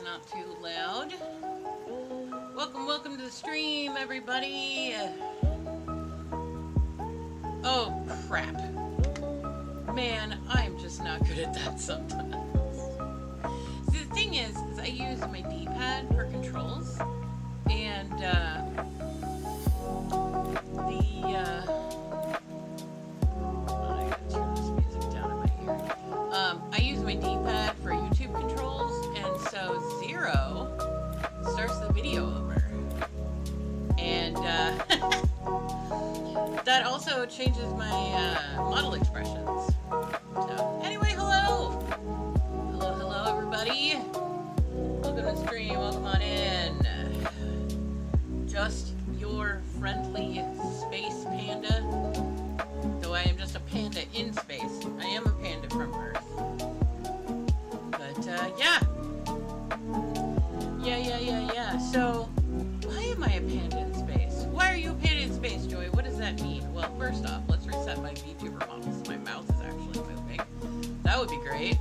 not too loud. Welcome to the stream, everybody. Oh, crap. Man, I'm just not good at that sometimes. See, the thing is I use my D-pad for controls, and, I use my D-pad for YouTube controls, and so 0 starts the video over. And that also changes my model expressions. So anyway, hello! Hello everybody! Welcome to the stream, welcome on in. Just your friendly space panda. Though I am just a panda in space. I am a panda from Earth. But, yeah. Yeah. So, why am I a panda in space? Why are you a panda in space, Joy? What does that mean? Well, first off, let's reset my VTuber model so my mouth is actually moving. That would be great.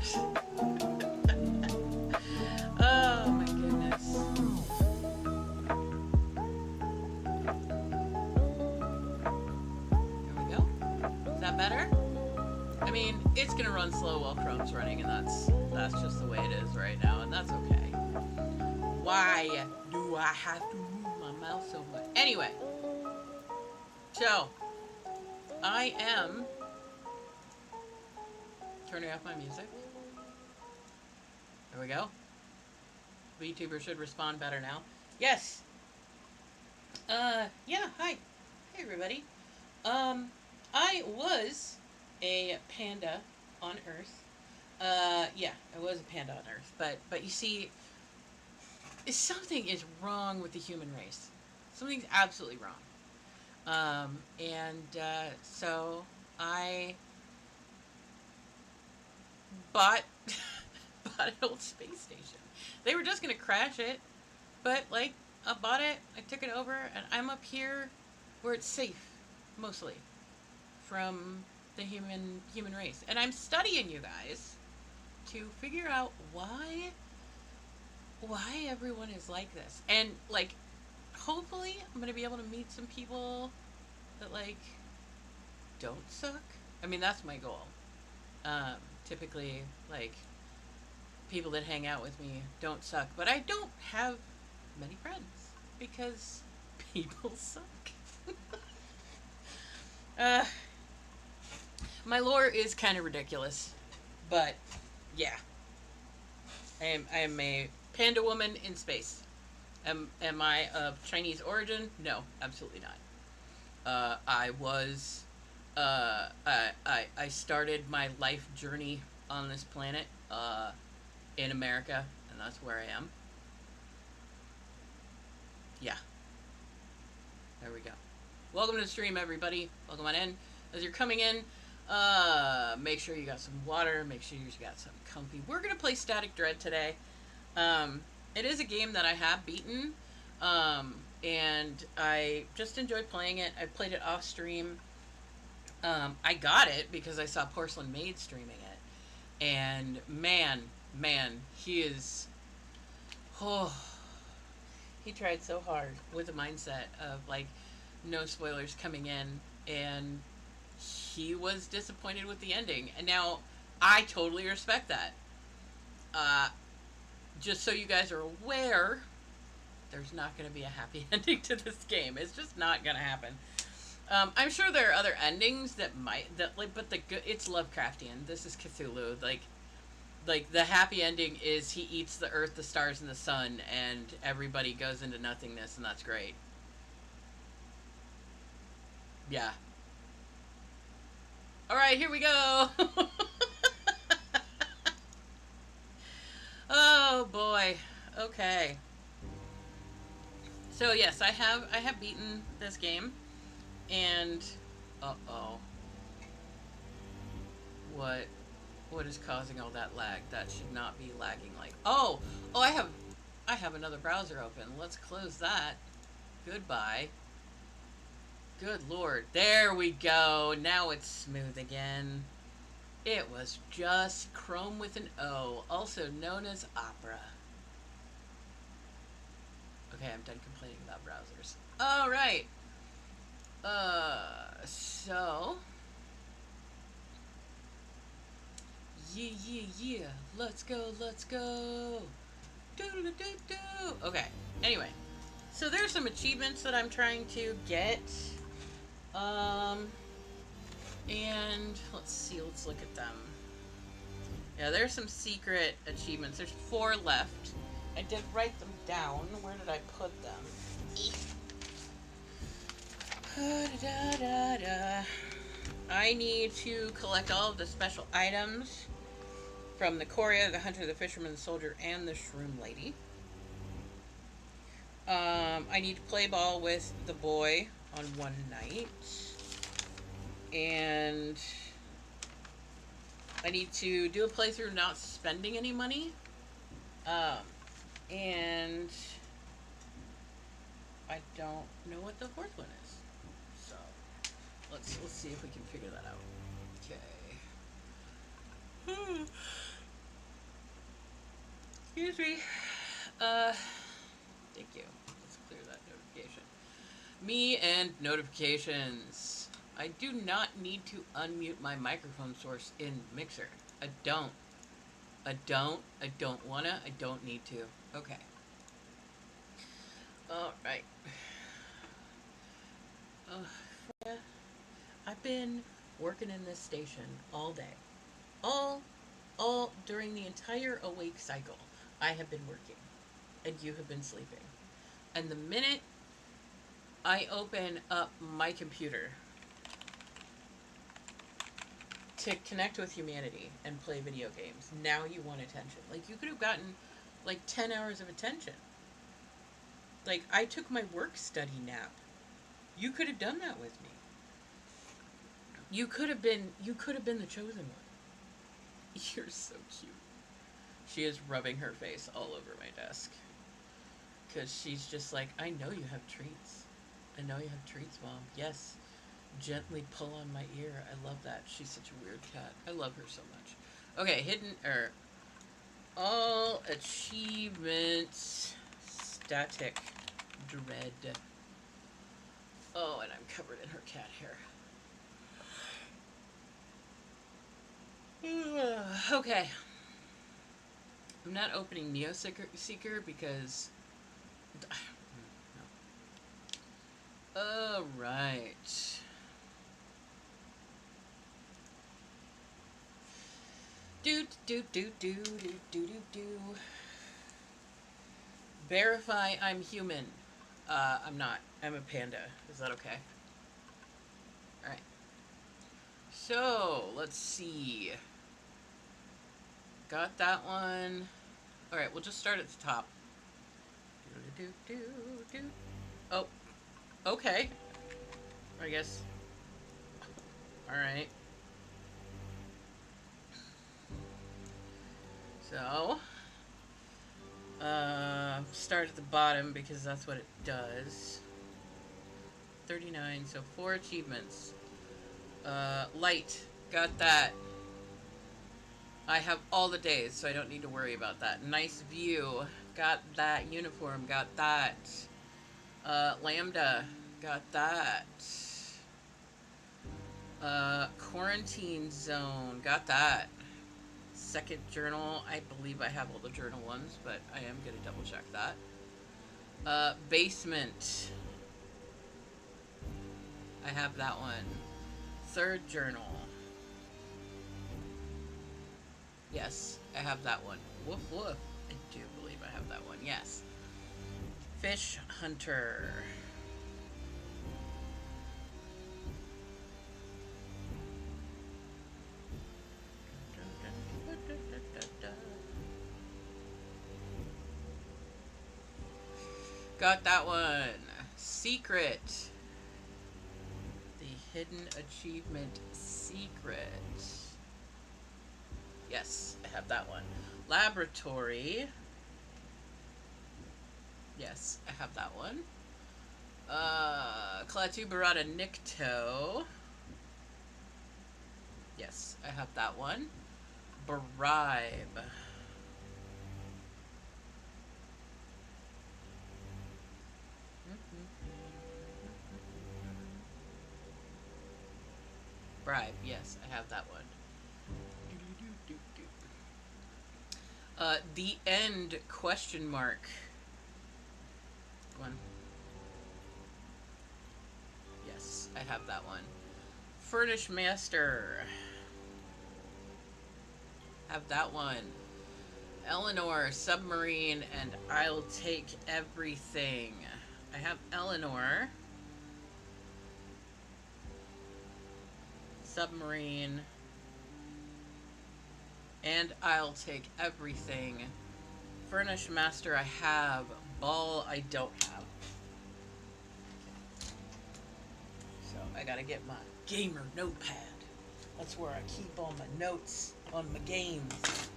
Oh, my goodness. There we go. Is that better? I mean, it's gonna run slow while Chrome's running, and that's just the way it is right now, and that's okay. Why do I have to move my mouth so much? Anyway, so I am turning off my music. There we go. VTuber should respond better now. Yes. Yeah. Hi. Hey, everybody. I was a panda on Earth. Yeah, I was a panda on Earth, but you see, something is wrong with the human race. Something's absolutely wrong. So I bought an old space station. They were just gonna crash it, but like I bought it, I took it over, and I'm up here where it's safe, mostly, from the human race. And I'm studying you guys to figure out why everyone is like this. And like, hopefully I'm gonna be able to meet some people that like don't suck. I mean, that's my goal. Typically, like, people that hang out with me don't suck, but I don't have many friends because people suck. My lore is kind of ridiculous, but yeah. I am a panda woman in space. Am I of Chinese origin? No, absolutely not. I started my life journey on this planet in America, and that's where I am. Yeah. There we go. Welcome to the stream, everybody. Welcome on in. As you're coming in, make sure you got some water. Make sure you got something comfy. We're going to play Static Dread today. It is a game that I have beaten, and I just enjoyed playing it. I played it off stream. I got it because I saw Porcelain Maid streaming it. And man, he is... Oh, he tried so hard with a mindset of, like, no spoilers coming in, and he was disappointed with the ending. And now, I totally respect that. Just so you guys are aware, there's not going to be a happy ending to this game. It's just not going to happen. I'm sure there are other endings but it's Lovecraftian. This is Cthulhu. Like the happy ending is he eats the earth, the stars, and the sun, and everybody goes into nothingness, and that's great. Yeah. Alright, here we go! Oh boy. Okay. So yes, I have beaten this game, and what is causing all that lag? That should not be lagging like... Oh, I have another browser open. Let's close that. Goodbye. Good lord. There we go. Now it's smooth again. It was just Chrome with an O, also known as Opera. Okay, I'm done complaining about browsers. Alright. So... Yeah, yeah, yeah. Let's go, let's go. Do-do-do-do-do. Okay, anyway. So there's some achievements that I'm trying to get. And let's see, let's look at them. Yeah, there's some secret achievements. There's 4 left. I did write them down. Where did I put them? I need to collect all of the special items from the Coria, the Hunter, the Fisherman, the Soldier, and the Shroom Lady. I need to play ball with the boy on one night. And I need to do a playthrough not spending any money. And I don't know what the 4th one is. So let's see if we can figure that out. Okay. Excuse me. Thank you. Let's clear that notification. Me and notifications. I do not need to unmute my microphone source in Mixer. I don't wanna. I don't need to. Okay. Alright. I've been working in this station all day. All during the entire awake cycle. I have been working. And you have been sleeping. And the minute I open up my computer to connect with humanity and play video games, now you want attention. Like, you could have gotten, like, 10 hours of attention. Like, I took my work study nap. You could have done that with me. You could have been the chosen one. You're so cute. She is rubbing her face all over my desk. Because she's just like, I know you have treats. I know you have treats, Mom. Yes. Gently pull on my ear. I love that. She's such a weird cat. I love her so much. Okay, all achievements. Static dread. Oh, and I'm covered in her cat hair. Okay. I'm not opening Neo Seeker because... No. Alright. Do. Verify I'm human. I'm not. I'm a panda. Is that okay? Alright. So, let's see. Got that one. Alright, we'll just start at the top. Oh. Okay. I guess. Alright. So, start at the bottom because that's what it does. 39, so 4 achievements. Light, got that. I have all the days, so I don't need to worry about that. Nice view, got that. Uniform, got that. Lambda, got that. Quarantine zone, got that. Second journal, I believe I have all the journal ones, but I am going to double check that. Basement, I have that one. Third journal, yes, I have that one. Woof woof, I do believe I have that one, yes. Fish hunter. Got that one. Secret. The hidden achievement secret. Yes, I have that one. Laboratory. Yes, I have that one. Klaatu Barada Nikto. Yes, I have that one. Bribe. Scribe. Yes, I have that one. The End, question mark. One. Yes, I have that one. Furnish Master. Have that one. Eleanor, Submarine, and I'll Take Everything. I have Eleanor. Submarine. And I'll Take Everything. Furnish Master I have. Ball I don't have. So I gotta get my gamer notepad. That's where I keep all my notes on my games.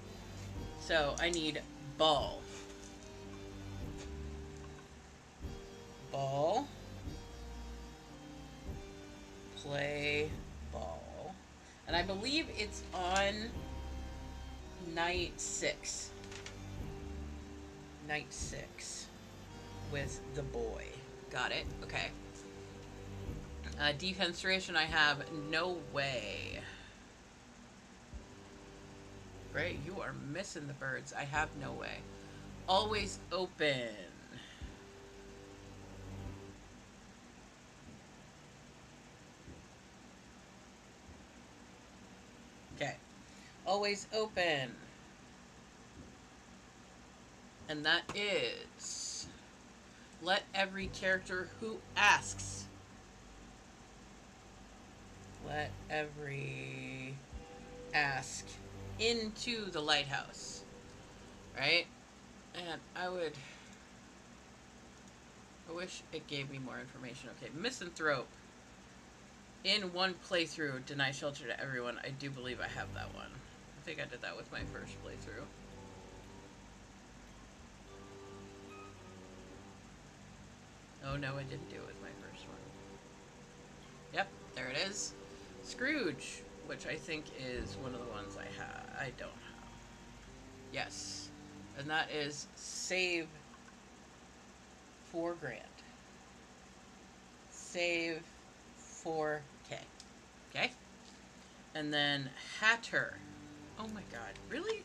So I need ball. Ball. Play ball. And I believe it's on night 6. Night 6 with the boy. Got it. Okay. Defenstration I have no way. Right, you are missing the birds. I have no way. Always open. Okay. Always open. And that is... Let every character who asks. Let every ask into the lighthouse. Right? And I wish it gave me more information. Okay, Misanthrope. In one playthrough, deny shelter to everyone. I do believe I have that one. I think I did that with my first playthrough. Oh no, I didn't do it with my first one. Yep, there it is. Scrooge, which I think is one of the ones I don't have. Yes. And that is save $4 grand. Save 4K. Okay? And then Hatter. Oh my god, really?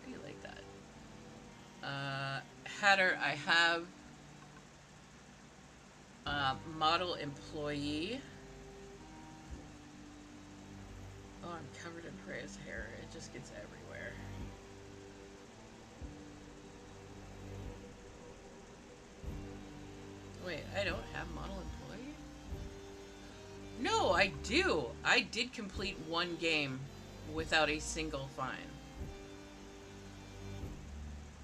How do you like that? Hatter, I have model employee. Oh, I'm covered in Freya's hair. It just gets everywhere. Wait, I don't have model employee? No, I do. I did complete one game without a single fine.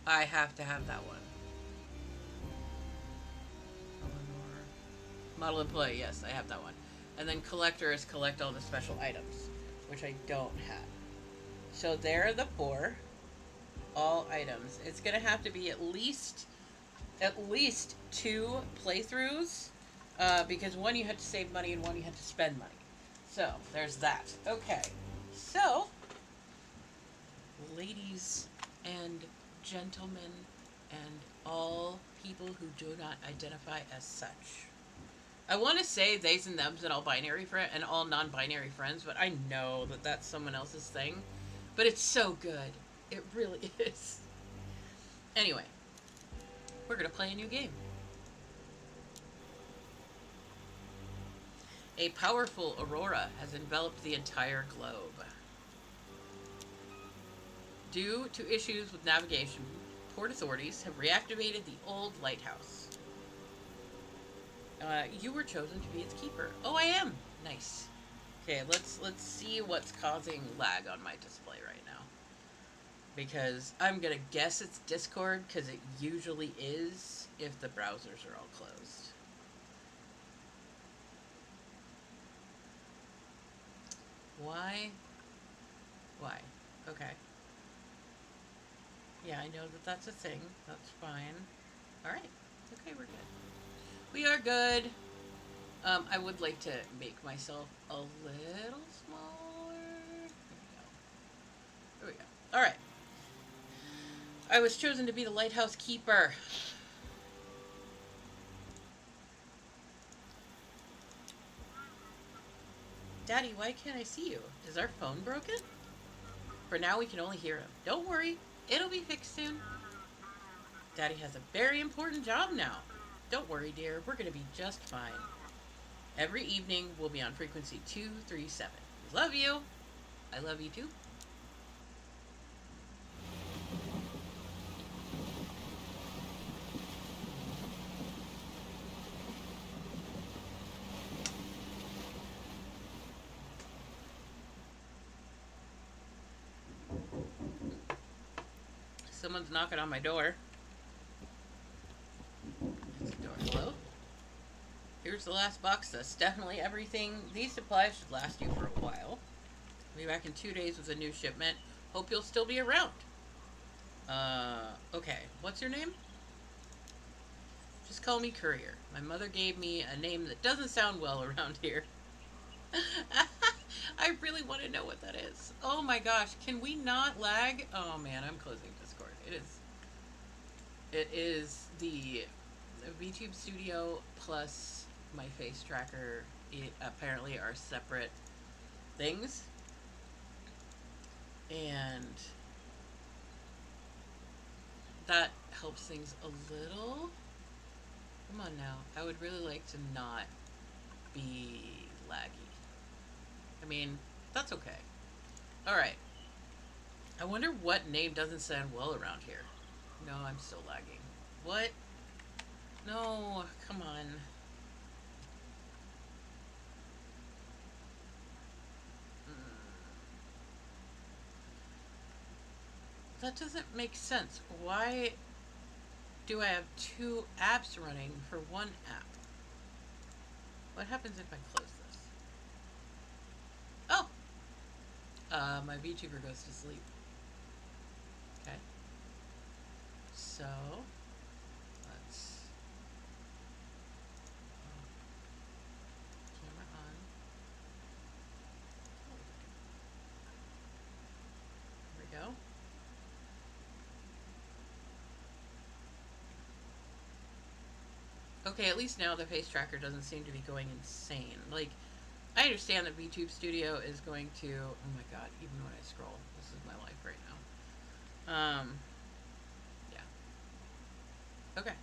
I have to have that one. Model employee, yes, I have that one. And then collector is collect all the special items, which I don't have. So there are the 4. All items. It's gonna have to be at least 2 playthroughs, because one you had to save money and one you had to spend money. So there's that. Okay, so ladies and gentlemen and all people who do not identify as such. I want to say theys and thems and all binary and all non-binary friends, but I know that that's someone else's thing. But it's so good. It really is. Anyway, we're going to play a new game. A powerful aurora has enveloped the entire globe. Due to issues with navigation, port authorities have reactivated the old lighthouse. You were chosen to be its keeper. Oh, I am. Nice. Okay, let's see what's causing lag on my display right now. Because I'm gonna guess it's Discord, because it usually is if the browsers are all closed. Why? Why? Okay. Yeah, I know that that's a thing. That's fine. Alright. Okay, we're good. We are good. I would like to make myself a little smaller. There we go. Alright. I was chosen to be the lighthouse keeper. Daddy, Why can't I see you? Is our phone broken? For now, we can only hear him. Don't worry. It'll be fixed soon. Daddy has a very important job now. Don't worry, dear. We're going to be just fine. Every evening, we'll be on frequency 237. We love you. I love you too. Someone's knocking on my door. It's the door. Hello? Here's the last box. That's definitely everything. These supplies should last you for a while. I'll be back in 2 days with a new shipment. Hope you'll still be around. Okay. What's your name? Just call me Courier. My mother gave me a name that doesn't sound well around here. I really want to know what that is. Oh my gosh. Can we not lag? Oh man, I'm closing Discord. It is the VTube Studio plus my face tracker. It apparently are separate things. And that helps things a little. Come on now. I would really like to not be laggy. I mean, that's okay. Alright. I wonder what name doesn't sound well around here. No, I'm still lagging. What? No, come on. That doesn't make sense. Why do I have 2 apps running for 1 app? What happens if I close this? Oh! My VTuber goes to sleep. Okay. So, let's... camera on. There we go. Okay, at least now the face tracker doesn't seem to be going insane. Like, I understand that VTube Studio is going to... Oh my god, even when I scroll. This is my life right now. Yeah. Okay.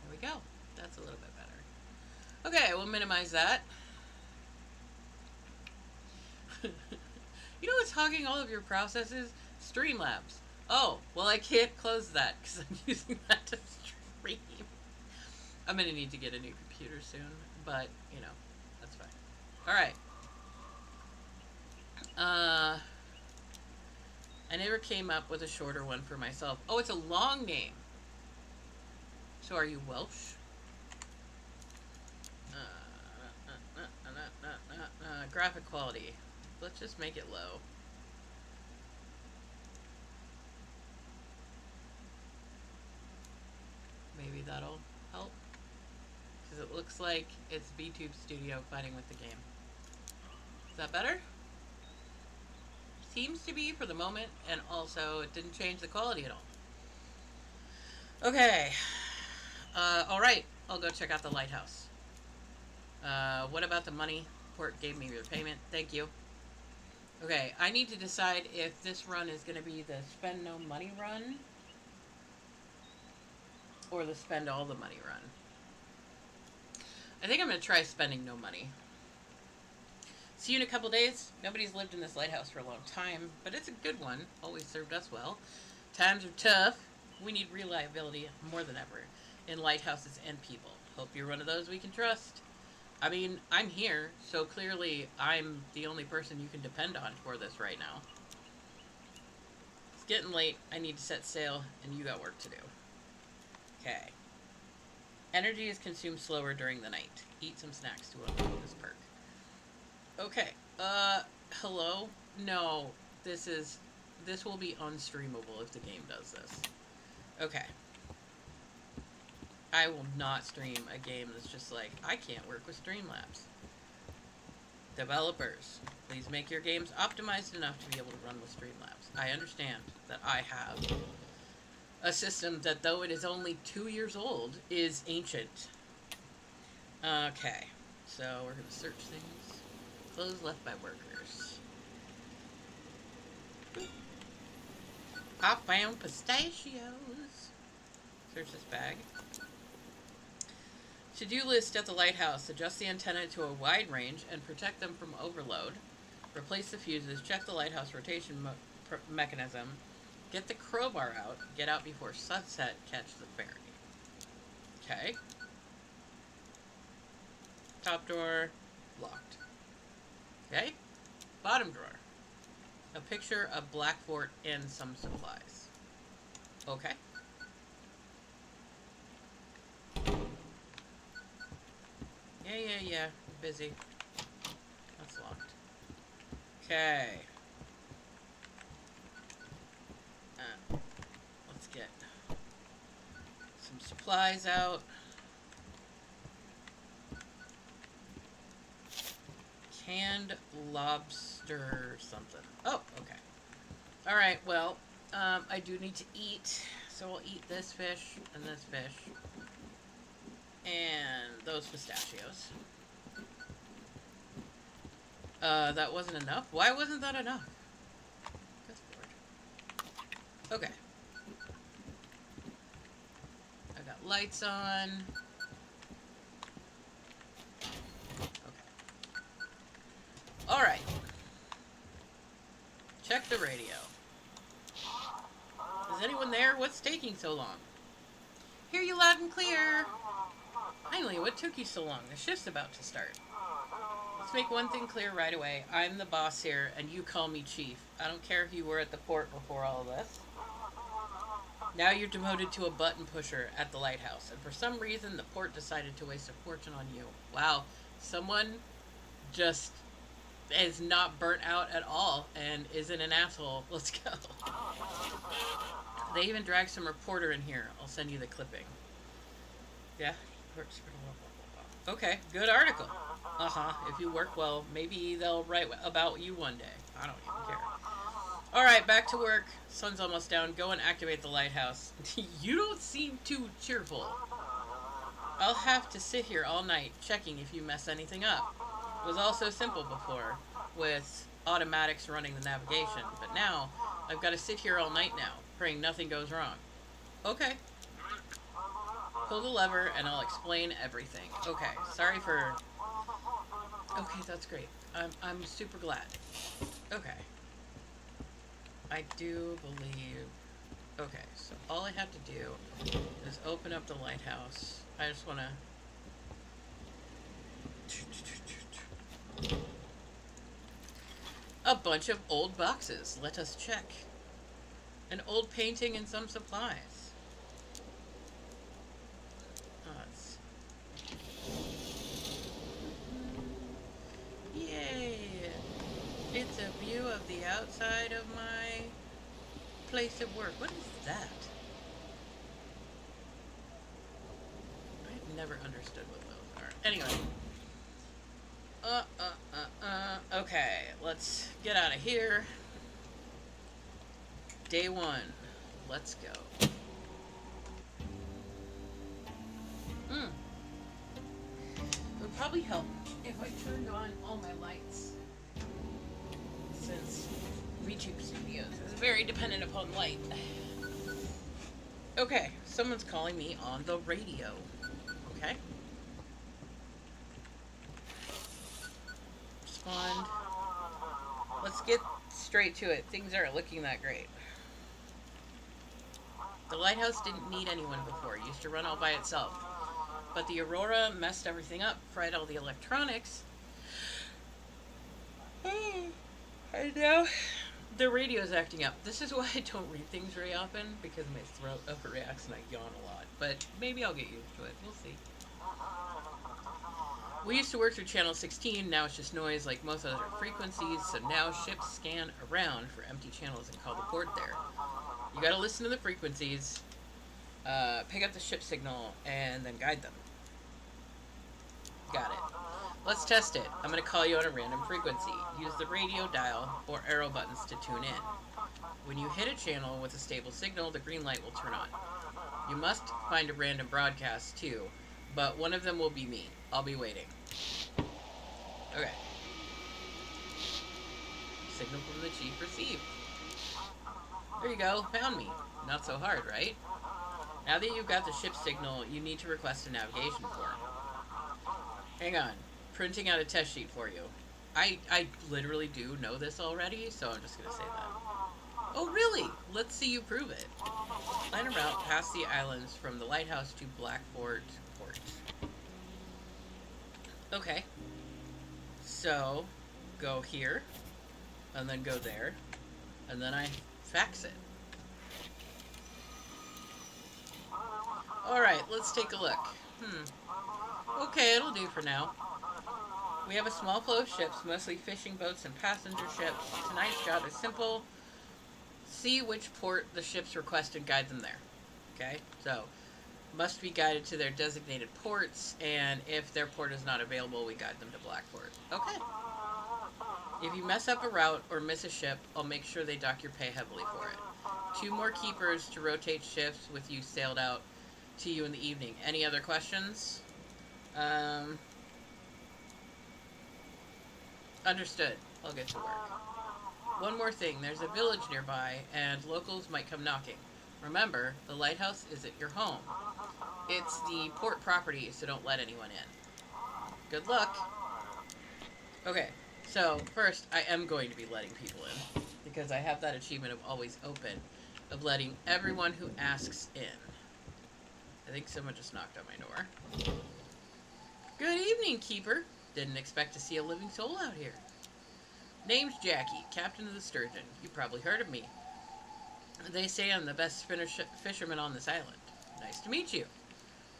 There we go. That's a little bit better. Okay, we'll minimize that. You know what's hogging all of your processes? Streamlabs. Oh, well I can't close that because I'm using that to stream. I'm going to need to get a new computer soon, but, you know, that's fine. Alright. I never came up with a shorter one for myself. Oh, it's a long name. So are you Welsh? Graphic quality. Let's just make it low. Maybe that'll help. Because it looks like it's VTube Studio fighting with the game. Is that better? Seems to be for the moment, and also it didn't change the quality at all. Okay. Alright. I'll go check out the lighthouse. What about the money? Port gave me your payment. Thank you. Okay, I need to decide if this run is going to be the spend no money run or the spend all the money run. I think I'm going to try spending no money. See you in a couple days. Nobody's lived in this lighthouse for a long time, but it's a good one. Always served us well. Times are tough. We need reliability more than ever in lighthouses and people. Hope you're one of those we can trust. I mean, I'm here, so clearly I'm the only person you can depend on for this right now. It's getting late. I need to set sail, and you got work to do. Okay. Energy is consumed slower during the night. Eat some snacks to unlock this perk. Okay. Hello? No. This will be unstreamable if the game does this. Okay. I will not stream a game that's just like, I can't work with Streamlabs. Developers, please make your games optimized enough to be able to run with Streamlabs. I understand that I have A system that, though it is only 2 years old, is ancient. Okay, so we're going to search things. Clothes left by workers. I found pistachios. Search this bag. To-do list at the lighthouse. Adjust the antenna to a wide range and protect them from overload. Replace the fuses. Check the lighthouse rotation mechanism. Get the crowbar out. Get out before sunset. Catch the ferry. Okay. Top drawer. Locked. Okay. Bottom drawer. A picture of Black Fort and some supplies. Okay. Yeah. Busy. That's locked. Okay. Let's get some supplies out. Canned lobster something. Oh, okay. Alright, well, I do need to eat, so I'll eat this fish and this fish. And those pistachios. That wasn't enough? Why wasn't that enough? That's bored. Okay. I got lights on. Alright. Check the radio. Is anyone there? What's taking so long? Hear you loud and clear. Finally, what took you so long? The shift's about to start. Let's make one thing clear right away. I'm the boss here, and you call me chief. I don't care if you were at the port before all of this. Now you're demoted to a button pusher at the lighthouse, and for some reason the port decided to waste a fortune on you. Wow, someone just is not burnt out at all and isn't an asshole. Let's go. They even dragged some reporter in here. I'll send you the clipping. Yeah. Okay, good article. If you work well, maybe they'll write about you one day. I don't even care. Alright, back to work. Sun's almost down. Go and activate the lighthouse. You don't seem too cheerful. I'll have to sit here all night, checking if you mess anything up. It was all so simple before, with automatics running the navigation, but now, I've got to sit here all night now, praying nothing goes wrong. Okay. Pull the lever, and I'll explain everything. Okay, sorry for... Okay, that's great. I'm super glad. Okay. I do believe... Okay, so all I have to do is open up the lighthouse. I just want to... A bunch of old boxes. Let us check. An old painting and some supplies. Yay! It's a view of the outside of my place of work. What is that? I've never understood what those are. Anyway. Okay, let's get out of here. Day 1. Let's go. It would probably help if I turned on all my lights, since VTube Studios is very dependent upon light. Okay, someone's calling me on the radio. Okay. Respond. Let's get straight to it. Things aren't looking that great. The lighthouse didn't need anyone before. It used to run all by itself. But the Aurora messed everything up, fried all the electronics. And now the radio's acting up. This is why I don't read things very often, because my throat overreacts and I yawn a lot. But maybe I'll get used to it. We'll see. We used to work through channel 16, now it's just noise like most other frequencies, so now ships scan around for empty channels and call the port there. You gotta listen to the frequencies, pick up the ship signal, and then guide them. Got it. Let's test it. I'm gonna call you on a random frequency. Use the radio dial or arrow buttons to tune in. When you hit a channel with a stable signal, the green light will turn on. You must find a random broadcast, too, but one of them will be me. I'll be waiting. Okay. Signal from the chief received. There you go, found me. Not so hard, right? Now that you've got the ship signal, you need to request a navigation form. Hang on. Printing out a test sheet for you. I literally do know this already, so I'm just going to say that. Oh, really? Let's see you prove it. Plan a route past the islands from the lighthouse to Blackford Port. Okay. So, go here, and then go there, and then I fax it. Alright, let's take a look. Okay, it'll do for now. We have a small flow of ships, mostly fishing boats and passenger ships. Tonight's job is simple. See which port the ships request and guide them there. Okay? So, must be guided to their designated ports, and if their port is not available, we guide them to Blackport. Okay. If you mess up a route or miss a ship, I'll make sure they dock your pay heavily for it. 2 more keepers to rotate shifts with you sailed out to you in the evening. Any other questions? Understood. I'll get to work. One more thing. There's a village nearby, and locals might come knocking. Remember, the lighthouse isn't your home. It's the port property, so don't let anyone in. Good luck. Okay, so first, I am going to be letting people in, because I have that achievement of always open, of letting everyone who asks in. I think someone just knocked on my door. Good evening, Keeper. Didn't expect to see a living soul out here. Name's Jackie, captain of the Sturgeon. You probably heard of me. They say I'm the best fisherman on this island. Nice to meet you.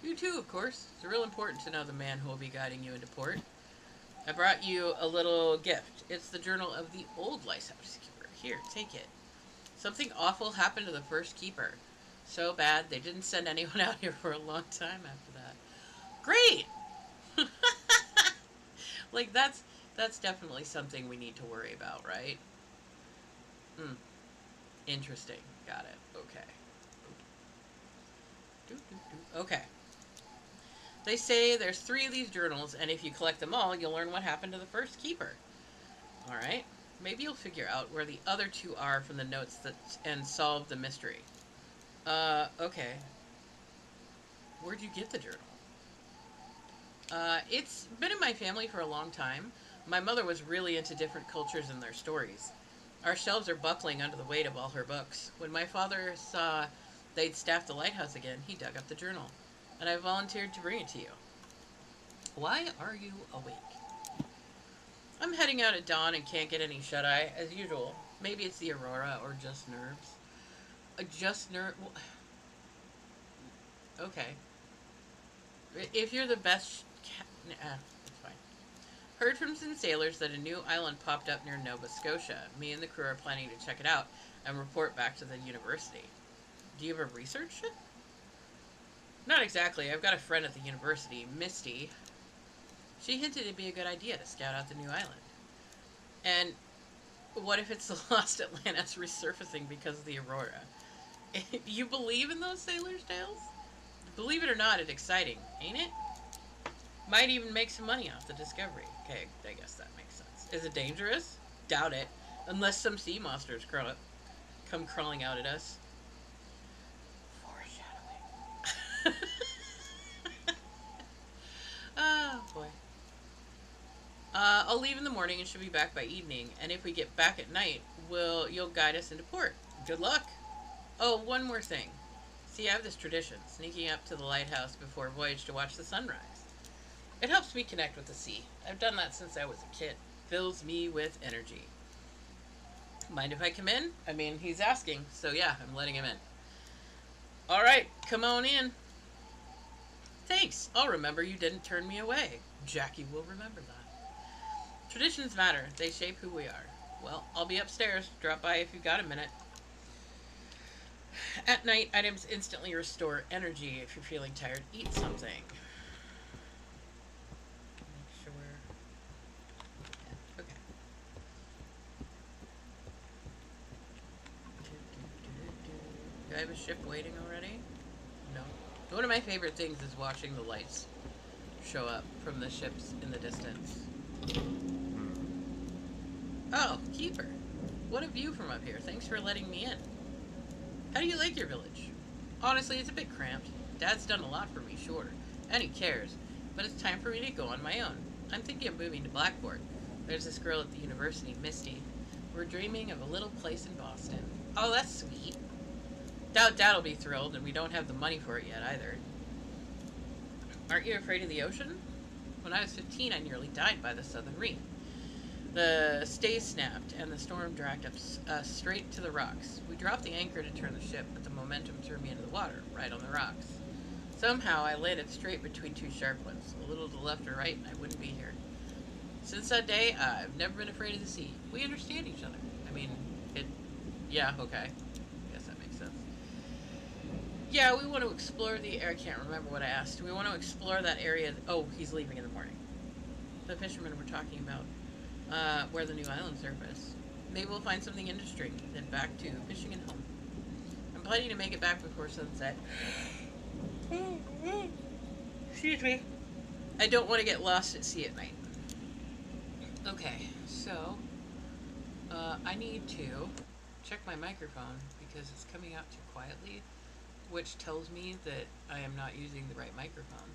You too, of course. It's real important to know the man who will be guiding you into port. I brought you a little gift. It's the journal of the old lighthouse keeper. Here, take it. Something awful happened to the first keeper. So bad, they didn't send anyone out here for a long time after that. Great! Like, that's definitely something we need to worry about, right? Interesting. Got it. Okay. Okay. They say there's 3 of these journals, and if you collect them all, you'll learn what happened to the first keeper. Alright. Maybe you'll figure out where the other 2 are from the notes and solve the mystery. Okay. Where'd you get the journal? It's been in my family for a long time. My mother was really into different cultures and their stories. Our shelves are buckling under the weight of all her books. When my father saw they'd staffed the lighthouse again, he dug up the journal, and I volunteered to bring it to you. Why are you awake? I'm heading out at dawn and can't get any shut-eye, as usual. Maybe it's the aurora or just nerves. Okay. If you're the best... it's fine. Heard from some sailors that a new island popped up near Nova Scotia. Me and the crew are planning to check it out and report back to the university. Do you have a research ship? Not exactly. I've got a friend at the university, Misty. She hinted it'd be a good idea to scout out the new island. And what if it's the lost Atlantis resurfacing because of the aurora? You believe in those sailors' tales? Believe it or not, it's exciting, ain't it? Might even make some money off the discovery. Okay, I guess that makes sense. Is it dangerous? Doubt it. Unless some sea monsters come crawling out at us. Foreshadowing. Oh, boy. I'll leave in the morning and should be back by evening. And if we get back at night, you'll guide us into port. Good luck. Oh, one more thing. See, I have this tradition, sneaking up to the lighthouse before voyage to watch the sunrise. It helps me connect with the sea. I've done that since I was a kid. Fills me with energy. Mind if I come in? I mean, he's asking, so yeah, I'm letting him in. Alright, come on in. Thanks. I'll remember you didn't turn me away. Jackie will remember that. Traditions matter. They shape who we are. Well, I'll be upstairs. Drop by if you've got a minute. At night, items instantly restore energy. If you're feeling tired, eat something. Make sure. Yeah, okay. have a ship waiting already? No. One of my favorite things is watching the lights show up from the ships in the distance. Oh, Keeper. What a view from up here. Thanks for letting me in. How do you like your village? Honestly, it's a bit cramped. Dad's done a lot for me, sure. And he cares. But it's time for me to go on my own. I'm thinking of moving to Blackport. There's this girl at the university, Misty. We're dreaming of a little place in Boston. Oh, that's sweet. Doubt Dad'll be thrilled, and we don't have the money for it yet, either. Aren't you afraid of the ocean? When I was 15, I nearly died by the southern reef. The stays snapped, and the storm dragged us straight to the rocks. We dropped the anchor to turn the ship, but the momentum threw me into the water, right on the rocks. Somehow, I landed straight between two sharp ones. A little to the left or right, and I wouldn't be here. Since that day, I've never been afraid of the sea. We understand each other. I mean, yeah, okay. I guess that makes sense. Yeah, we want to explore the area. I can't remember what I asked. We want to explore that area. Oh, he's leaving in the morning. The fishermen were talking about where the new island surface. Maybe we'll find something interesting, then back to fishing and home. I'm planning to make it back before sunset. Excuse me. I don't want to get lost at sea at night. Okay, so I need to check my microphone because it's coming out too quietly, which tells me that I am not using the right microphone.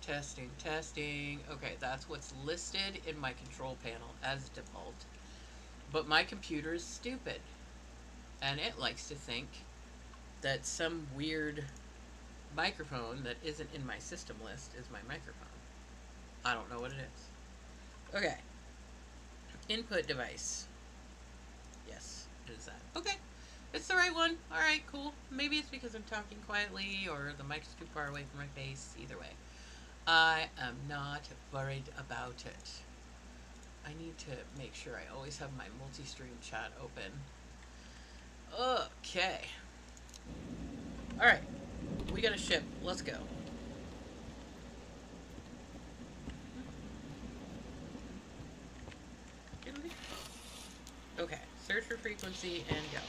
Testing, testing. Okay, that's what's listed in my control panel as default. But my computer is stupid. And it likes to think that some weird microphone that isn't in my system list is my microphone. I don't know what it is. Okay. Input device. Yes, it is that. Okay. It's the right one. Alright, cool. Maybe it's because I'm talking quietly or the mic's too far away from my face. Either way. I am not worried about it. I need to make sure I always have my multi-stream chat open. Okay. Alright. We got a ship. Let's go. Okay. Search for frequency and go.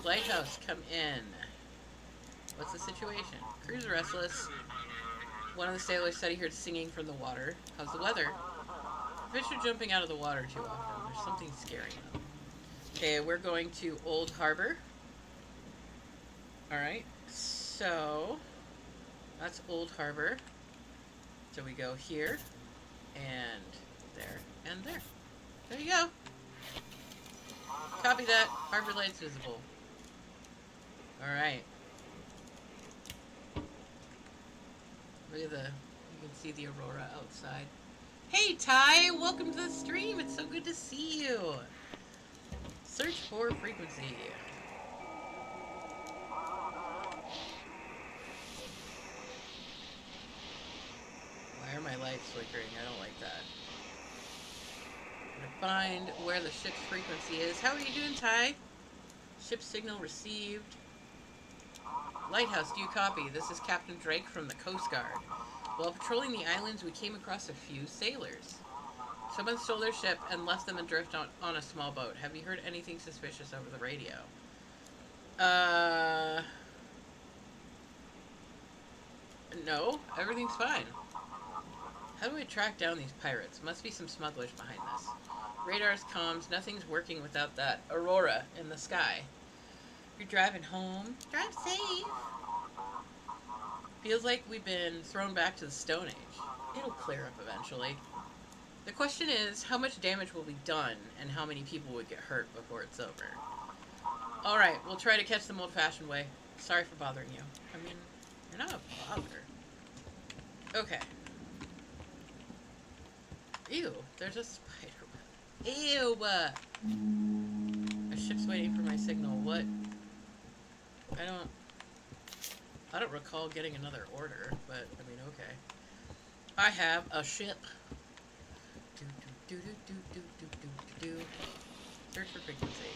Lighthouse, come in. What's the situation? Crew's restless. One of the sailors said he heard singing from the water. How's the weather? Fish are jumping out of the water too often. There's something scaring them. Okay, we're going to Old Harbor. Alright, so that's Old Harbor. So we go here, and there, and there. There you go. Copy that. Harbor lights visible. Alright. Look at you can see the aurora outside. Hey Ty, welcome to the stream. It's so good to see you. Search for frequency. Why are my lights flickering? I don't like that. I'm gonna find where the ship's frequency is. How are you doing, Ty? Ship signal received. Lighthouse, do you copy? This is Captain Drake from the Coast Guard. While patrolling the islands, we came across a few sailors. Someone stole their ship and left them adrift on a small boat. Have you heard anything suspicious over the radio? No. Everything's fine. How do I track down these pirates? Must be some smugglers behind this. Radar's comms. Nothing's working without that aurora in the sky. You're driving home. Drive safe. Feels like we've been thrown back to the Stone Age. It'll clear up eventually. The question is, how much damage will be done, and how many people would get hurt before it's over? Alright, we'll try to catch them old-fashioned way. Sorry for bothering you. I mean, you're not a bother. Okay. Ew, there's a spider web. Ew! A ship's waiting for my signal. What? I don't recall getting another order, but, I mean, okay. I have a ship. Search for frequency.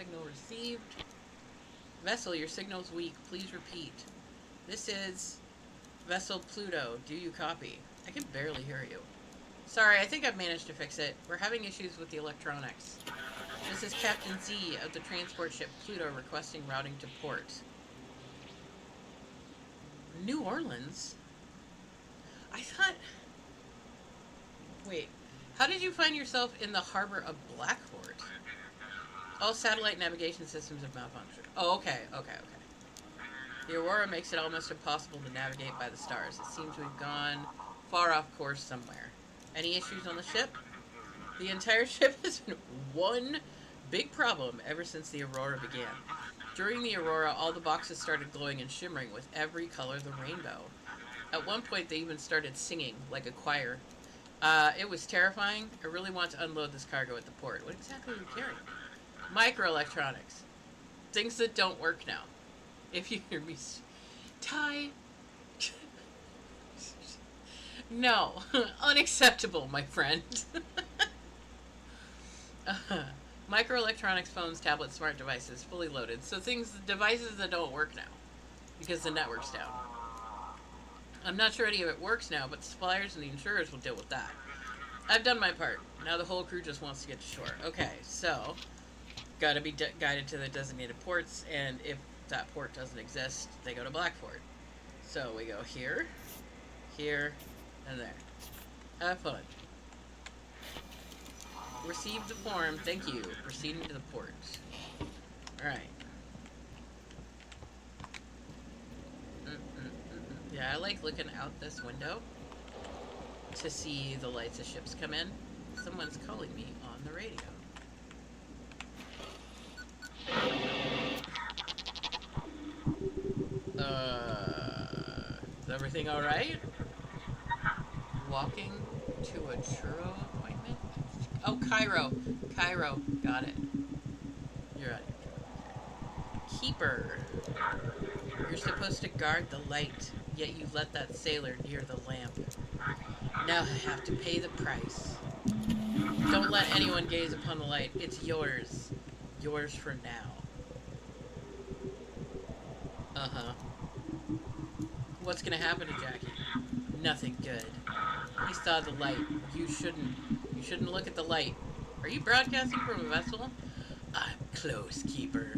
Signal received. Vessel, your signal's weak. Please repeat. This is Vessel Pluto. Do you copy? I can barely hear you. Sorry, I think I've managed to fix it. We're having issues with the electronics. This is Captain Z of the transport ship Pluto requesting routing to port. New Orleans? I thought... Wait. How did you find yourself in the harbor of Blackport? All satellite navigation systems have malfunctioned. Oh, okay. The Aurora makes it almost impossible to navigate by the stars. It seems we've gone far off course somewhere. Any issues on the ship? The entire ship has been one big problem ever since the Aurora began. During the Aurora, all the boxes started glowing and shimmering with every color of the rainbow. At one point, they even started singing like a choir. It was terrifying. I really want to unload this cargo at the port. What exactly are you carrying? Microelectronics. Things that don't work now. If you hear me... Ty... No. Unacceptable, my friend. Microelectronics, phones, tablets, smart devices, fully loaded. So devices that don't work now. Because the network's down. I'm not sure any of it works now, but the suppliers and the insurers will deal with that. I've done my part. Now the whole crew just wants to get to shore. Okay, so... Gotta be guided to the designated ports, and if that port doesn't exist, they go to Blackport. So we go here, here, and there. Have fun. Received the form, thank you. Proceeding to the port. Alright. Yeah, I like looking out this window to see the lights of ships come in. Someone's calling me on the radio. Is everything alright? Walking to a churro appointment? Oh, Cairo. Cairo. Got it. You're right. Keeper. You're supposed to guard the light, yet you let that sailor near the lamp. Now I have to pay the price. Don't let anyone gaze upon the light. It's yours. Yours for now. Uh-huh. What's gonna happen to Jackie? Nothing good. He saw the light. You shouldn't look at the light. Are you broadcasting from a vessel? I'm close, Keeper.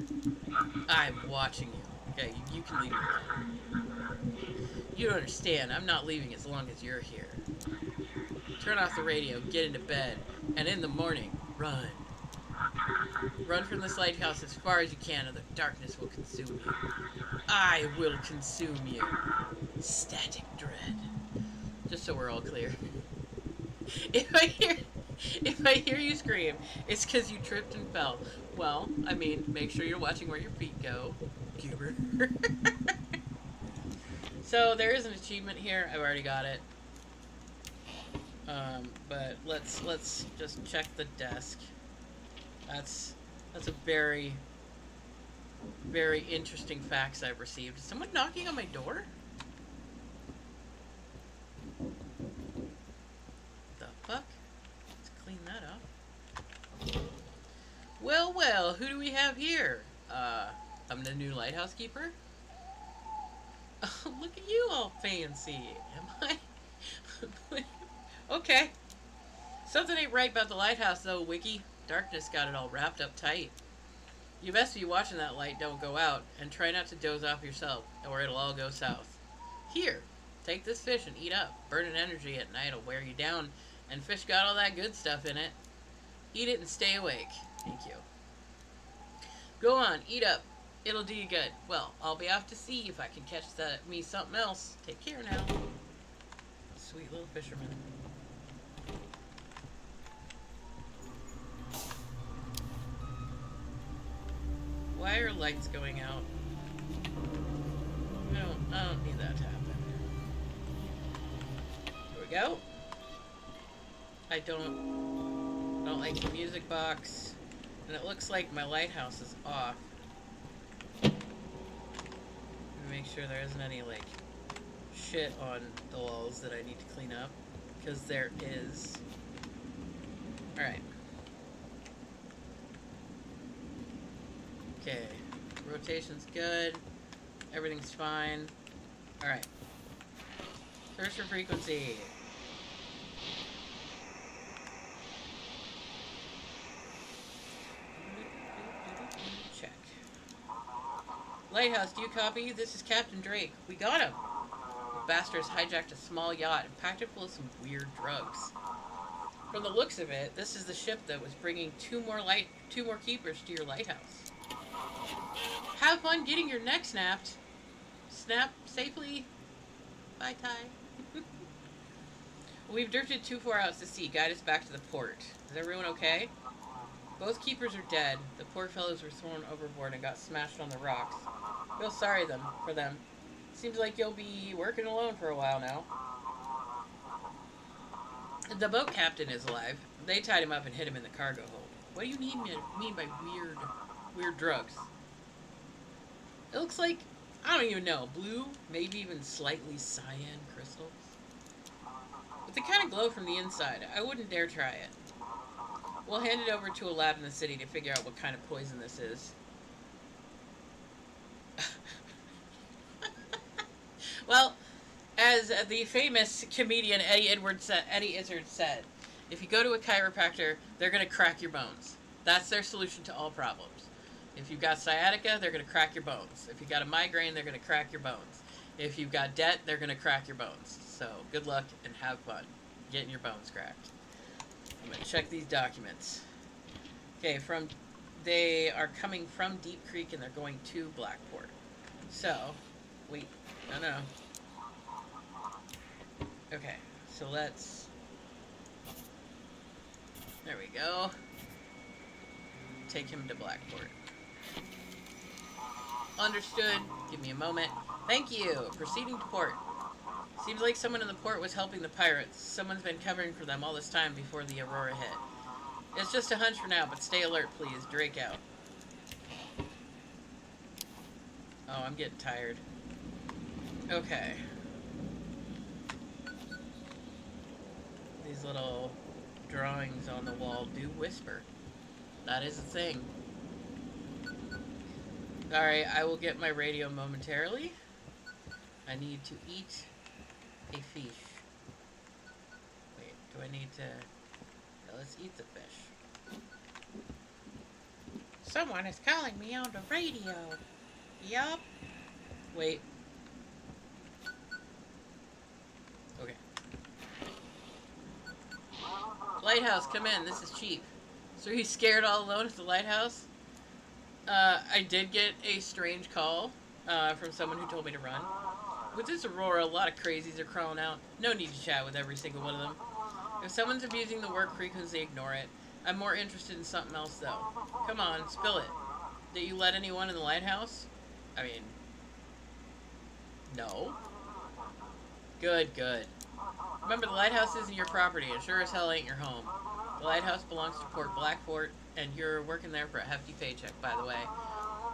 I'm watching you. Okay, you can leave me alone. You don't understand. I'm not leaving as long as you're here. Turn off the radio, get into bed, and in the morning, run. Run from this lighthouse as far as you can, or the darkness will consume you. I will consume you. Static dread. Just so we're all clear. If I hear you scream, it's because you tripped and fell. Well, I mean, make sure you're watching where your feet go, Cuber. So there is an achievement here. I've already got it. But let's just check the desk. That's a very, very interesting facts I've received. Is someone knocking on my door? The fuck? Let's clean that up. Well, who do we have here? I'm the new lighthouse keeper. Oh, look at you all fancy. Am I? Okay. Something ain't right about the lighthouse though, Wiki. Darkness got it all wrapped up tight. You best be watching that light don't go out, and try not to doze off yourself, or it'll all go south. Here, take this fish and eat up. Burning energy at night will wear you down, and fish got all that good stuff in it. Eat it and stay awake. Thank you. Go on, eat up. It'll do you good. Well, I'll be off to see if I can catch me something else. Take care now. Sweet little fisherman. Why are lights going out? I don't need that to happen. Here we go. I don't like the music box, and it looks like my lighthouse is off. Let me make sure there isn't any like shit on the walls that I need to clean up, because there is. All right. Okay. Rotation's good. Everything's fine. Alright. Search for frequency. Check. Lighthouse, do you copy? This is Captain Drake. We got him. The bastards hijacked a small yacht and packed it full of some weird drugs. From the looks of it, this is the ship that was bringing two more keepers to your lighthouse. Have fun getting your neck snapped. Snap safely. Bye, Ty. We've drifted too far out to sea. Guide us back to the port. Is everyone okay? Both keepers are dead. The poor fellows were thrown overboard and got smashed on the rocks. Feel sorry for them. Seems like you'll be working alone for a while now. The boat captain is alive. They tied him up and hid him in the cargo hold. What do you mean by weird drugs? It looks like, I don't even know, blue, maybe even slightly cyan crystals. But they kind of glow from the inside. I wouldn't dare try it. We'll hand it over to a lab in the city to figure out what kind of poison this is. Well, as the famous comedian Eddie Izzard said, if you go to a chiropractor, they're going to crack your bones. That's their solution to all problems. If you've got sciatica, they're going to crack your bones. If you've got a migraine, they're going to crack your bones. If you've got debt, they're going to crack your bones. So, good luck and have fun getting your bones cracked. I'm going to check these documents. Okay, they are coming from Deep Creek and they're going to Blackport. So, wait, no. Okay, so let's, there we go. Take him to Blackport. Understood. Give me a moment. Thank you. Proceeding to port. Seems like someone in the port was helping the pirates. Someone's been covering for them all this time before the Aurora hit. It's just a hunch for now, but stay alert, please. Drake out. Oh, I'm getting tired. Okay. These little drawings on the wall do whisper. That is a thing. Alright, I will get my radio momentarily. I need to eat a fish. Wait, do I need to... Yeah, let's eat the fish. Someone is calling me on the radio. Yup. Wait. Okay. Lighthouse, come in. This is Chief. So he's scared all alone at the lighthouse? I did get a strange call from someone who told me to run. With this Aurora, a lot of crazies are crawling out. No need to chat with every single one of them. If someone's abusing the work frequency, ignore it. I'm more interested in something else, though. Come on, spill it. Did you let anyone in the lighthouse? I mean... No. Good. Remember, the lighthouse isn't your property. It sure as hell ain't your home. The lighthouse belongs to Port Blackport, and you're working there for a hefty paycheck, by the way.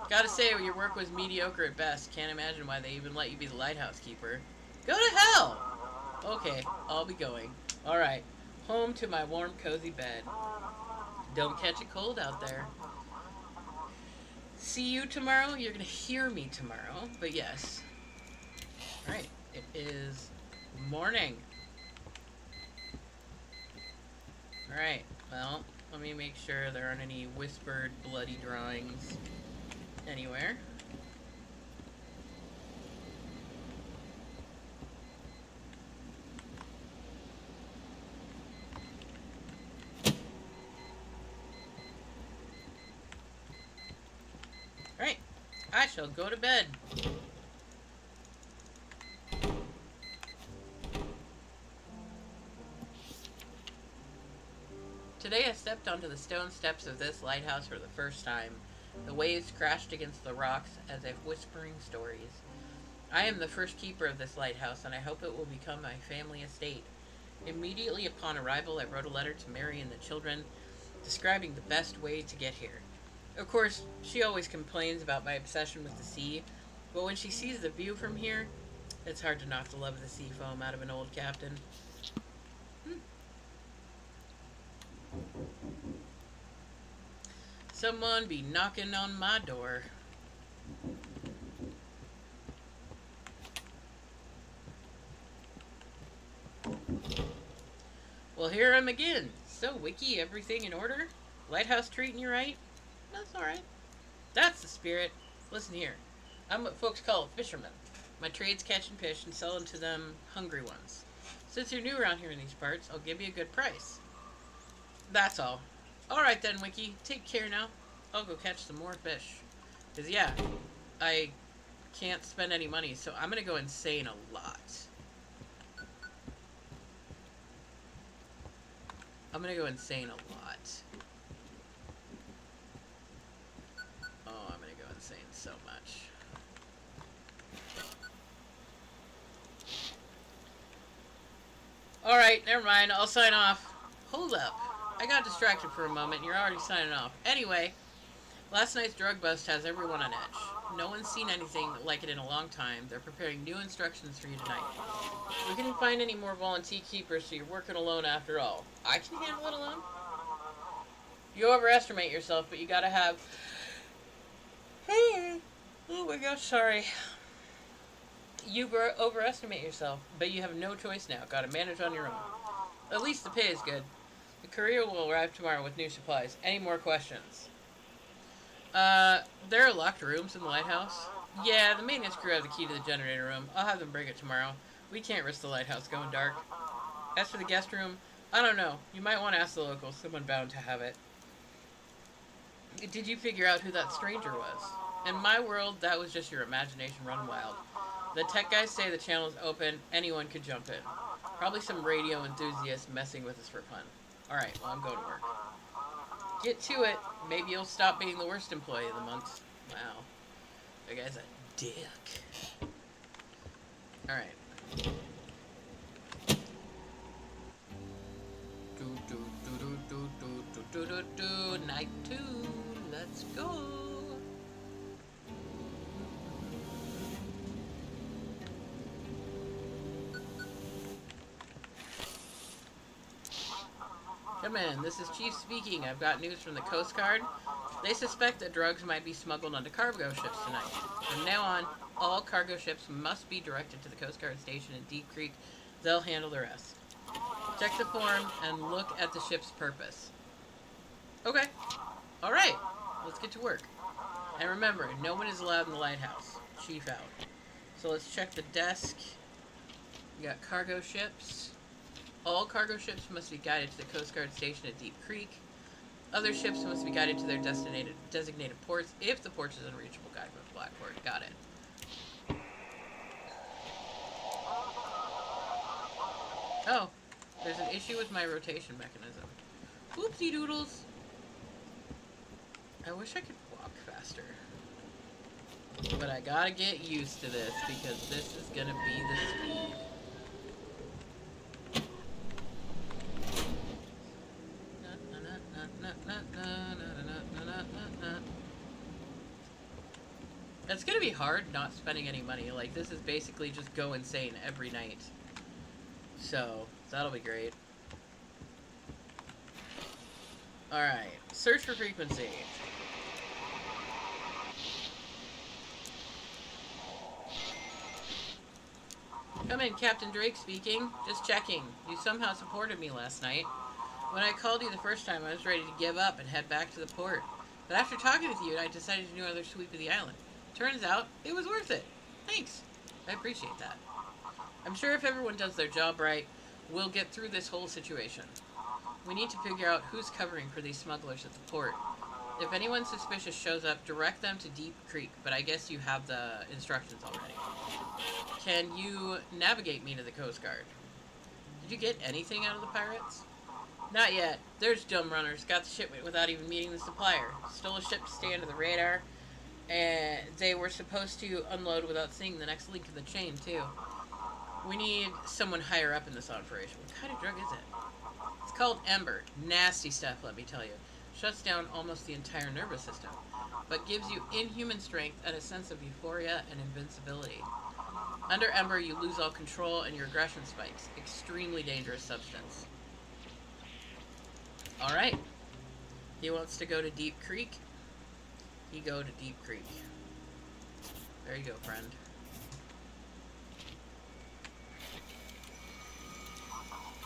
Gotta say, your work was mediocre at best. Can't imagine why they even let you be the lighthouse keeper. Go to hell! Okay, I'll be going. Alright, home to my warm, cozy bed. Don't catch it cold out there. See you tomorrow? You're gonna hear me tomorrow, but yes. Alright, it is morning. Alright, well, let me make sure there aren't any whispered bloody drawings anywhere. Alright, I shall go to bed. Today I stepped onto the stone steps of this lighthouse for the first time. The waves crashed against the rocks as if whispering stories. I am the first keeper of this lighthouse, and I hope it will become my family estate. Immediately upon arrival, I wrote a letter to Mary and the children, describing the best way to get here. Of course, she always complains about my obsession with the sea, but when she sees the view from here, it's hard to knock the love of the sea foam out of an old captain. Someone be knocking on my door. Well, here I am again. So, Wiki, everything in order? Lighthouse treating you right? That's alright. That's the spirit. Listen here. I'm what folks call a fisherman. My trade's catching fish and selling to them hungry ones. Since you're new around here in these parts, I'll give you a good price. That's all. Alright then, Wiki. Take care now. I'll go catch some more fish. Because, yeah, I can't spend any money, so I'm going to go insane a lot. I'm going to go insane a lot. Oh, I'm going to go insane so much. Alright, never mind. I'll sign off. Hold up. I got distracted for a moment. You're already signing off. Anyway, last night's drug bust has everyone on edge. No one's seen anything like it in a long time. They're preparing new instructions for you tonight. We couldn't find any more volunteer keepers, so you're working alone after all. I can handle it alone? You overestimate yourself, but you gotta have... Oh my gosh, sorry. You overestimate yourself, but you have no choice now. Gotta manage on your own. At least the pay is good. The courier will arrive tomorrow with new supplies. Any more questions? There are locked rooms in the lighthouse. Yeah, the maintenance crew have the key to the generator room. I'll have them bring it tomorrow. We can't risk the lighthouse going dark. As for the guest room, I don't know. You might want to ask the locals. Someone bound to have it. Did you figure out who that stranger was? In my world, that was just your imagination run wild. The tech guys say the channel is open. Anyone could jump in. Probably some radio enthusiast messing with us for fun. Alright, well, I'm going to work. Get to it. Maybe you'll stop being the worst employee of the month. Wow. That guy's a dick. Alright. Night 2. Let's go. Come in, this is Chief speaking. I've got news from the Coast Guard. They suspect that drugs might be smuggled onto cargo ships tonight. From now on, all cargo ships must be directed to the Coast Guard station in Deep Creek. They'll handle the rest. Check the form and look at the ship's purpose. Okay. Alright. Let's get to work. And remember, no one is allowed in the lighthouse. Chief out. So let's check the desk. We got cargo ships. All cargo ships must be guided to the Coast Guard station at Deep Creek. Other ships must be guided to their designated ports if the port is unreachable. Guide with Blackboard. Got it. Oh, there's an issue with my rotation mechanism. Oopsie doodles. I wish I could walk faster. But I gotta get used to this because this is gonna be the speed. It's gonna be hard not spending any money. Like, this is basically just go insane every night. So, that'll be great. Alright, search for frequency. Come in, Captain Drake speaking. Just checking. You somehow supported me last night. When I called you the first time, I was ready to give up and head back to the port. But after talking with you, I decided to do another sweep of the island. Turns out, it was worth it. Thanks. I appreciate that. I'm sure if everyone does their job right, we'll get through this whole situation. We need to figure out who's covering for these smugglers at the port. If anyone suspicious shows up, direct them to Deep Creek, but I guess you have the instructions already. Can you navigate me to the Coast Guard? Did you get anything out of the pirates? Not yet. There's dumb runners. Got the shipment without even meeting the supplier. Stole a ship to stay under the radar. And they were supposed to unload without seeing the next link in the chain, too. We need someone higher up in this operation. What kind of drug is it? It's called Ember. Nasty stuff, let me tell you. Shuts down almost the entire nervous system, but gives you inhuman strength and a sense of euphoria and invincibility. Under Ember, you lose all control and your aggression spikes. Extremely dangerous substance. Alright. He wants to go to Deep Creek. he go to Deep Creek. There you go, friend.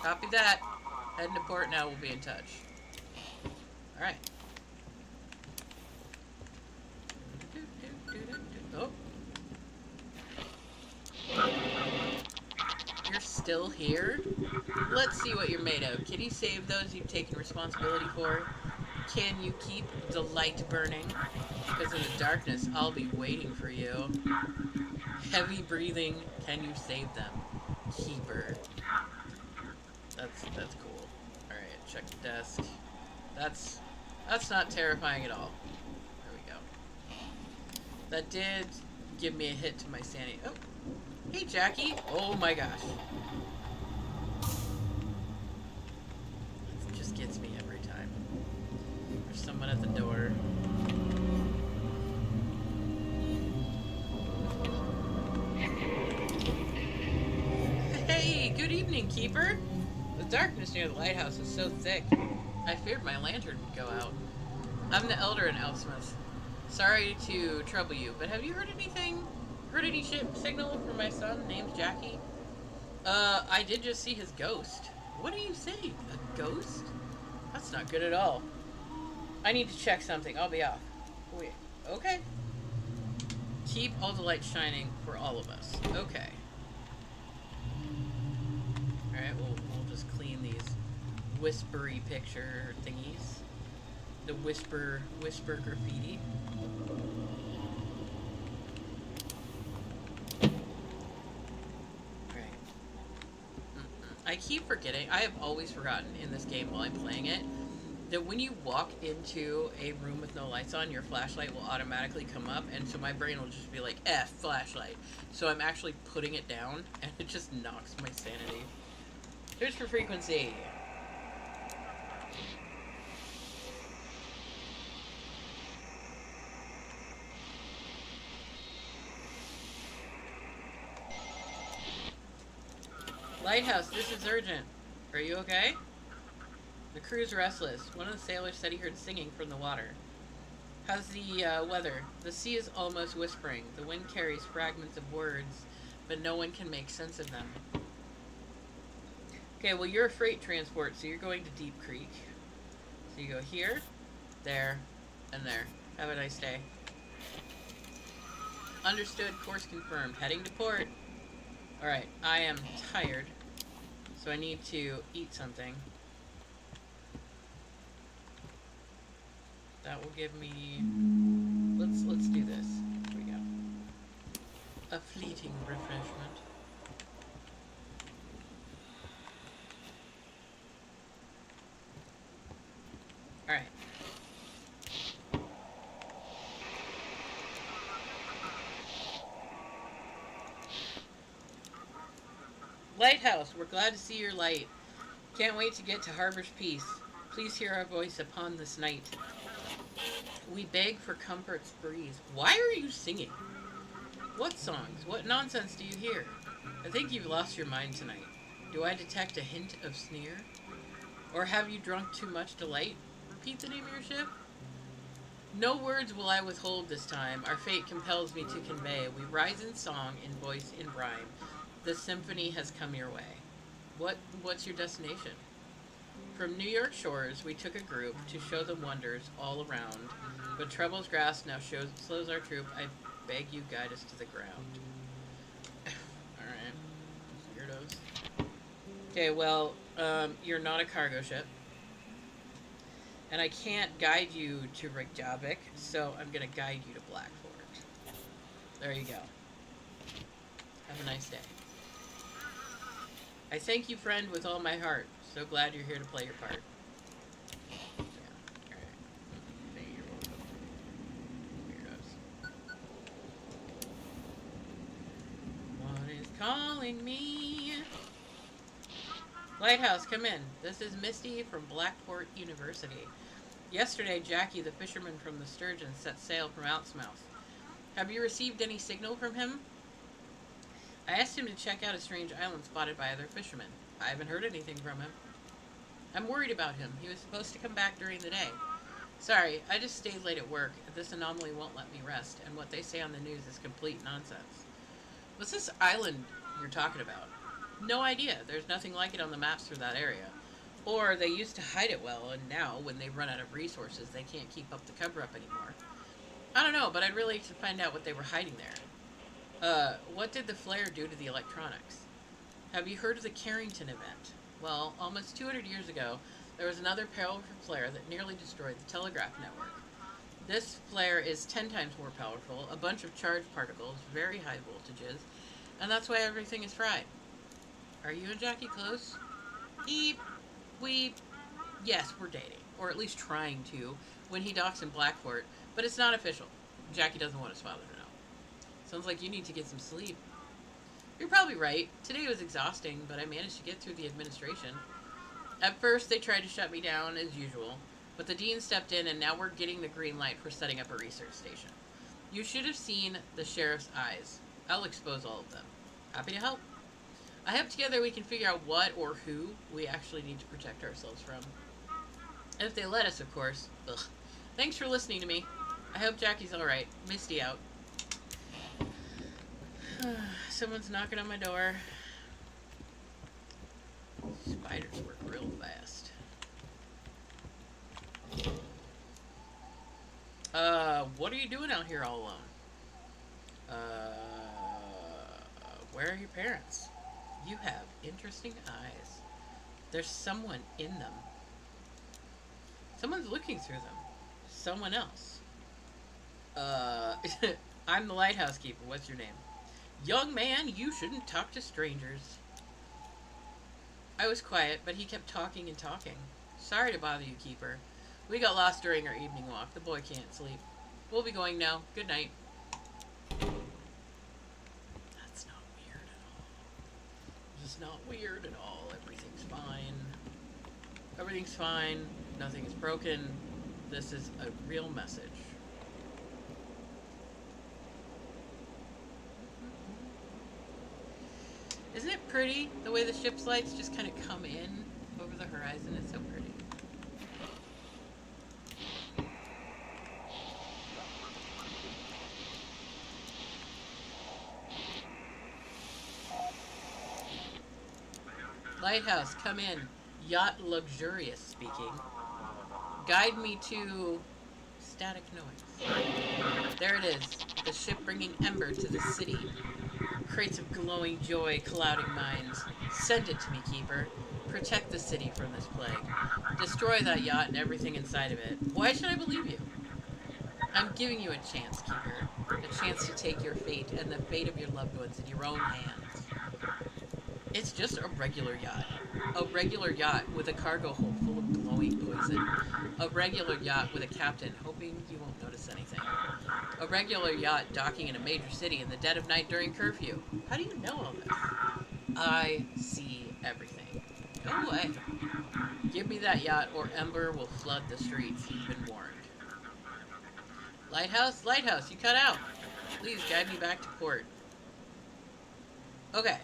Copy that. Heading to port now. We'll be in touch. Alright. Oh. You're still here? Let's see what you're made of. Can you save those you've taken responsibility for? Can you keep the light burning? Because in the darkness, I'll be waiting for you. Heavy breathing. Can you save them? Keeper. That's cool. Alright, check the desk. That's not terrifying at all. There we go. That did give me a hit to my sanity. Oh. Hey, Jackie. Oh my gosh. It just gets me every time. There's someone at the door. Hey, good evening, Keeper. The darkness near the lighthouse is so thick, I feared my lantern would go out. I'm the elder in Elspeth. Sorry to trouble you, but have you heard anything? Heard any ship signal from my son named Jackie? I did just see his ghost. What are you saying? A ghost? That's not good at all. I need to check something. I'll be off. Wait, okay. Keep all the lights shining for all of us. Okay. Alright, we'll just clean these whispery picture thingies. The whisper graffiti. Right. I keep forgetting, I have always forgotten in this game while I'm playing it, that when you walk into a room with no lights on, your flashlight will automatically come up, and so my brain will just be like, F, flashlight. So I'm actually putting it down, and it just knocks my sanity. Search for frequency. Lighthouse, this is urgent. Are you okay? The crew's restless. One of the sailors said he heard singing from the water. How's the weather? The sea is almost whispering. The wind carries fragments of words, but no one can make sense of them. Okay, well, you're a freight transport, so you're going to Deep Creek. So you go here, there, and there. Have a nice day. Understood. Course confirmed. Heading to port. Alright, I am tired, so I need to eat something. That will give me... Let's do this. Here we go. A fleeting refreshment. Alright. Lighthouse, we're glad to see your light. Can't wait to get to Harbor's Peace. Please hear our voice upon this night. We beg for comfort's breeze. Why are you singing? What songs? What nonsense do you hear? I think you've lost your mind tonight. Do I detect a hint of sneer? Or have you drunk too much delight? Repeat the name of your ship? No words will I withhold this time. Our fate compels me to convey. We rise in song, in voice, in rhyme. The symphony has come your way. What's your destination? From New York shores, we took a group to show them wonders all around. But trouble's grasp now slows our troop. I beg you, guide us to the ground. Alright. Weirdos. Okay, well, you're not a cargo ship. And I can't guide you to Reykjavik, so I'm going to guide you to Blackford. There you go. Have a nice day. I thank you, friend, with all my heart. So glad you're here to play your part. Yeah, alright. You're welcome. Weirdos. What is calling me? Lighthouse, come in. This is Misty from Blackport University. Yesterday, Jackie, the fisherman from the Sturgeon, set sail from Outsmouth. Have you received any signal from him? I asked him to check out a strange island spotted by other fishermen. I haven't heard anything from him. I'm worried about him. He was supposed to come back during the day. Sorry, I just stayed late at work. This anomaly won't let me rest, and what they say on the news is complete nonsense. What's this island you're talking about? No idea. There's nothing like it on the maps for that area. Or they used to hide it well, and now, when they've run out of resources, they can't keep up the cover-up anymore. I don't know, but I'd really like to find out what they were hiding there. What did the flare do to the electronics? Have you heard of the Carrington event? Well, almost 200 years ago, there was another powerful flare that nearly destroyed the telegraph network. This flare is 10 times more powerful, a bunch of charged particles, very high voltages, and that's why everything is fried. Are you and Jackie close? Yes, we're dating, or at least trying to, when he docks in Blackport, but it's not official. Jackie doesn't want his father to know. Sounds like you need to get some sleep. You're probably right. Today was exhausting, but I managed to get through the administration. At first, they tried to shut me down, as usual, but the dean stepped in, and now we're getting the green light for setting up a research station. You should have seen the sheriff's eyes. I'll expose all of them. Happy to help. I hope together we can figure out what or who we actually need to protect ourselves from. If they let us, of course. Ugh. Thanks for listening to me. I hope Jackie's alright. Misty out. Someone's knocking on my door. Spiders work real fast. What are you doing out here all alone? Where are your parents? You have interesting eyes. There's someone in them. Someone's looking through them. Someone else. I'm the lighthouse keeper. What's your name? Young man, you shouldn't talk to strangers. I was quiet, but he kept talking and talking. Sorry to bother you, keeper. We got lost during our evening walk. The boy can't sleep. We'll be going now. Good night. That's not weird at all. Just not weird at all. Everything's fine. Everything's fine. Nothing is broken. This is a real message. Isn't it pretty, the way the ship's lights just kind of come in over the horizon? It's so pretty. Lighthouse, come in. Yacht luxurious speaking. Guide me to static noise. There it is. The ship bringing ember to the city. Crates of glowing joy clouding minds. Send it to me, keeper. Protect the city from this plague. Destroy that yacht and everything inside of it. Why should I believe you? I'm giving you a chance, keeper. A chance to take your fate and the fate of your loved ones in your own hands. It's just a regular yacht. A regular yacht with a cargo hold full of glowing poison. A regular yacht with a captain hoping you won't notice anything. A regular yacht docking in a major city in the dead of night during curfew. How do you know all this? I see everything. Go away. Give me that yacht or ember will flood the streets. You've been warned. Lighthouse? Lighthouse, you cut out. Please guide me back to port. Okay.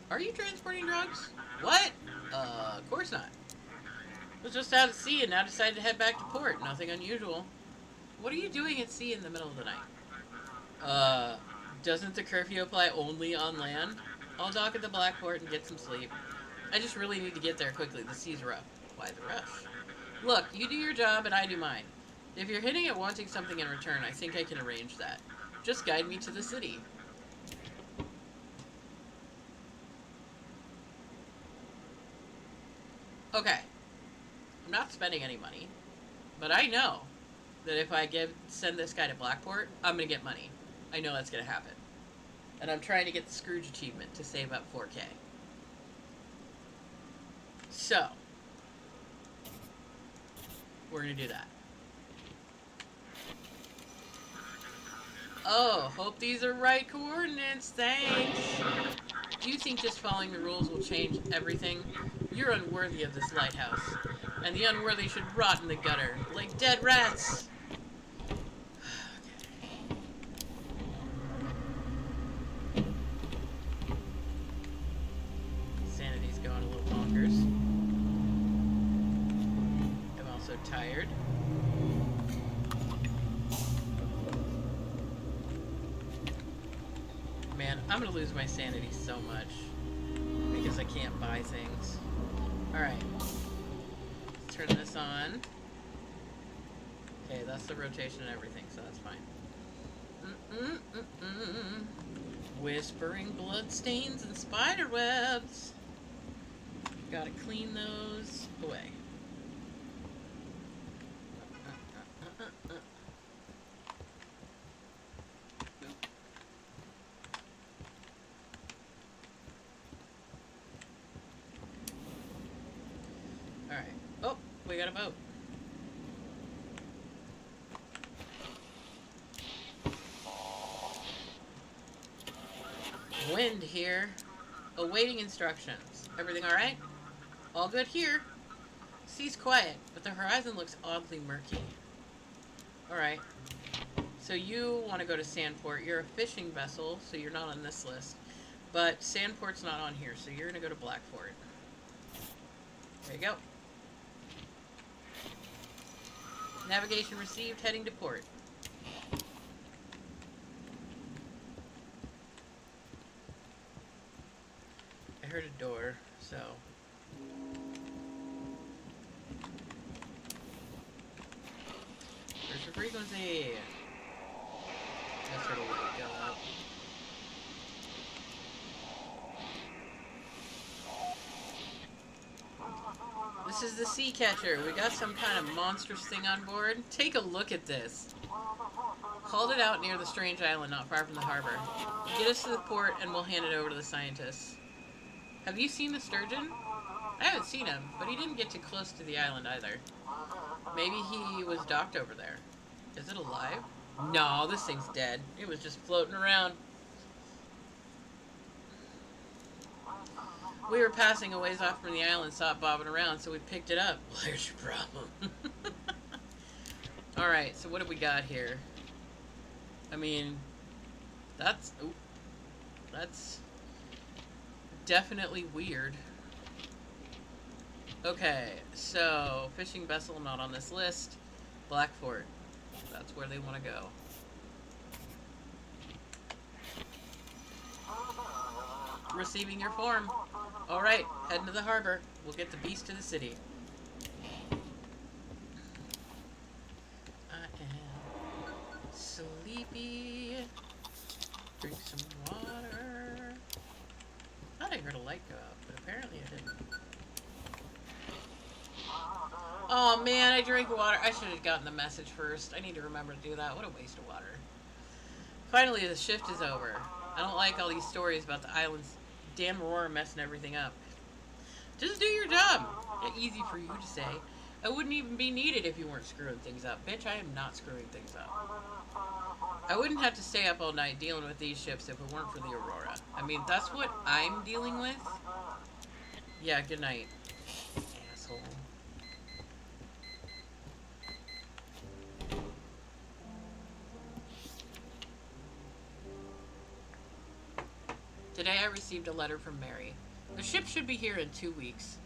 Are you transporting drugs? What? Of course not. Was just out at sea and now decided to head back to port. Nothing unusual. What are you doing at sea in the middle of the night? Doesn't the curfew apply only on land? I'll dock at the Blackport and get some sleep. I just really need to get there quickly. The sea's rough. Why the rush? Look, you do your job and I do mine. If you're hitting it wanting something in return, I think I can arrange that. Just guide me to the city. Okay. I'm not spending any money, but I know that if I send this guy to Blackport, I'm going to get money. I know that's going to happen. And I'm trying to get the Scrooge achievement to save up 4K. So, we're going to do that. Oh, hope these are right coordinates. Thanks. Do you think just following the rules will change everything? You're unworthy of this lighthouse. And the unworthy should rot in the gutter, like dead rats. Sanity's going a little bonkers. I'm also tired. Man, I'm gonna lose my sanity so much because I can't buy things. Alright. Let's turn this on. Okay, that's the rotation and everything, so that's fine. Whispering bloodstains and spider webs. Gotta clean those away. Alright. Oh, we got a boat. Wind here. Awaiting instructions. Everything alright? All good here. Sea's quiet, but the horizon looks oddly murky. Alright. So you want to go to Sandport. You're a fishing vessel, so you're not on this list. But Sandport's not on here, so you're going to go to Blackfort. There you go. Navigation received, heading to port. I heard a door, so... Where's the frequency? That's sort of way to go up. This is the sea catcher. We got some kind of monstrous thing on board. Take a look at this. Hauled it out near the strange island not far from the harbor. Get us to the port and we'll hand it over to the scientists. Have you seen the sturgeon? I haven't seen him, but he didn't get too close to the island either. Maybe he was docked over there. Is it alive? No, this thing's dead. It was just floating around. We were passing a ways off from the island, saw it bobbing around, so we picked it up. Well, there's your problem. Alright, so what have we got here? I mean, that's definitely weird. Okay, so fishing vessel not on this list. Blackfort. That's where they want to go. Receiving your form. Alright, heading to the harbor. We'll get the beast to the city. I am sleepy. Drink some water. I thought I heard a light go out, but apparently I didn't. Oh man, I drank water. I should have gotten the message first. I need to remember to do that. What a waste of water. Finally, the shift is over. I don't like all these stories about the island's damn roar messing everything up. Just do your job. Easy for you to say. I wouldn't even be needed if you weren't screwing things up. Bitch, I am not screwing things up. I wouldn't have to stay up all night dealing with these ships if it weren't for the Aurora. I mean, that's what I'm dealing with. Yeah, good night, asshole. Today I received a letter from Mary. The ship should be here in 2 weeks.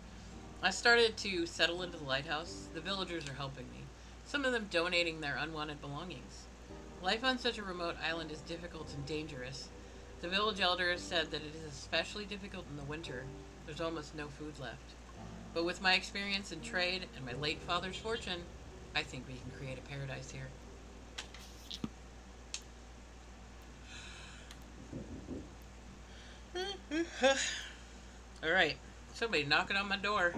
I started to settle into the lighthouse. The villagers are helping me, some of them donating their unwanted belongings. Life on such a remote island is difficult and dangerous. The village elders said that it is especially difficult in the winter. There's almost no food left. But with my experience in trade and my late father's fortune, I think we can create a paradise here. Alright, somebody knocking on my door.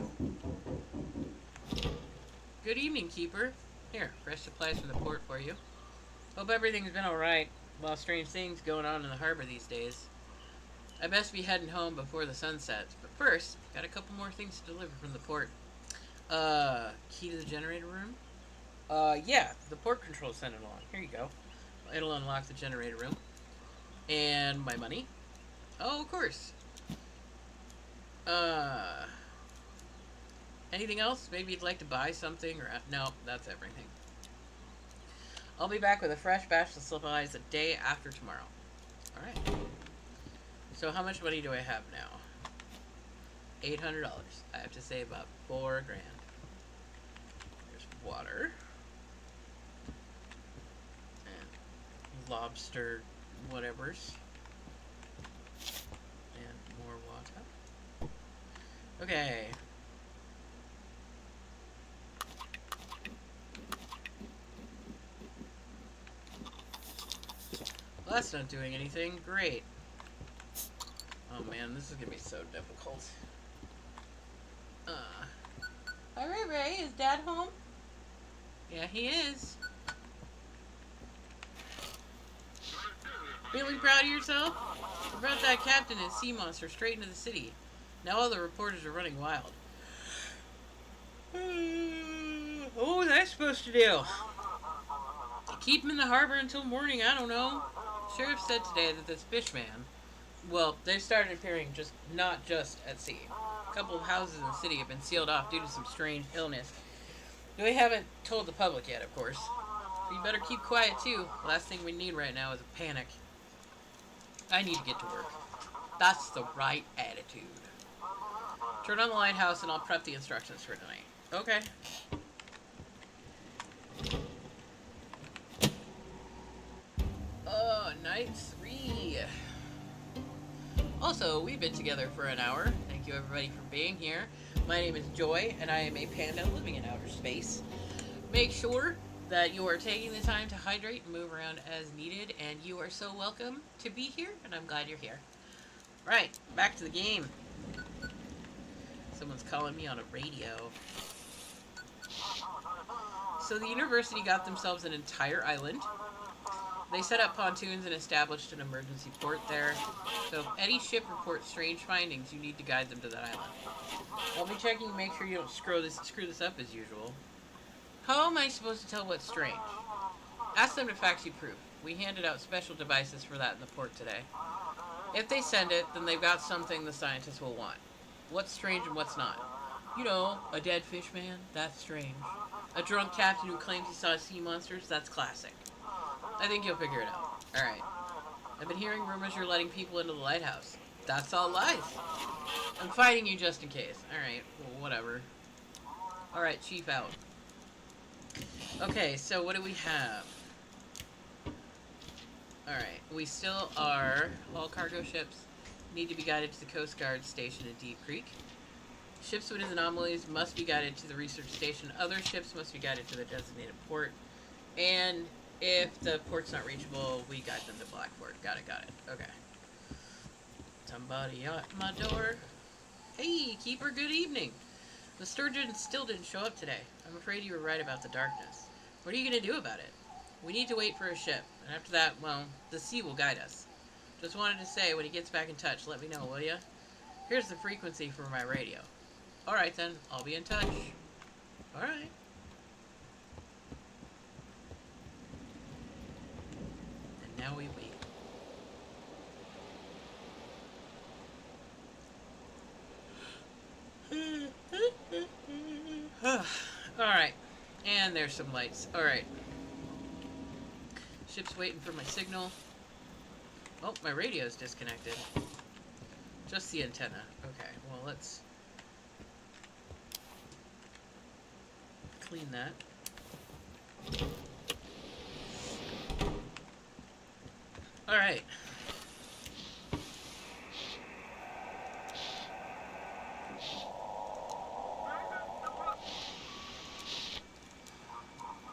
Good evening, keeper. Here, fresh supplies from the port for you. Hope everything's been alright. A lot of strange things going on in the harbor these days. I best be heading home before the sun sets, but first, got a couple more things to deliver from the port. Key to the generator room? Yeah, the port control sent it along. Here you go. It'll unlock the generator room. And my money. Oh, of course. Anything else? Maybe you'd like to buy something or... No, that's everything. I'll be back with a fresh batch of supplies a day after tomorrow. Alright. So how much money do I have now? $800. I have to save up $4,000. There's water. And lobster whatevers. Okay. Well, that's not doing anything. Great. Oh man, this is gonna be so difficult. Hi, Ray Ray. Is Dad home? Yeah, he is. Feeling proud of yourself? You brought that captain and sea monster straight into the city. Now all the reporters are running wild. What was I supposed to do? Keep him in the harbor until morning, I don't know. Sheriff said today that this fishman, well, they've started appearing not just at sea. A couple of houses in the city have been sealed off due to some strange illness. We haven't told the public yet, of course. So you better keep quiet too. The last thing we need right now is a panic. I need to get to work. That's the right attitude. Turn on the lighthouse and I'll prep the instructions for tonight. Okay. Night 3. Also, we've been together for an hour. Thank you everybody for being here. My name is Joy, and I am a panda living in outer space. Make sure that you are taking the time to hydrate and move around as needed, and you are so welcome to be here, and I'm glad you're here. Right, back to the game. Someone's calling me on a radio. So the university got themselves an entire island. They set up pontoons and established an emergency port there. So if any ship reports strange findings, you need to guide them to that island. I'll be checking to make sure you don't screw this up as usual. How am I supposed to tell what's strange? Ask them to fax you proof. We handed out special devices for that in the port today. If they send it, then they've got something the scientists will want. What's strange and what's not? You know, a dead fish man? That's strange. A drunk captain who claims he saw sea monsters? That's classic. I think you'll figure it out. Alright. I've been hearing rumors you're letting people into the lighthouse. That's all lies. I'm fighting you just in case. Alright, well, whatever. Alright, Chief out. Okay, so what do we have? Alright, we still are... All cargo ships need to be guided to the Coast Guard station in Deep Creek. Ships with anomalies must be guided to the research station. Other ships must be guided to the designated port. And if the port's not reachable, we guide them to Blackford. Got it. Okay. Somebody at my door. Hey, Keeper, good evening. The sturgeon still didn't show up today. I'm afraid you were right about the darkness. What are you going to do about it? We need to wait for a ship. And after that, well, the sea will guide us. Just wanted to say, when he gets back in touch, let me know, will ya? Here's the frequency for my radio. Alright then, I'll be in touch. Alright. And now we wait. Alright. And there's some lights. Alright. Ship's waiting for my signal. Oh, my radio's disconnected. Just the antenna. Okay, well, let's clean that. Alright.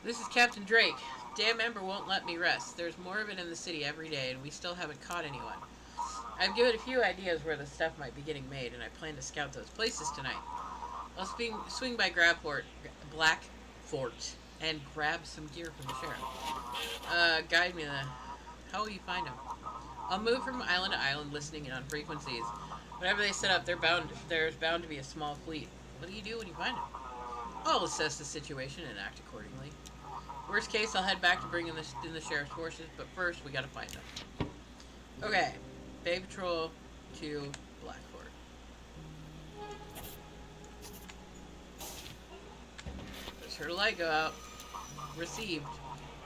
This is Captain Drake. Damn Ember won't let me rest. There's more of it in the city every day, and we still haven't caught anyone. I've given a few ideas where the stuff might be getting made, and I plan to scout those places tonight. I'll swing by Blackfort and grab some gear from the sheriff. Guide me then. How will you find them? I'll move from island to island, listening in on frequencies. Whenever they set up, there's bound to be a small fleet. What do you do when you find them? I'll assess the situation and act accordingly. Worst case, I'll head back to bring in the sheriff's forces, but first, we gotta find them. Okay. Bay Patrol to Blackford. Just heard a light go out. Received.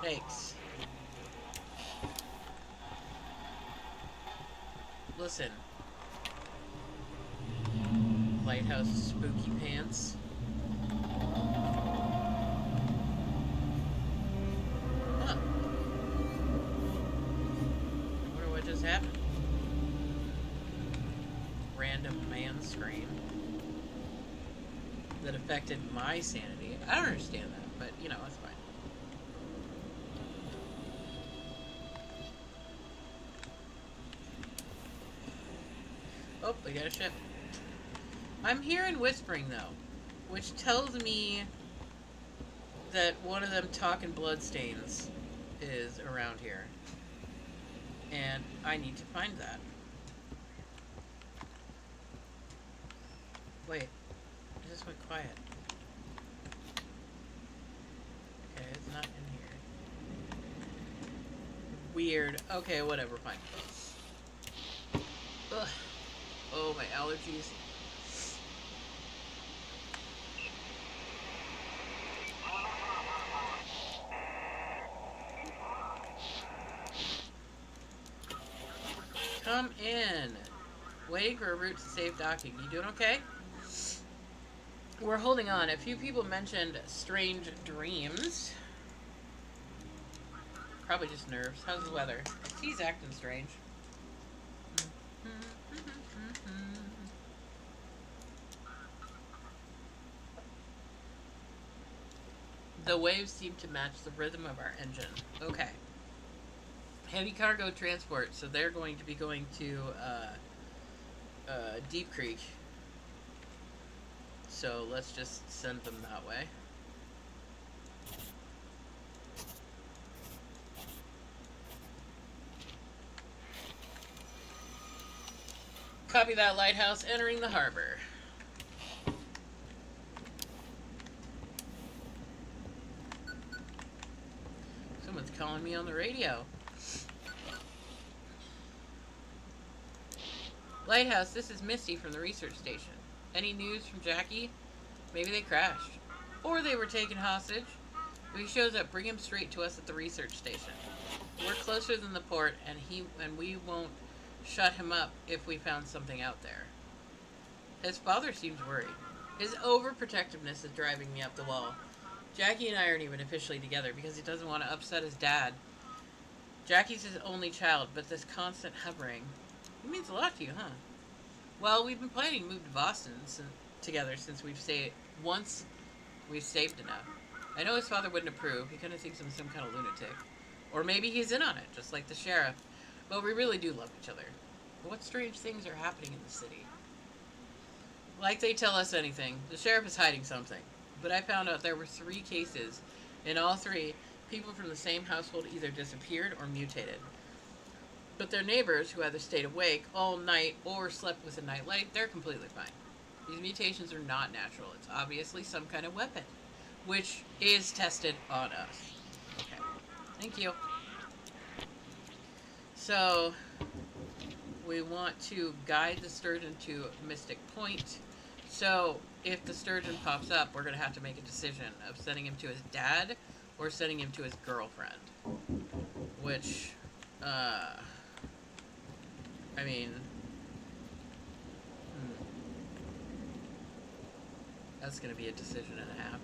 Thanks. Listen. Lighthouse spooky pants. Huh. I wonder what just happened. Random man scream. that affected my sanity. I don't understand that, but you know, it's fine. Oh, we got a ship. I'm hearing whispering though, which tells me that one of them talking bloodstains is around here. And I need to find that. Wait, it just went quiet. Okay, it's not in here. Weird. Okay, whatever, fine. Ugh. Oh, my allergies. Come in. Waiting for a route to safe docking. You doing okay? We're holding on. A few people mentioned strange dreams. Probably just nerves. How's the weather? He's acting strange. The waves seem to match the rhythm of our engine. Okay. Heavy cargo transport, so they're going to be going to Deep Creek. So let's just send them that way. Copy that, lighthouse, entering the harbor. Someone's calling me on the radio. Lighthouse, this is Misty from the research station. Any news from Jackie? Maybe they crashed. Or they were taken hostage. If he shows up, bring him straight to us at the research station. We're closer than the port, and we won't shut him up if we found something out there. His father seems worried. His overprotectiveness is driving me up the wall. Jackie and I aren't even officially together because he doesn't want to upset his dad. Jackie's his only child, but this constant hovering... It means a lot to you, huh? Well, we've been planning to move to Boston together since we've saved enough. I know his father wouldn't approve. He kind of thinks I'm some kind of lunatic. Or maybe he's in on it, just like the sheriff. But we really do love each other. But what strange things are happening in the city? Like they tell us anything. The sheriff is hiding something. But I found out there were 3 cases. In all 3, people from the same household either disappeared or mutated. But their neighbors, who either stayed awake all night or slept with a nightlight, they're completely fine. These mutations are not natural. It's obviously some kind of weapon, which is tested on us. Okay. Thank you. So, we want to guide the sturgeon to Mystic Point. So, if the sturgeon pops up, we're going to have to make a decision of sending him to his dad or sending him to his girlfriend. Which, I mean, that's going to be a decision and a half.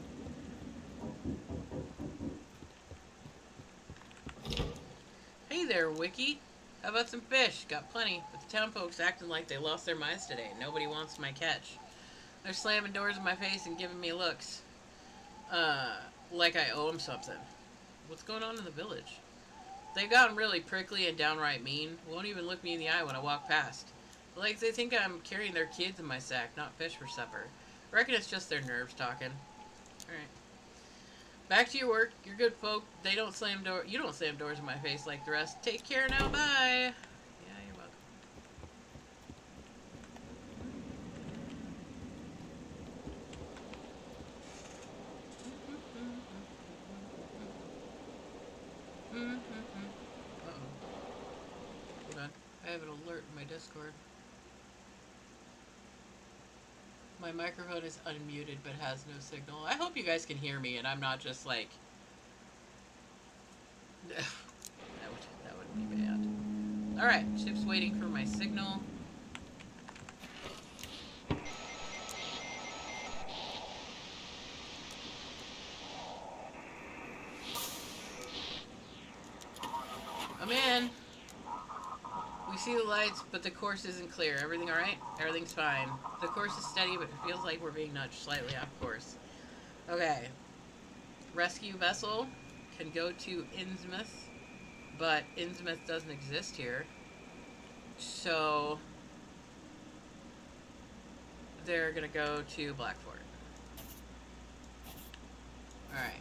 Hey there, Wiki. How about some fish? Got plenty, but the town folks acting like they lost their minds today. Nobody wants my catch. They're slamming doors in my face and giving me looks. Like I owe them something. What's going on in the village? They've gotten really prickly and downright mean. Won't even look me in the eye when I walk past. Like they think I'm carrying their kids in my sack, not fish for supper. Reckon it's just their nerves talking. Alright. Back to your work. You're good folk. You don't slam doors in my face like the rest. Take care now. Bye. Yeah, you're welcome. Hold on. I have an alert in my Discord. My microphone is unmuted but has no signal. I hope you guys can hear me and I'm not just like... that would be bad. Alright, ship's waiting for my signal. I'm in. We see the lights, but the course isn't clear. Everything alright? Everything's fine. The course is steady, but it feels like we're being nudged slightly off course. source. Okay. Rescue vessel can go to Innsmouth, but Innsmouth doesn't exist here. So they're gonna go to Blackfort. Alright.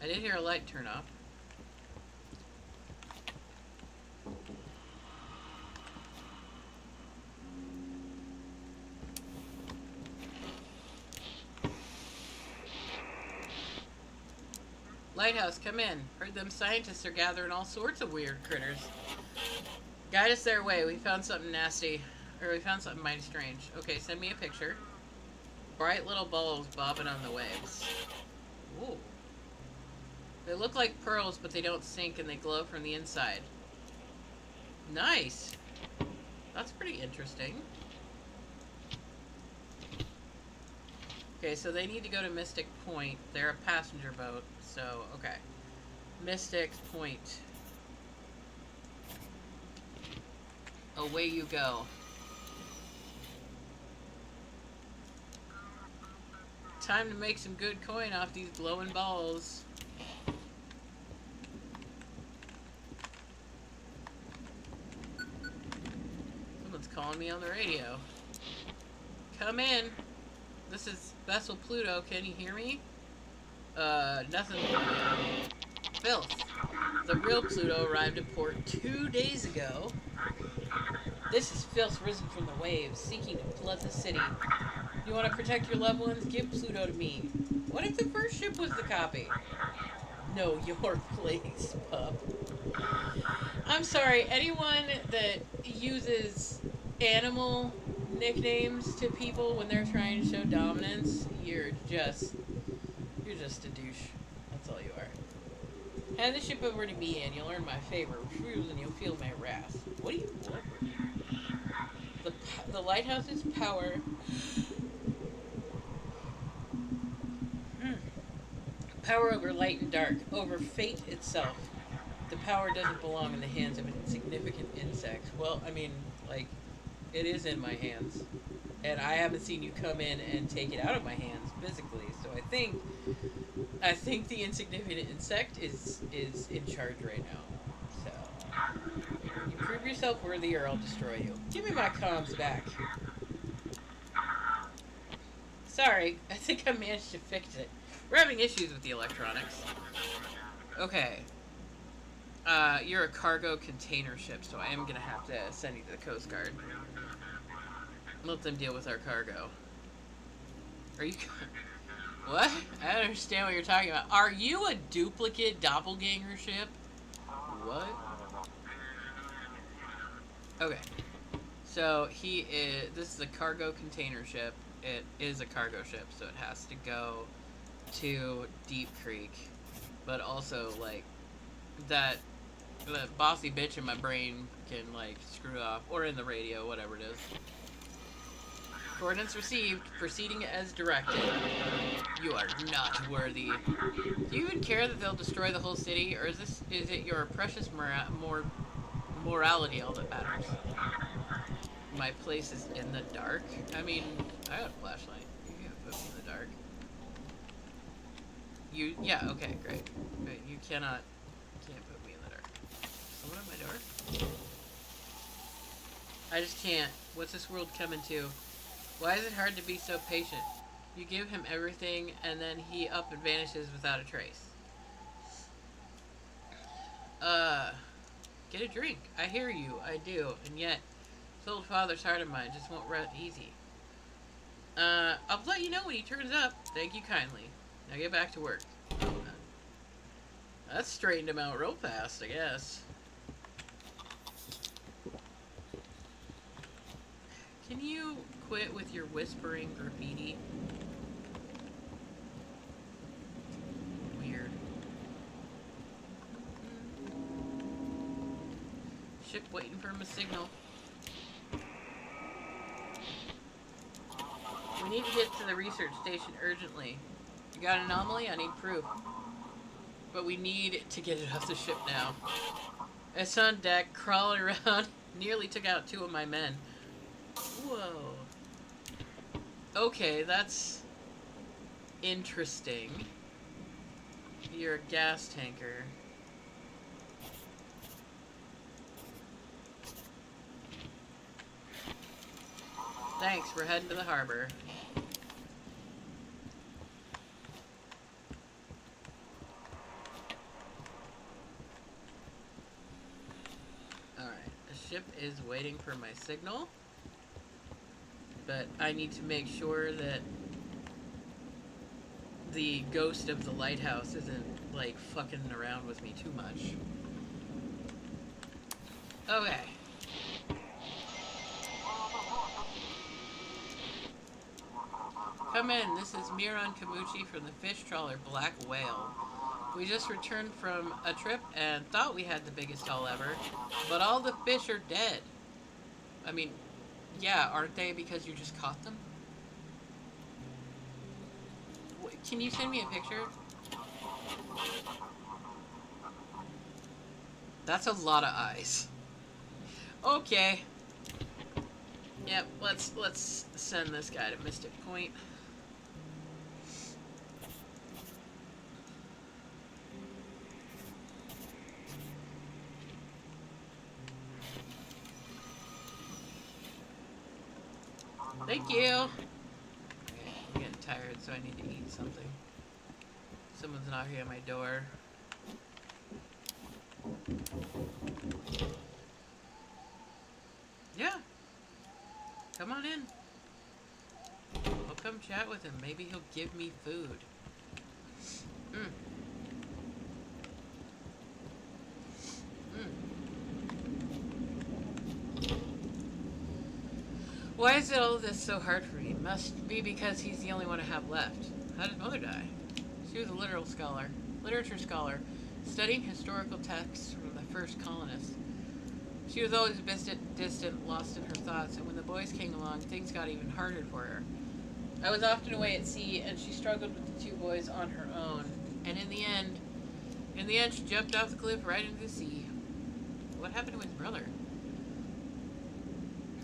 I did hear a light turn off. Lighthouse, come in. Heard them scientists are gathering all sorts of weird critters. Guide us their way. We found something nasty. Or we found something mighty strange. Okay, send me a picture. Bright little balls bobbing on the waves. Ooh. They look like pearls, but they don't sink and they glow from the inside. Nice. That's pretty interesting. Okay, so they need to go to Mystic Point. They're a passenger boat, so, okay. Mystic Point. Away you go. Time to make some good coin off these glowing balls. Someone's calling me on the radio. Come in. This is Vessel Pluto. Can you hear me? Nothing. Filth. The real Pluto arrived in port 2 days ago. This is filth risen from the waves, seeking to flood the city. You want to protect your loved ones? Give Pluto to me. What if the first ship was the copy? No, your place, pup. I'm sorry, anyone that uses animal nicknames to people when they're trying to show dominance, you're just a douche. That's all you are. Hand the ship over to me and you'll earn my favor, and you'll feel my wrath. What do you want? The lighthouse's power... Power over light and dark, over fate itself. The power doesn't belong in the hands of an insignificant insect. Well, I mean, like, it is in my hands. And I haven't seen you come in and take it out of my hands physically. So I think the insignificant insect is in charge right now. So you prove yourself worthy or I'll destroy you. Give me my comms back. Sorry, I think I managed to fix it. We're having issues with the electronics. Okay. You're a cargo container ship, so I am gonna have to send you to the Coast Guard. Let them deal with our cargo. Are you... What? I don't understand what you're talking about. Are you a duplicate doppelganger ship? What? Okay. So, this is a cargo container ship. It is a cargo ship, so it has to go to Deep Creek. But also, like, the bossy bitch in my brain can, like, screw off. Or in the radio, whatever it is. Coordinates received, proceeding as directed. You are not worthy. Do you even care that they'll destroy the whole city, or is it your precious morality all that matters? My place is in the dark? I mean, I got a flashlight. You can't put me in the dark. Yeah, okay, great. Great, you can't put me in the dark. Someone at my door? I just can't. What's this world coming to? Why is it hard to be so patient? You give him everything, and then he up and vanishes without a trace. Get a drink. I hear you, I do, and yet, this old father's heart of mine just won't rest easy. I'll let you know when he turns up. Thank you kindly. Now get back to work. That straightened him out real fast, I guess. Can you quit with your whispering graffiti? Weird. Ship waiting for a signal. We need to get to the research station urgently. You got an anomaly? I need proof. But we need to get it off the ship now. It's on deck, crawling around. Nearly took out 2 of my men. Whoa. Okay, that's interesting. You're a gas tanker. Thanks, we're heading to the harbor. Alright, the ship is waiting for my signal. But I need to make sure that the ghost of the lighthouse isn't, like, fucking around with me too much. Okay. Come in, this is Miron Kamuchi from the fish trawler Black Whale. We just returned from a trip and thought we had the biggest haul ever, but all the fish are dead. I mean, yeah, aren't they, because you just caught them? Can you send me a picture? That's a lot of eyes. Okay. Yep, let's send this guy to Mystic Point. Thank you. Okay, I'm getting tired, so I need to eat something. Someone's knocking at my door. Yeah. Come on in. I'll come chat with him. Maybe he'll give me food. Mm. Why is it all this so hard for me? Must be because he's the only one I have left. How did Mother die? She was a literature scholar, studying historical texts from the first colonists. She was always distant, lost in her thoughts, and when the boys came along, things got even harder for her. I was often away at sea, and she struggled with the two boys on her own. And in the end, she jumped off the cliff right into the sea. What happened to his brother?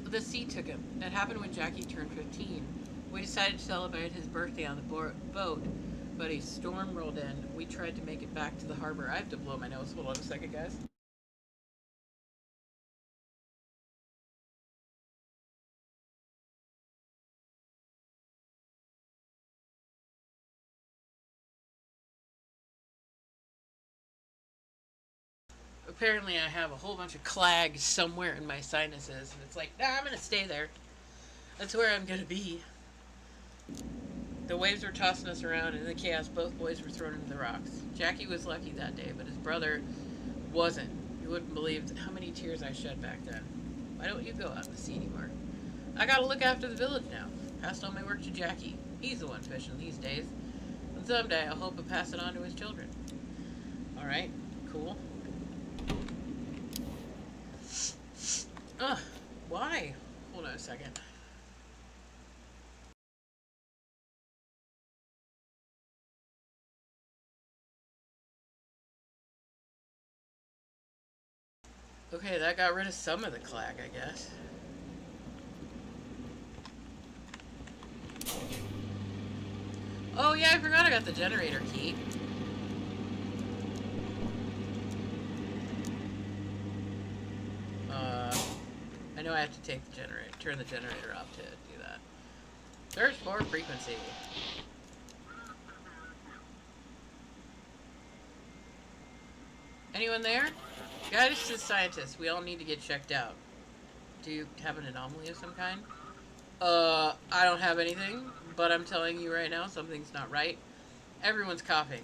The sea took him. That happened when Jackie turned 15. We decided to celebrate his birthday on the boat, but a storm rolled in. We tried to make it back to the harbor. I have to blow my nose. Hold on a second, guys. Apparently I have a whole bunch of clag somewhere in my sinuses, and it's like, nah, I'm gonna stay there. That's where I'm gonna be. The waves were tossing us around, and in the chaos, both boys were thrown into the rocks. Jackie was lucky that day, but his brother wasn't. You wouldn't believe how many tears I shed back then. Why don't you go out in the sea anymore? I gotta look after the village now. Passed all my work to Jackie. He's the one fishing these days. And someday I'll hope to pass it on to his children. Alright, cool. Ugh, why? Hold on a second. Okay, that got rid of some of the clag, I guess. Oh yeah, I forgot I got the generator key. I know I have to take the generator, turn the generator off to do that. Search for frequency. Anyone there? Guidance to scientists, we all need to get checked out. Do you have an anomaly of some kind? I don't have anything, but I'm telling you right now, something's not right. Everyone's coughing.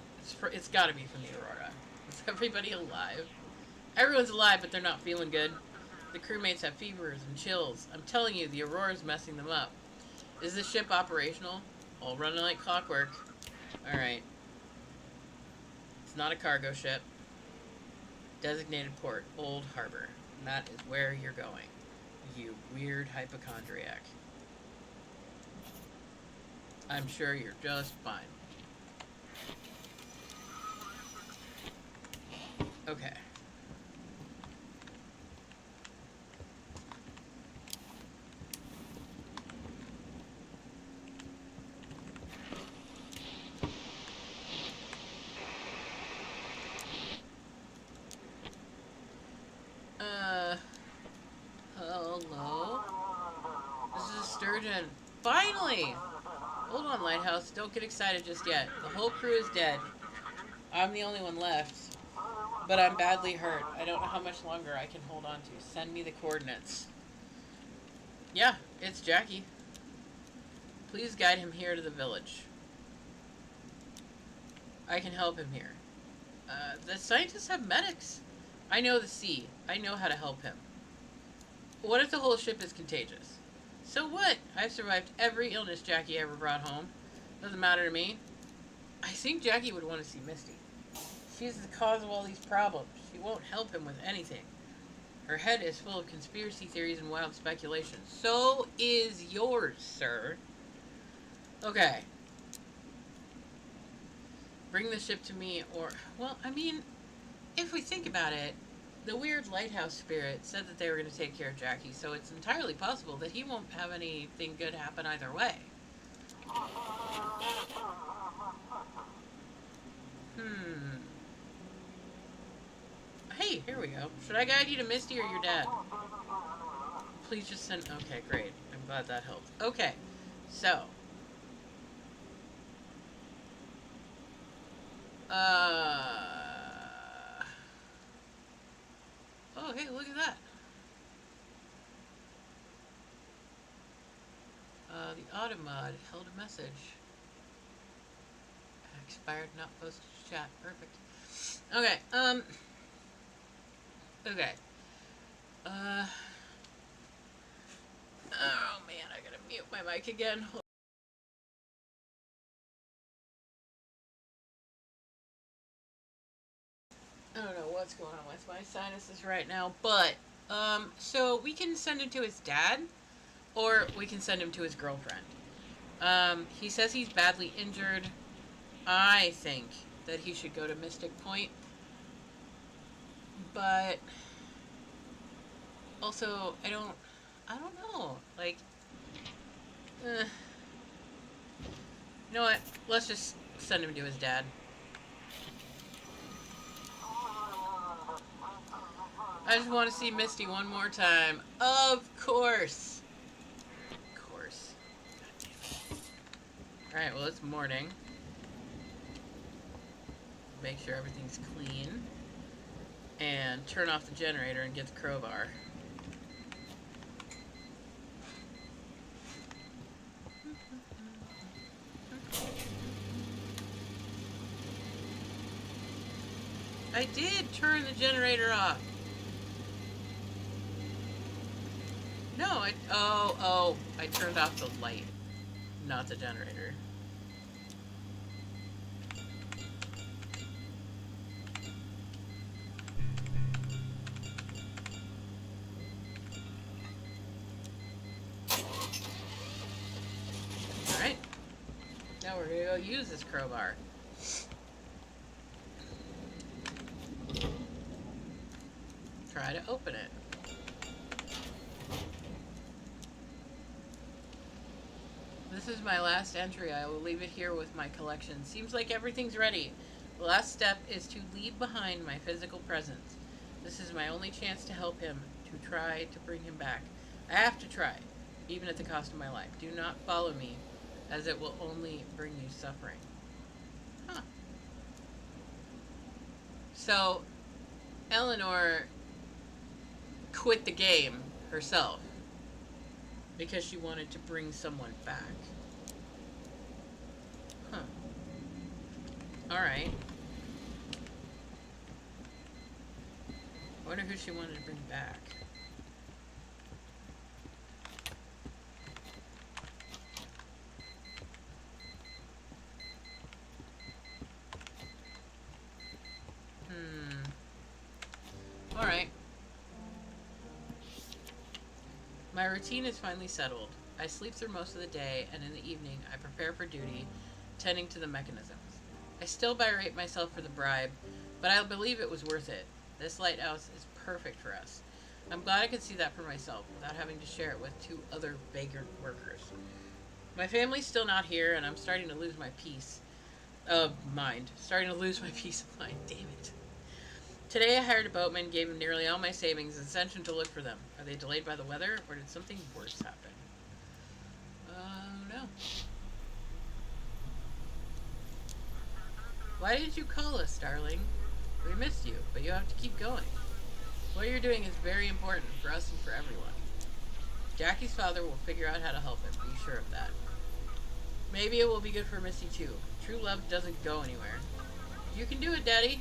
It's gotta be from the Aurora. Is everybody alive? Everyone's alive, but they're not feeling good. The crewmates have fevers and chills. I'm telling you, the Aurora's messing them up. Is the ship operational? All running like clockwork. Alright. It's not a cargo ship. Designated port, Old Harbor. And that is where you're going. You weird hypochondriac. I'm sure you're just fine. Okay. in. Finally! Hold on, Lighthouse. Don't get excited just yet. The whole crew is dead. I'm the only one left. But I'm badly hurt. I don't know how much longer I can hold on to. Send me the coordinates. Yeah, it's Jackie. Please guide him here to the village. I can help him here. The scientists have medics. I know the sea. I know how to help him. What if the whole ship is contagious? So what? I've survived every illness Jackie ever brought home. Doesn't matter to me. I think Jackie would want to see Misty. She's the cause of all these problems. She won't help him with anything. Her head is full of conspiracy theories and wild speculation. So is yours, sir. Okay. Bring the ship to me, or... Well, I mean, if we think about it, the weird lighthouse spirit said that they were going to take care of Jackie, so it's entirely possible that he won't have anything good happen either way. Hey, here we go. Should I guide you to Misty or your dad? Please just send... Okay, great. I'm glad that helped. Okay, so... Oh, hey, look at that. The Automod held a message. Expired, not posted to chat. Perfect. Okay, okay. Oh man, I gotta mute my mic again. I don't know what's going on with my sinuses right now, but, so we can send him to his dad, or we can send him to his girlfriend. He says he's badly injured. I think that he should go to Mystic Point, but also, I don't know, like, you know what, let's just send him to his dad. I just want to see Misty one more time. Of course. Of course. Alright, well, it's morning. Make sure everything's clean. And turn off the generator and get the crowbar. I did turn the generator off. No, I turned off the light, not the generator. Alright, now we're gonna go use this crowbar. Try to open it. This is my last entry. I will leave it here with my collection. Seems like everything's ready. The last step is to leave behind my physical presence. This is my only chance to help him, to try to bring him back. I have to try, even at the cost of my life. Do not follow me, as it will only bring you suffering. Huh. So, Eleanor quit the game herself because she wanted to bring someone back. Huh. Alright. I wonder who she wanted to bring back. Alright. My routine is finally settled. I sleep through most of the day, and in the evening I prepare for duty, tending to the mechanisms. I still berate myself for the bribe, but I believe it was worth it. This lighthouse is perfect for us. I'm glad I could see that for myself, without having to share it with 2 other vagrant workers. My family's still not here, and I'm starting to lose my peace of mind. Starting to lose my peace of mind, damn it. Today I hired a boatman, gave him nearly all my savings, and sent him to look for them. Are they delayed by the weather, or did something worse happen? No. Why did you call us, darling? We missed you, but you have to keep going. What you're doing is very important for us and for everyone. Jackie's father will figure out how to help him, be sure of that. Maybe it will be good for Missy too. True love doesn't go anywhere. You can do it, Daddy.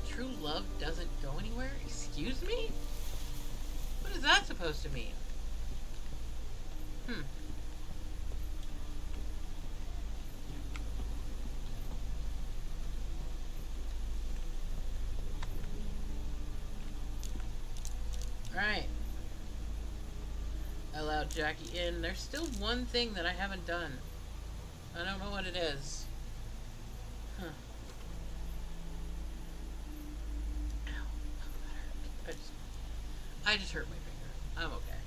True love doesn't go anywhere? Excuse me? What is that supposed to mean? Alright. I allowed Jackie in. There's still one thing that I haven't done. I don't know what it is. Huh. Ow. That hurt. I just hurt my finger. I'm okay.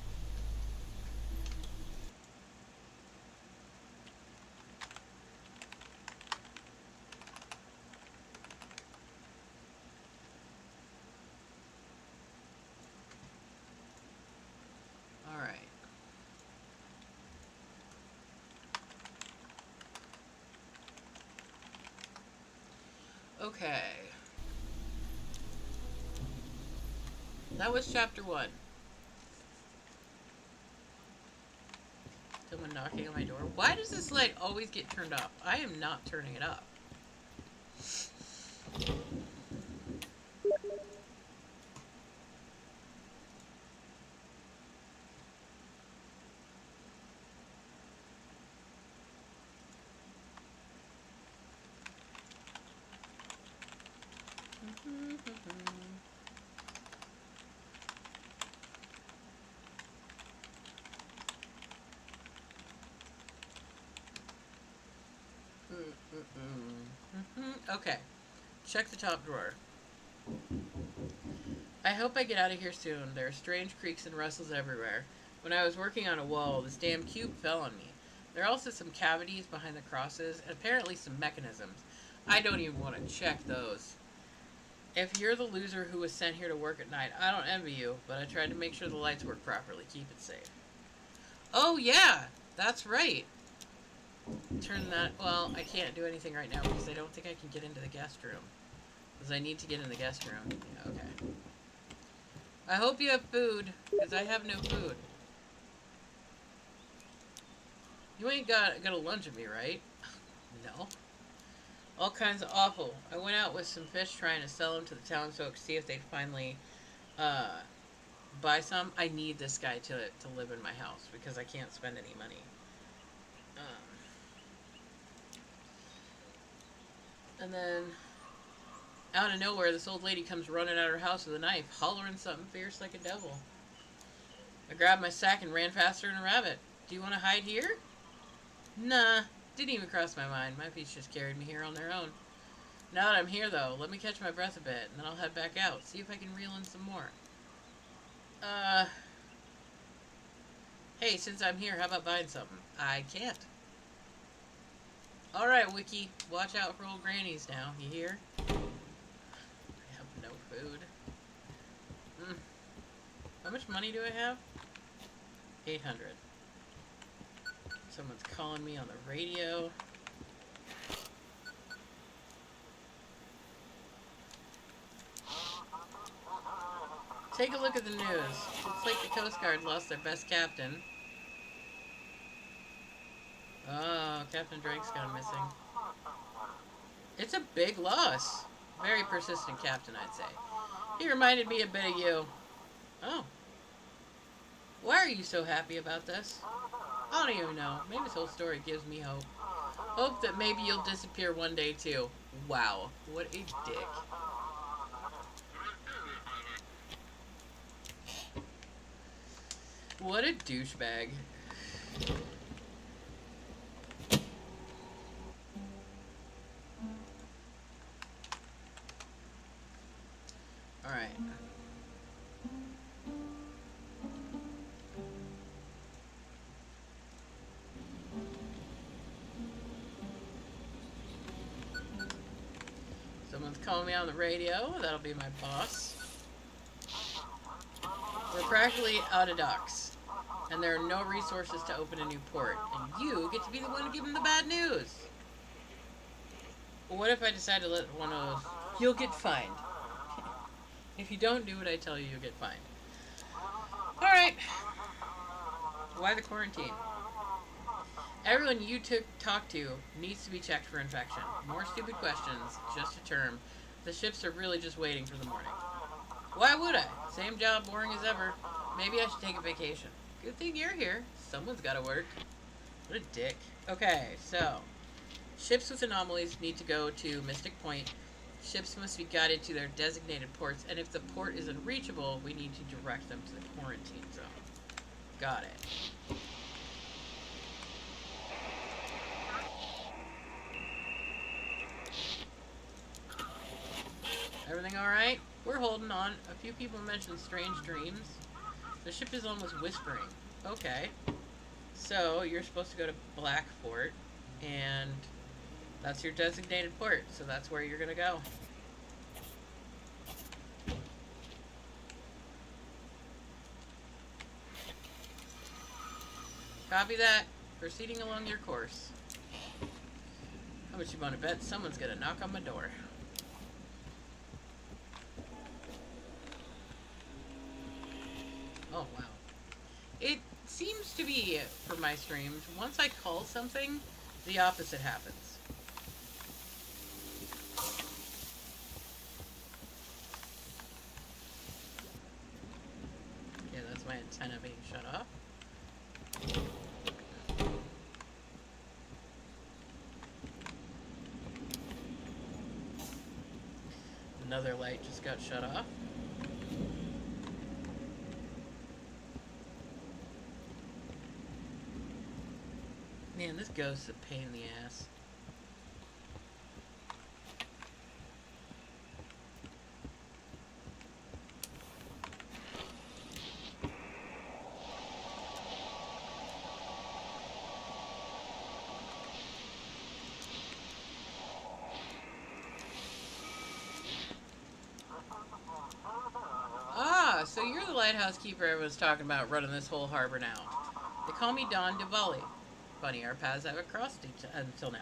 Alright. Okay. That was chapter 1. Someone knocking on my door. Why does this light always get turned off? I am not turning it up. Okay. Check the top drawer. I hope I get out of here soon. There are strange creaks and rustles everywhere. When I was working on a wall, this damn cube fell on me. There are also some cavities behind the crosses, and apparently some mechanisms. I don't even want to check those. If you're the loser who was sent here to work at night, I don't envy you, but I tried to make sure the lights work properly. Keep it safe. Oh, yeah! That's right. Turn that... Well, I can't do anything right now because I don't think I can get into the guest room. Because I need to get in the guest room. Yeah, okay. I hope you have food, because I have no food. You ain't gonna lunge at me, right? No. All kinds of awful. I went out with some fish trying to sell them to the townsfolk to see if they'd finally buy some. I need this guy to live in my house because I can't spend any money. And then, out of nowhere, this old lady comes running out of her house with a knife, hollering something fierce like a devil. I grabbed my sack and ran faster than a rabbit. Do you want to hide here? Nah, didn't even cross my mind. My feet just carried me here on their own. Now that I'm here, though, let me catch my breath a bit, and then I'll head back out, see if I can reel in some more. Hey, since I'm here, how about buying something? I can't. Alright, Wiki, watch out for old grannies now, you hear? I have no food. How much money do I have? 800. Someone's calling me on the radio. Take a look at the news. Looks like the Coast Guard lost their best captain. Oh, Captain Drake's gone missing. It's a big loss. Very persistent captain, I'd say. He reminded me a bit of you. Oh. Why are you so happy about this? I don't even know. Maybe this whole story gives me hope. Hope that maybe you'll disappear one day too. Wow. What a dick. What a douchebag. Alright. Someone's calling me on the radio. That'll be my boss. We're practically out of ducks. And there are no resources to open a new port. And you get to be the one to give them the bad news. Well, what if I decide to let one of those... You'll get fined. If you don't do what I tell you, you'll get fined. Alright. Why the quarantine? Everyone you talk to needs to be checked for infection. More stupid questions, just a term. The ships are really just waiting for the morning. Why would I? Same job, boring as ever. Maybe I should take a vacation. Good thing you're here. Someone's gotta work. What a dick. Okay, so... Ships with anomalies need to go to Mystic Point. Ships must be guided to their designated ports, and if the port is unreachable, we need to direct them to the quarantine zone. Got it. Everything alright? We're holding on. A few people mentioned strange dreams. The ship is almost whispering. Okay. So, you're supposed to go to Blackport, and that's your designated port, so that's where you're gonna go. Copy that. Proceeding along your course. How much you want to bet someone's gonna knock on my door? Oh, wow. It seems to be, for my streams, once I call something, the opposite happens. Okay, that's my antenna being shut off. Another light just got shut off. Man, this ghost is a pain in the ass. Ah, so you're the lighthouse keeper everyone's talking about running this whole harbor now. They call me Don Diwali. Funny, our paths haven't crossed until now.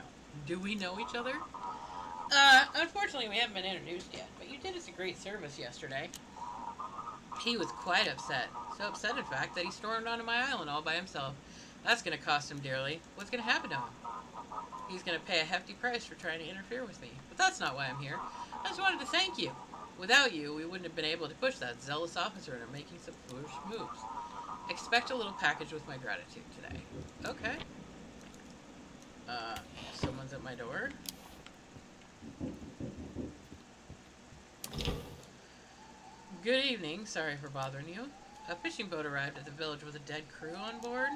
Do we know each other? Unfortunately we haven't been introduced yet, but you did us a great service yesterday. He was quite upset. So upset, in fact, that he stormed onto my island all by himself. That's gonna cost him dearly. What's gonna happen to him? He's gonna pay a hefty price for trying to interfere with me. But that's not why I'm here. I just wanted to thank you. Without you, we wouldn't have been able to push that zealous officer into making some foolish moves. Expect a little package with my gratitude today. Okay. Someone's at my door. Good evening. Sorry for bothering you. A fishing boat arrived at the village with a dead crew on board.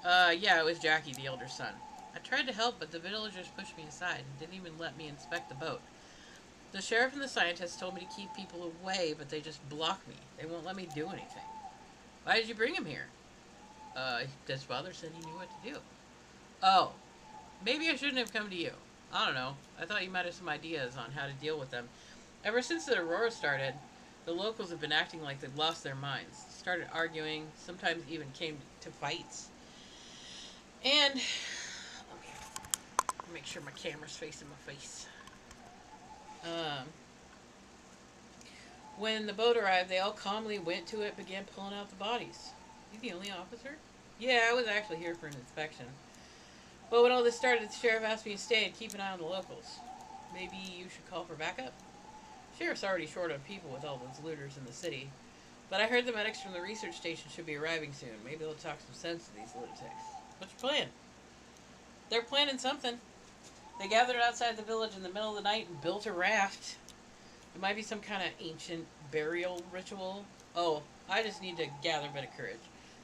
Yeah, it was Jackie, the elder son. I tried to help, but the villagers pushed me aside and didn't even let me inspect the boat. The sheriff and the scientists told me to keep people away, but they just block me. They won't let me do anything. Why did you bring him here? His father said he knew what to do. Oh. Maybe I shouldn't have come to you. I don't know. I thought you might have some ideas on how to deal with them. Ever since the Aurora started, the locals have been acting like they've lost their minds. Started arguing, sometimes even came to fights. And let me make sure my camera's facing my face. When the boat arrived, they all calmly went to it, began pulling out the bodies. You the only officer? Yeah, I was actually here for an inspection. But when all this started, the sheriff asked me to stay and keep an eye on the locals. Maybe you should call for backup? Sheriff's already short on people with all those looters in the city. But I heard the medics from the research station should be arriving soon. Maybe they'll talk some sense to these lunatics. What's your plan? They're planning something. They gathered outside the village in the middle of the night and built a raft. It might be some kind of ancient burial ritual. Oh, I just need to gather a bit of courage.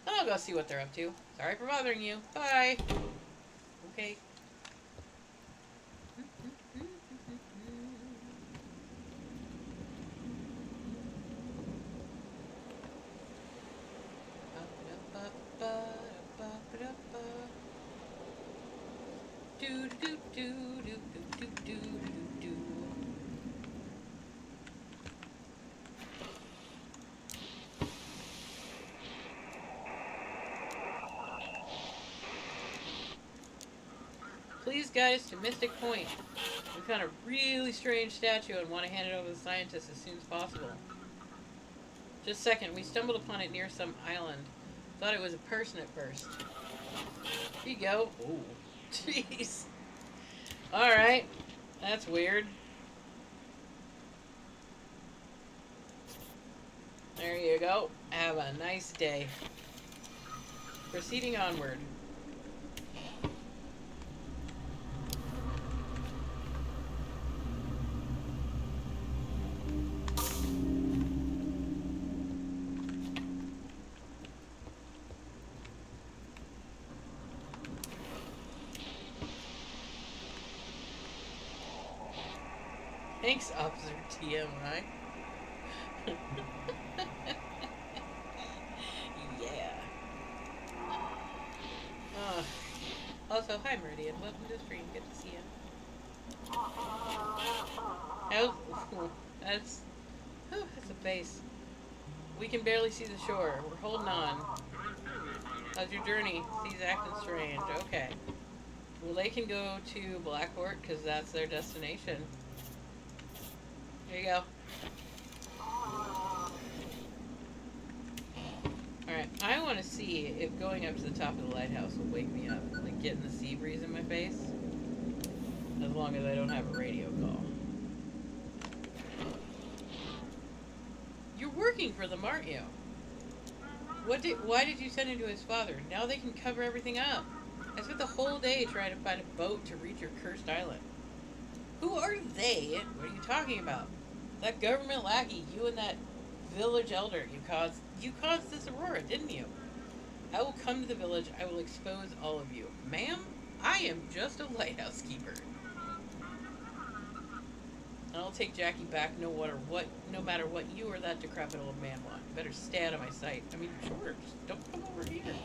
Then I'll go see what they're up to. Sorry for bothering you. Bye. Okay. guide us to Mystic Point. We found a really strange statue and want to hand it over to the scientists as soon as possible. Just a second, we stumbled upon it near some island. Thought it was a person at first. Here you go. Oh, jeez. Alright. That's weird. There you go. Have a nice day. Proceeding onward. Thanks, Officer TMI. Yeah. Also, hi Meridian. Welcome to the stream. Good to see you. That's a base. We can barely see the shore. We're holding on. How's your journey? Sea's acting strange. Okay. Well, they can go to Blackport because that's their destination. Here you go. Alright, I want to see if going up to the top of the lighthouse will wake me up. Like getting the sea breeze in my face. As long as I don't have a radio call. You're working for them, aren't you? Why did you send him to his father? Now they can cover everything up. I spent the whole day trying to find a boat to reach your cursed island. Who are they? What are you talking about? That government lackey, you and that village elder, you caused this aurora, didn't you? I will come to the village, I will expose all of you. Ma'am, I am just a lighthouse keeper. And I'll take Jackie back no matter what you or that decrepit old man want. You better stay out of my sight. I mean, sure, just don't come over here.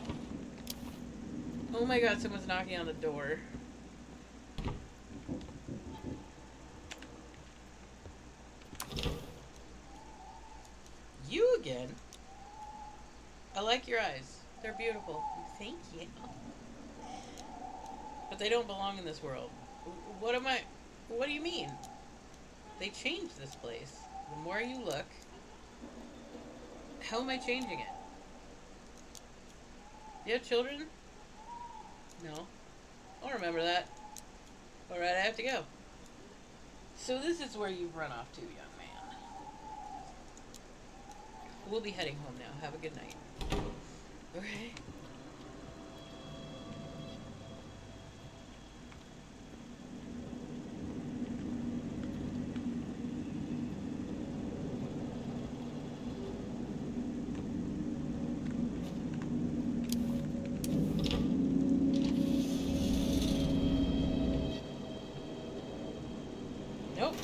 Oh my god, someone's knocking on the door. You again? I like your eyes. They're beautiful. Thank you. But they don't belong in this world. What do you mean? They changed this place. The more you look... How am I changing it? You have children? No. I'll remember that. Alright, I have to go. So this is where you've run off to, young man. We'll be heading home now. Have a good night. Okay. Nope.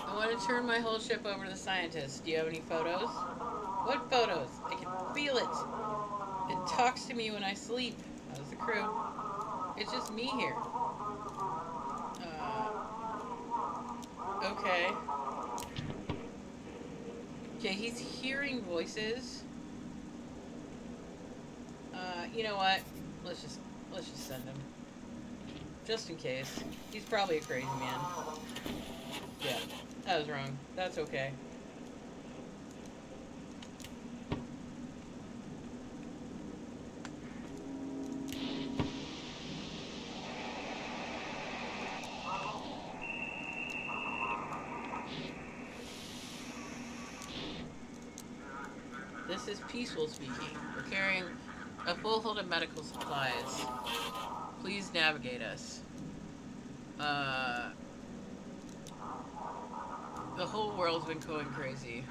I want to turn my whole ship over to the scientists. Do you have any photos? What photos? I can feel it. It talks to me when I sleep. How's the crew? It's just me here. Okay. Okay, he's hearing voices. You know what? Let's just send him. Just in case. He's probably a crazy man. Yeah, that was wrong. That's okay. This is Peaceful speaking. We're carrying a full hold of medical supplies. Please navigate us. The whole world's been going crazy.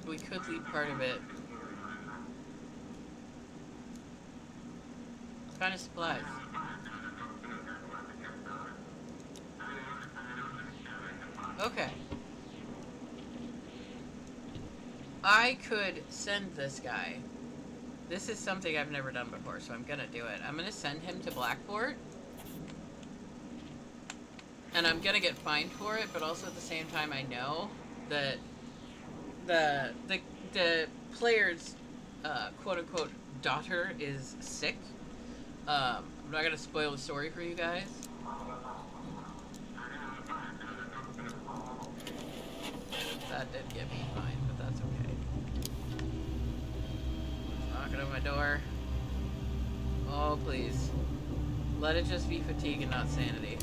We could lead part of it. What kind of supplies? Okay. I could send this guy. This is something I've never done before, so I'm gonna do it. I'm gonna send him to Blackport. And I'm gonna get fined for it, but also at the same time I know that the player's quote unquote daughter is sick. I'm not gonna spoil the story for you guys. That did get me fined, but that's okay. Knocking on my door. Oh please. Let it just be fatigue and not sanity.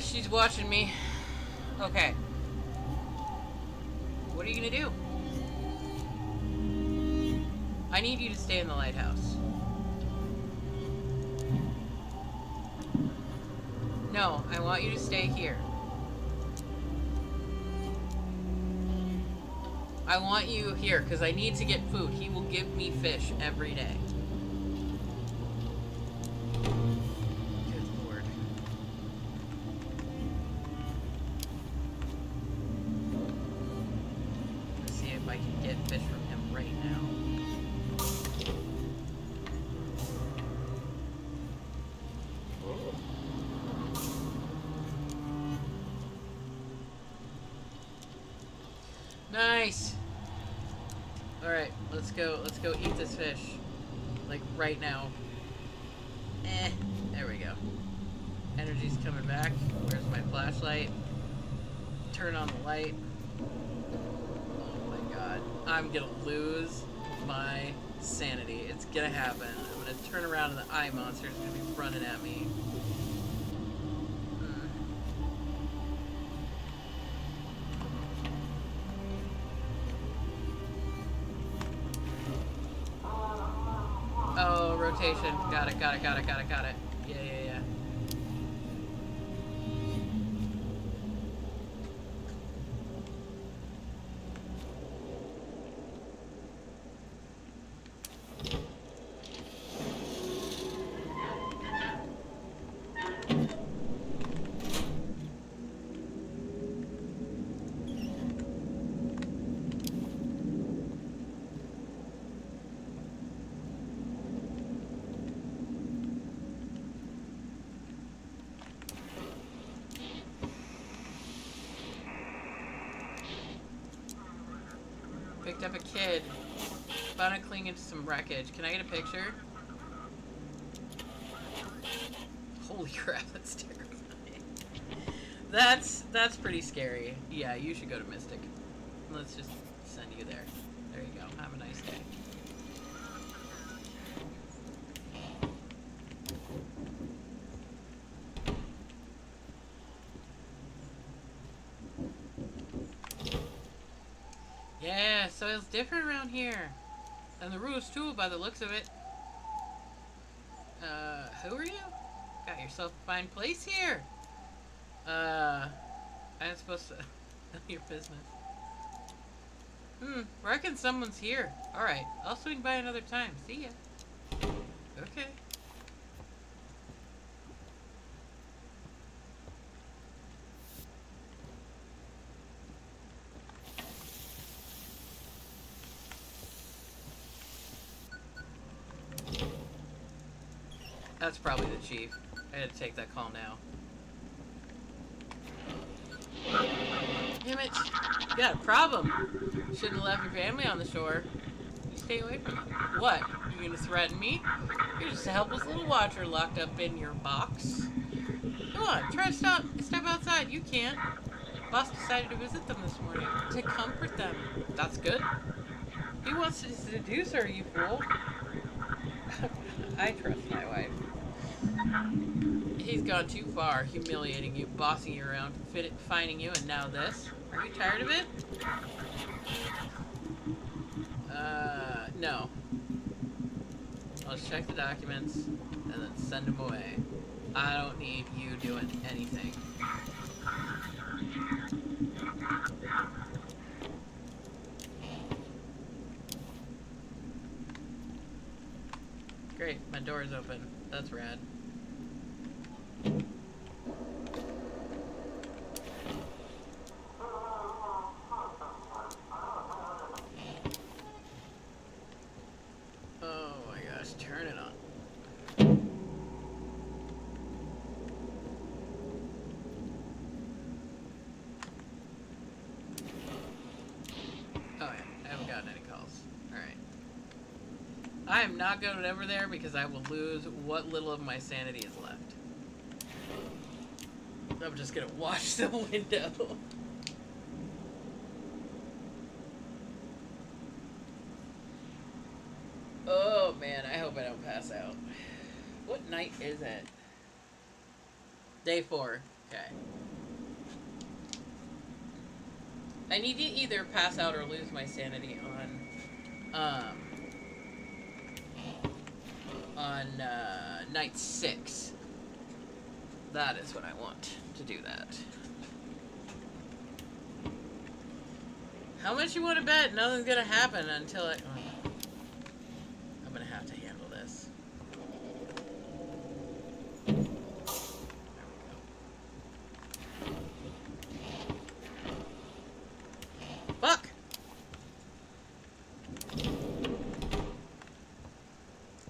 She's watching me. Okay. What are you gonna do? I need you to stay in the lighthouse. No, I want you to stay here. I want you here because I need to get food. He will give me fish every day. Good Lord. Let's see if I can get fish from him right now. Nice. All right, let's go eat this fish, like right now. There we go. Energy's coming back. Where's my flashlight? Turn on the light. Oh my god, I'm gonna lose my sanity. It's gonna happen. I'm gonna turn around and the eye monster's gonna be running at me. Oh, rotation. Got it. Yeah. Picked up a kid. Found it clinging to some wreckage. Can I get a picture? Holy crap, that's terrifying. That's pretty scary. Yeah, you should go to Mystic. Let's just send you there. There you go. Have a nice day. Yeah, soil's different around here. And the roof's too, by the looks of it. Who are you? Got yourself a fine place here. I ain't supposed to know your business. Reckon someone's here. Alright, I'll swing by another time. See ya. Okay. That's probably the chief. I had to take that call now. Damn it. You got a problem. Shouldn't have left your family on the shore. You stay away from them. What? You gonna threaten me? You're just a helpless little watcher locked up in your box. Come on, try to step outside. You can't. Boss decided to visit them this morning to comfort them. That's good. He wants to seduce her, you fool. I trust my wife. He's gone too far, humiliating you, bossing you around, finding you, and now this. Are you tired of it? No. I'll just check the documents, and then send them away. I don't need you doing anything. Great, my door's open. That's rad. I am not going over there because I will lose what little of my sanity is left. I'm just gonna watch the window. Oh man, I hope I don't pass out. What night is it? Day 4. Okay. I need to either pass out or lose my sanity on night 6. That is what I want to do that. How much you want to bet? Nothing's gonna happen until I... Oh, I'm gonna have to handle this. There we go. Fuck!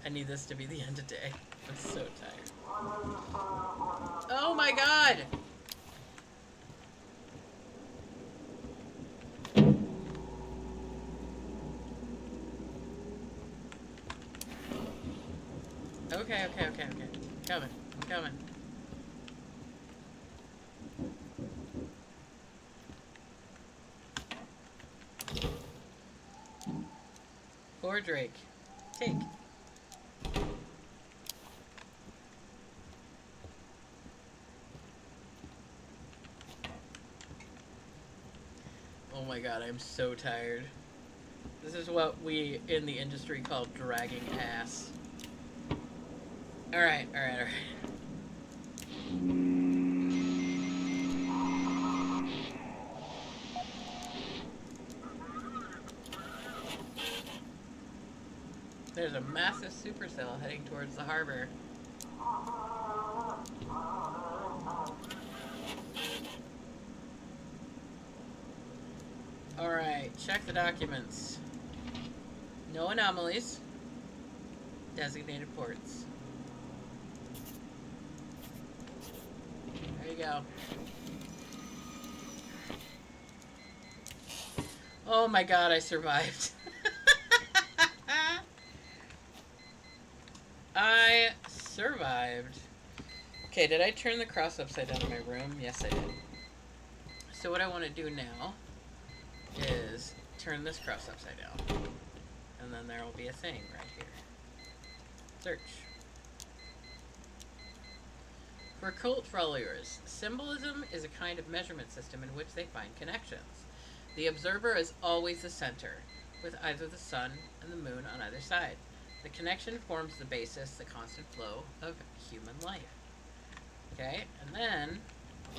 I need this to be the end of day. I'm so tired. Oh my god! Okay. I'm coming. Poor Drake. Take. Oh my god, I'm so tired. This is what we in the industry call dragging ass. Alright. There's a massive supercell heading towards the harbor. Alright, check the documents. No anomalies. Designated ports. There you go. Oh my god, I survived. I survived. Okay, did I turn the cross upside down in my room? Yes, I did. So what I want to do now is turn this cross upside down. And then there will be a thing right here. Search. For cult followers, symbolism is a kind of measurement system in which they find connections. The observer is always the center, with either the sun and the moon on either side. The connection forms the basis, the constant flow of human life. Okay, and then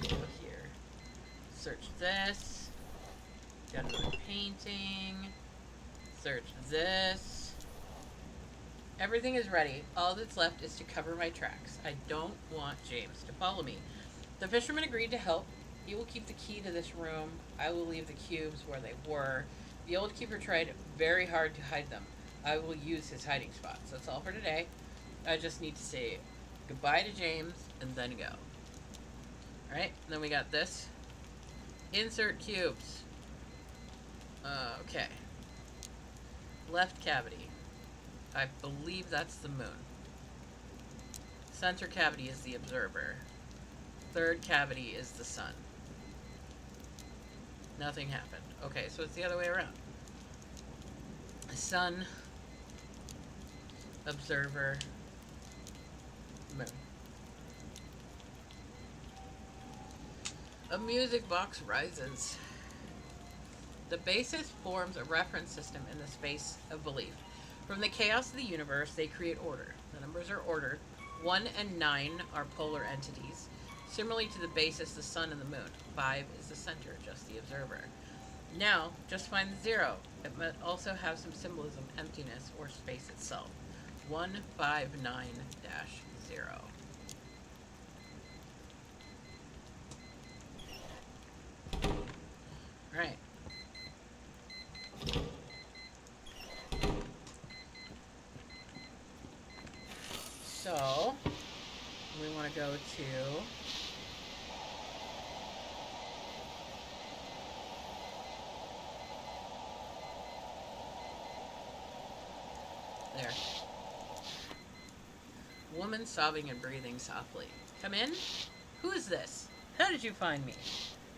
go here. Search this. Got another painting. Search this. Everything is ready. All that's left is to cover my tracks. I don't want James to follow me. The fisherman agreed to help. He will keep the key to this room. I will leave the cubes where they were. The old keeper tried very hard to hide them. I will use his hiding spots. That's all for today. I just need to say goodbye to James and then go. Alright, then we got this. Insert cubes. Okay. Left cavity. I believe that's the moon. Center cavity is the observer. Third cavity is the sun. Nothing happened. Okay, so it's the other way around. Sun, observer, moon. A music box rises. The basis forms a reference system in the space of belief. From the chaos of the universe, they create order. The numbers are ordered. 1 and 9 are polar entities. Similarly to the basis, the sun and the moon. 5 is the center, just the observer. Now, just find the 0. It must also have some symbolism, emptiness, or space itself. 159-0. Alright. So, we want to go to There. Woman sobbing and breathing softly. Come in? Who is this? How did you find me?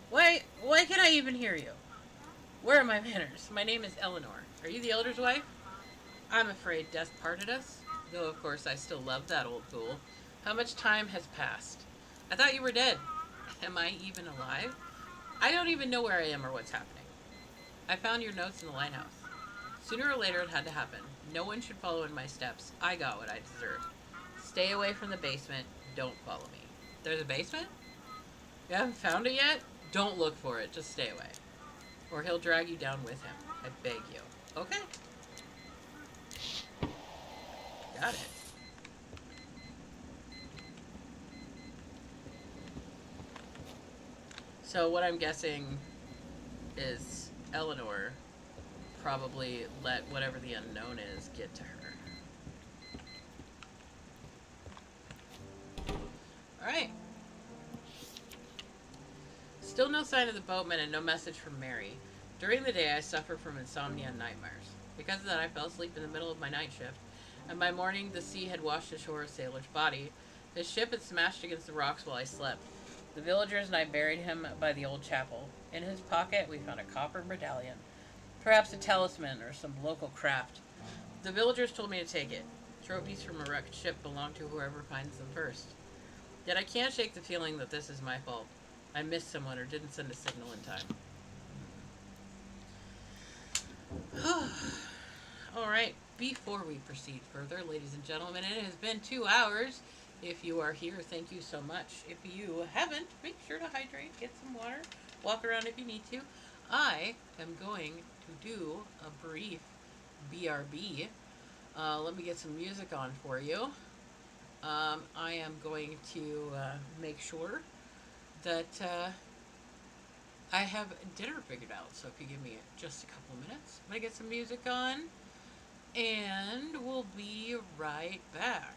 Why can I even hear you? Where are my manners? My name is Eleanor. Are you the elder's wife? I'm afraid death parted us, though of course I still love that old fool. How much time has passed? I thought you were dead. Am I even alive? I don't even know where I am or what's happening. I found your notes in the lighthouse. Sooner or later it had to happen. No one should follow in my steps. I got what I deserved. Stay away from the basement. Don't follow me. There's a basement? You haven't found it yet? Don't look for it. Just stay away. Or he'll drag you down with him. I beg you. Okay. Got it. So what I'm guessing is Eleanor probably let whatever the unknown is get to her. Alright. Still no sign of the boatman and no message from Mary. During the day I suffer from insomnia and nightmares. Because of that I fell asleep in the middle of my night shift, and by morning the sea had washed ashore a sailor's body. His ship had smashed against the rocks while I slept. The villagers and I buried him by the old chapel. In his pocket we found a copper medallion. Perhaps a talisman or some local craft. The villagers told me to take it. Trophies from a wrecked ship belong to whoever finds them first. Yet I can't shake the feeling that this is my fault. I missed someone or didn't send a signal in time. Alright, before we proceed further, ladies and gentlemen, it has been 2 hours. If you are here, thank you so much. If you haven't, make sure to hydrate, get some water, walk around if you need to. I am going to do a brief BRB. Let me get some music on for you. I am going to make sure that I have dinner figured out. So if you give me just a couple minutes, I'm going to get some music on, and we'll be right back.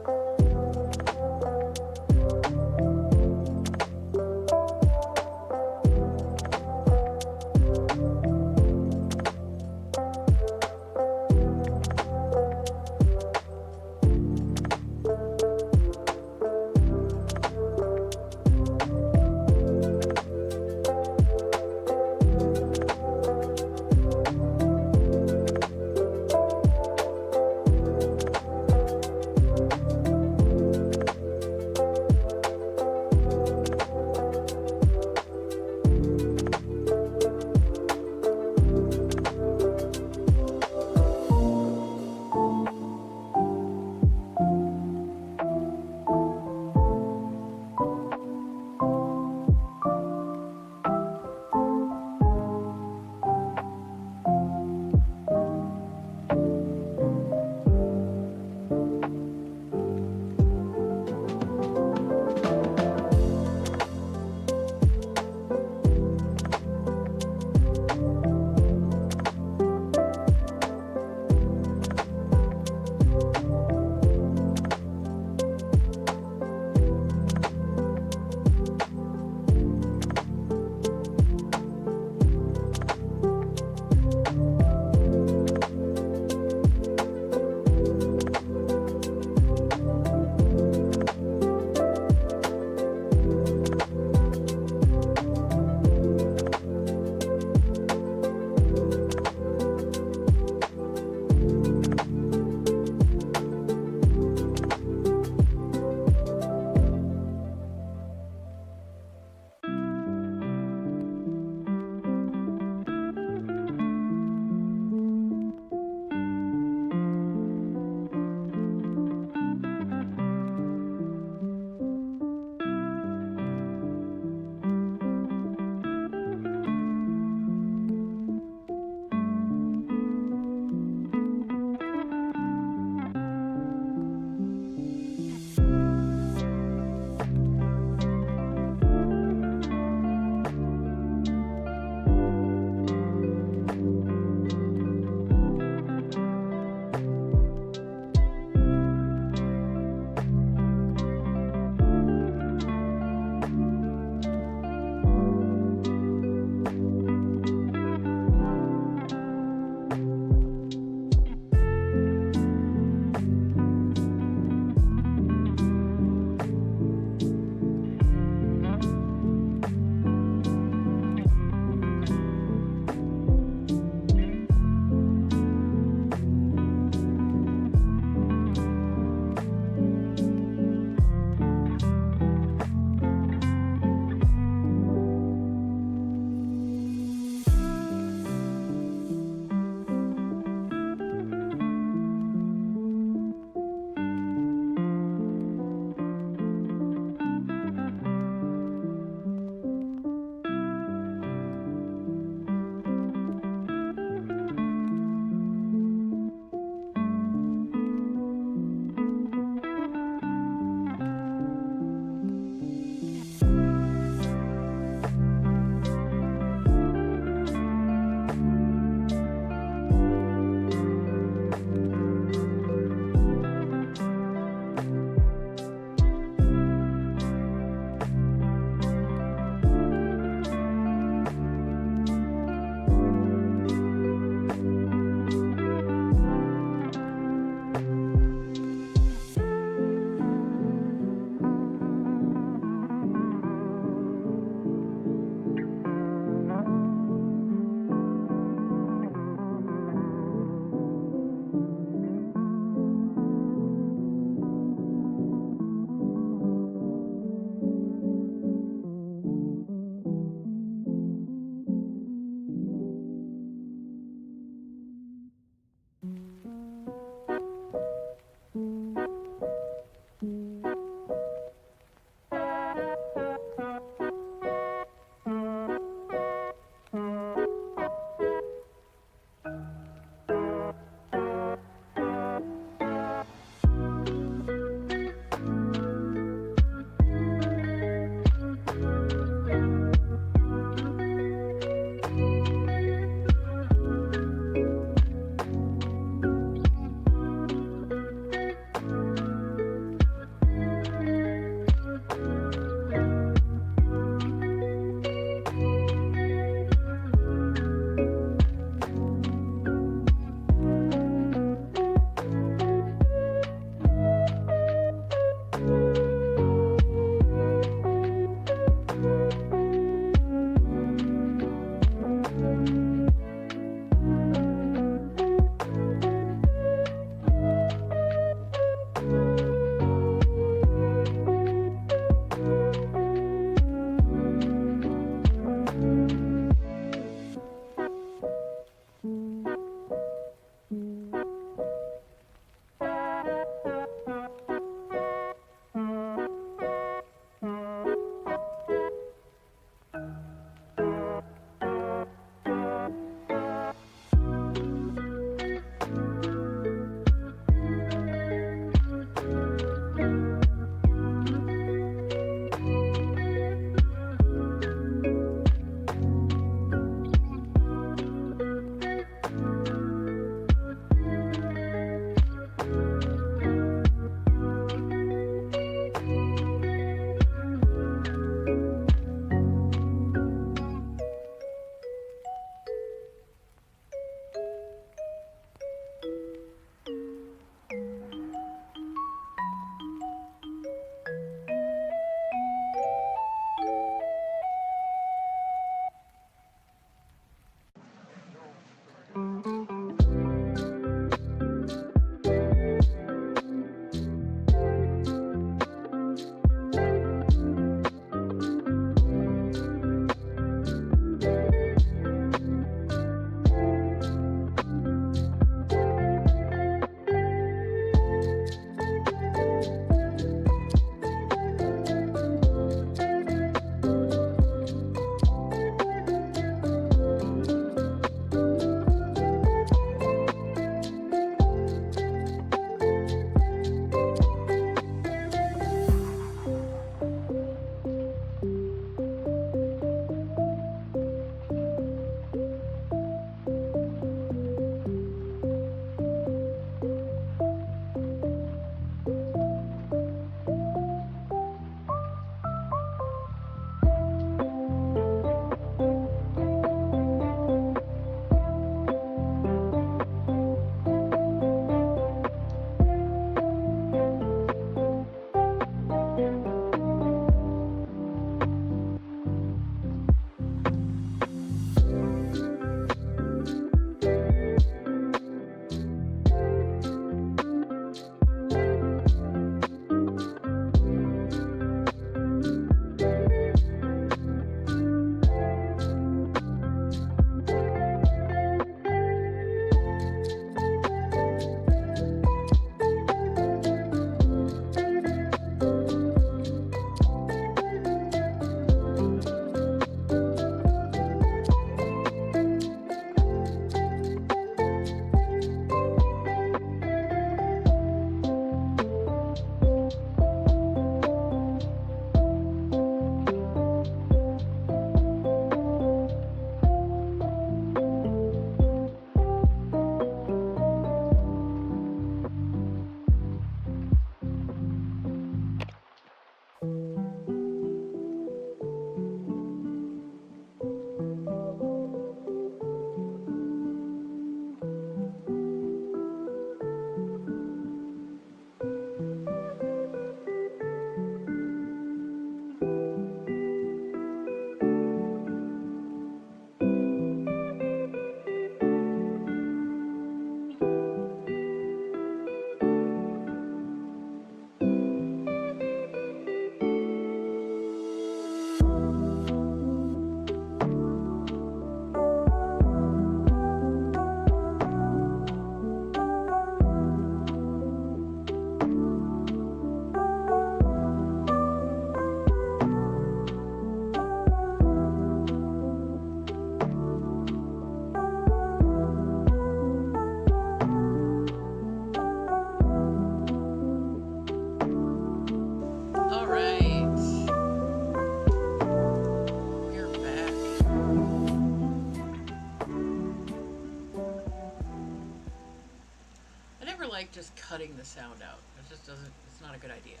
like just cutting the sound out. It just doesn't, it's not a good idea.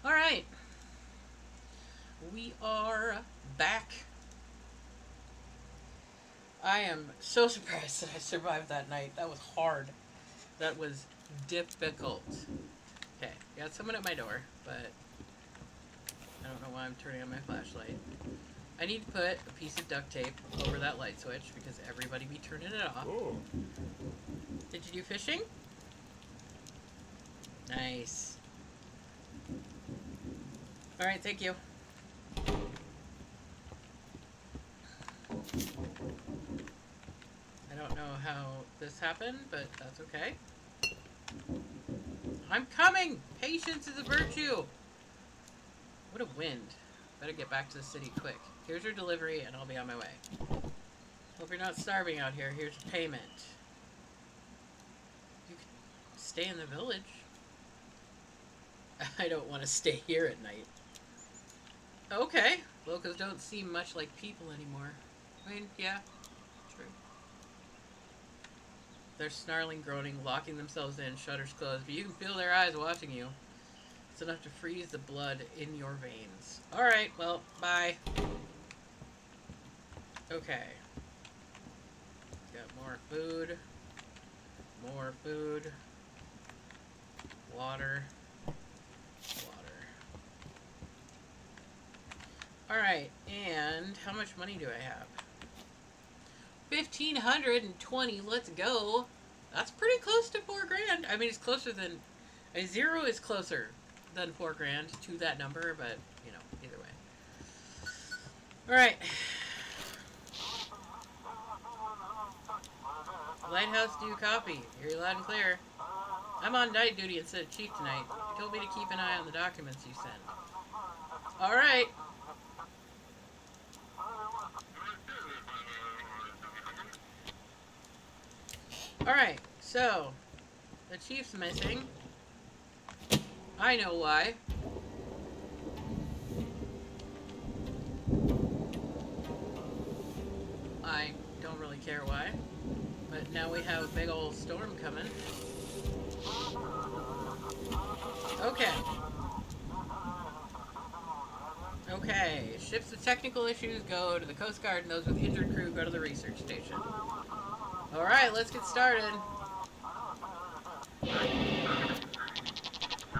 Alright. We are back. I am so surprised that I survived that night. That was hard. That was difficult. Okay, got someone at my door, but I don't know why I'm turning on my flashlight. I need to put a piece of duct tape over that light switch because everybody be turning it off. Oh. Did you do fishing? Nice. Alright, thank you. I don't know how this happened, but that's okay. I'm coming! Patience is a virtue! What a wind. Better get back to the city quick. Here's your delivery, and I'll be on my way. Hope you're not starving out here. Here's your payment. You can stay in the village. I don't want to stay here at night. Okay. Locals don't seem much like people anymore. I mean, yeah. True. They're snarling, groaning, locking themselves in, shutters closed, but you can feel their eyes watching you. It's enough to freeze the blood in your veins. Alright, well, bye. Okay. Got more food. More food. Water. Water. Alright, and how much money do I have? 1,520, let's go. That's pretty close to 4 grand. I mean, it's closer than... A 0 is closer than 4 grand to that number, but, you know, either way. Alright. Lighthouse due copy. Hear you loud and clear. I'm on night duty instead of chief tonight. He told me to keep an eye on the documents you send. Alright. Alright, so the chief's missing. I know why. I don't really care why. But now we have a big old storm coming. Okay. Okay. Ships with technical issues go to the Coast Guard, and those with injured crew go to the research station. Alright, let's get started.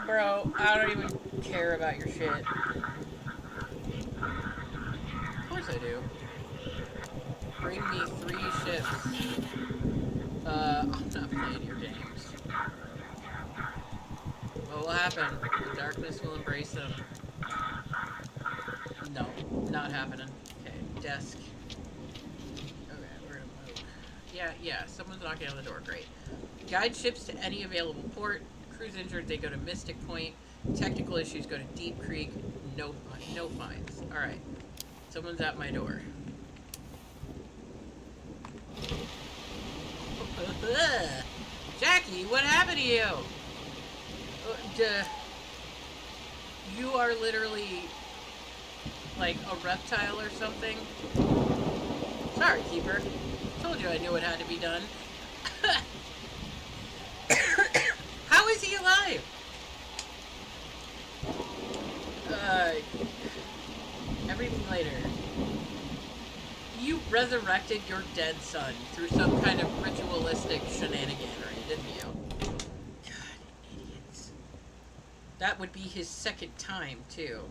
Bro, I don't even care about your shit. Of course I do. Bring me 3 ships. I'm not playing your games. What will happen? The darkness will embrace them. No, not happening. Okay, desk. Okay, we're gonna move. Yeah, someone's knocking on the door. Great. Guide ships to any available port. Crew's injured, they go to Mystic Point. Technical issues go to Deep Creek. No fines. Alright. Someone's at my door. Jackie, what happened to you? You are literally like a reptile or something. Sorry, Keeper. Told you I knew what had to be done. How is he alive? Everything later. You resurrected your dead son through some kind of ritualistic shenaniganery, didn't you? God, idiots. That would be his second time, too.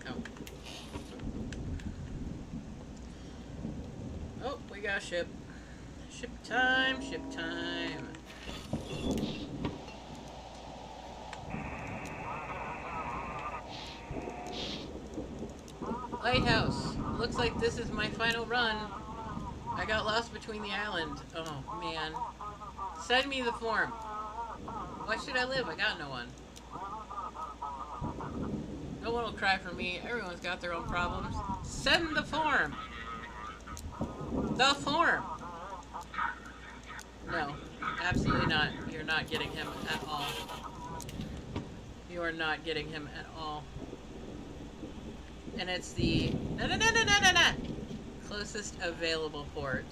Oh. Oh, we got a ship. Ship time, ship time. Lighthouse. Looks like this is my final run. I got lost between the island. Oh, man. Send me the form. Why should I live? I got no one. No one will cry for me. Everyone's got their own problems. Send the form. The form. No, absolutely not. You're not getting him at all. You are not getting him at all. And it's the closest available port.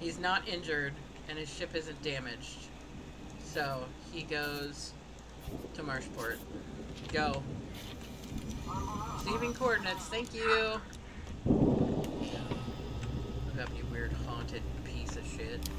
He's not injured, and his ship isn't damaged. So, he goes to Marshport. Go. Receiving coordinates, thank you! Look up, you weird haunted piece of shit.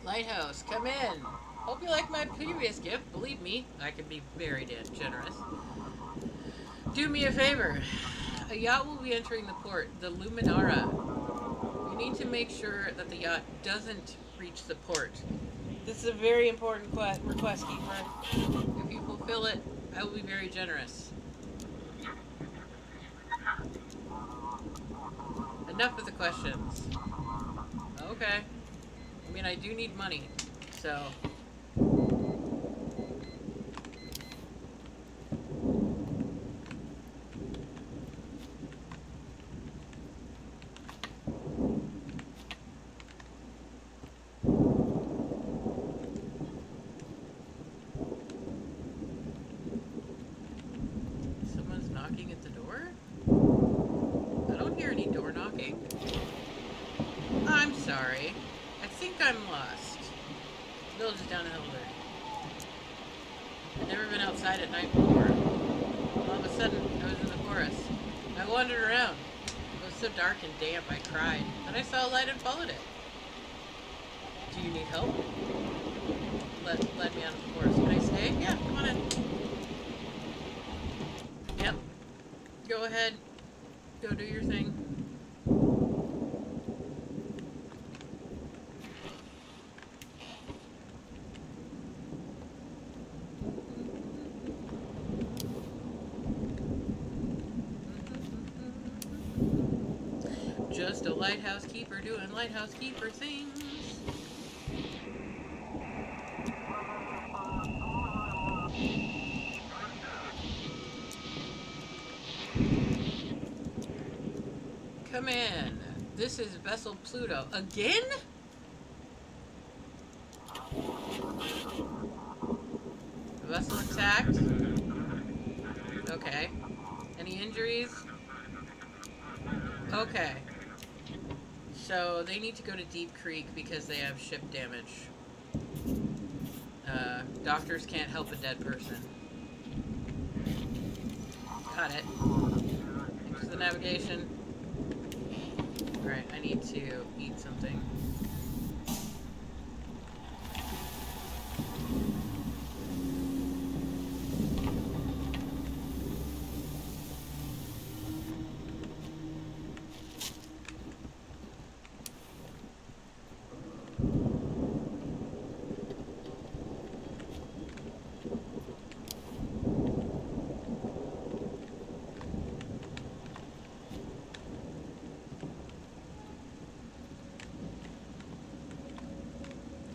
Lighthouse, come in. Hope you like my previous gift. Believe me, I can be very generous. Do me a favor. A yacht will be entering the port, the Luminara. You need to make sure that the yacht doesn't reach the port. This is a very important request, Keeper. If you fulfill it, I will be very generous. Enough of the questions. Okay. I mean, I do need money, so... Someone's knocking at the door? I don't hear any door knocking. I'm sorry. I think I'm lost. The village is down the hill there. I've never been outside at night before. All of a sudden, I was in the forest. I wandered around. It was so dark and damp, I cried. Then I saw a light and followed it. Do you need help? Led me out of the forest. Can I stay? Yeah, come on in. Yep. Go ahead. Go do your thing. Just a lighthouse keeper doing lighthouse keeper things. Come in. This is Vessel Pluto. Again? The vessel attacked? Okay. Any injuries? Okay. So they need to go to Deep Creek because they have ship damage. Doctors can't help a dead person. Got it. Thanks for the navigation. Alright, I need to eat something.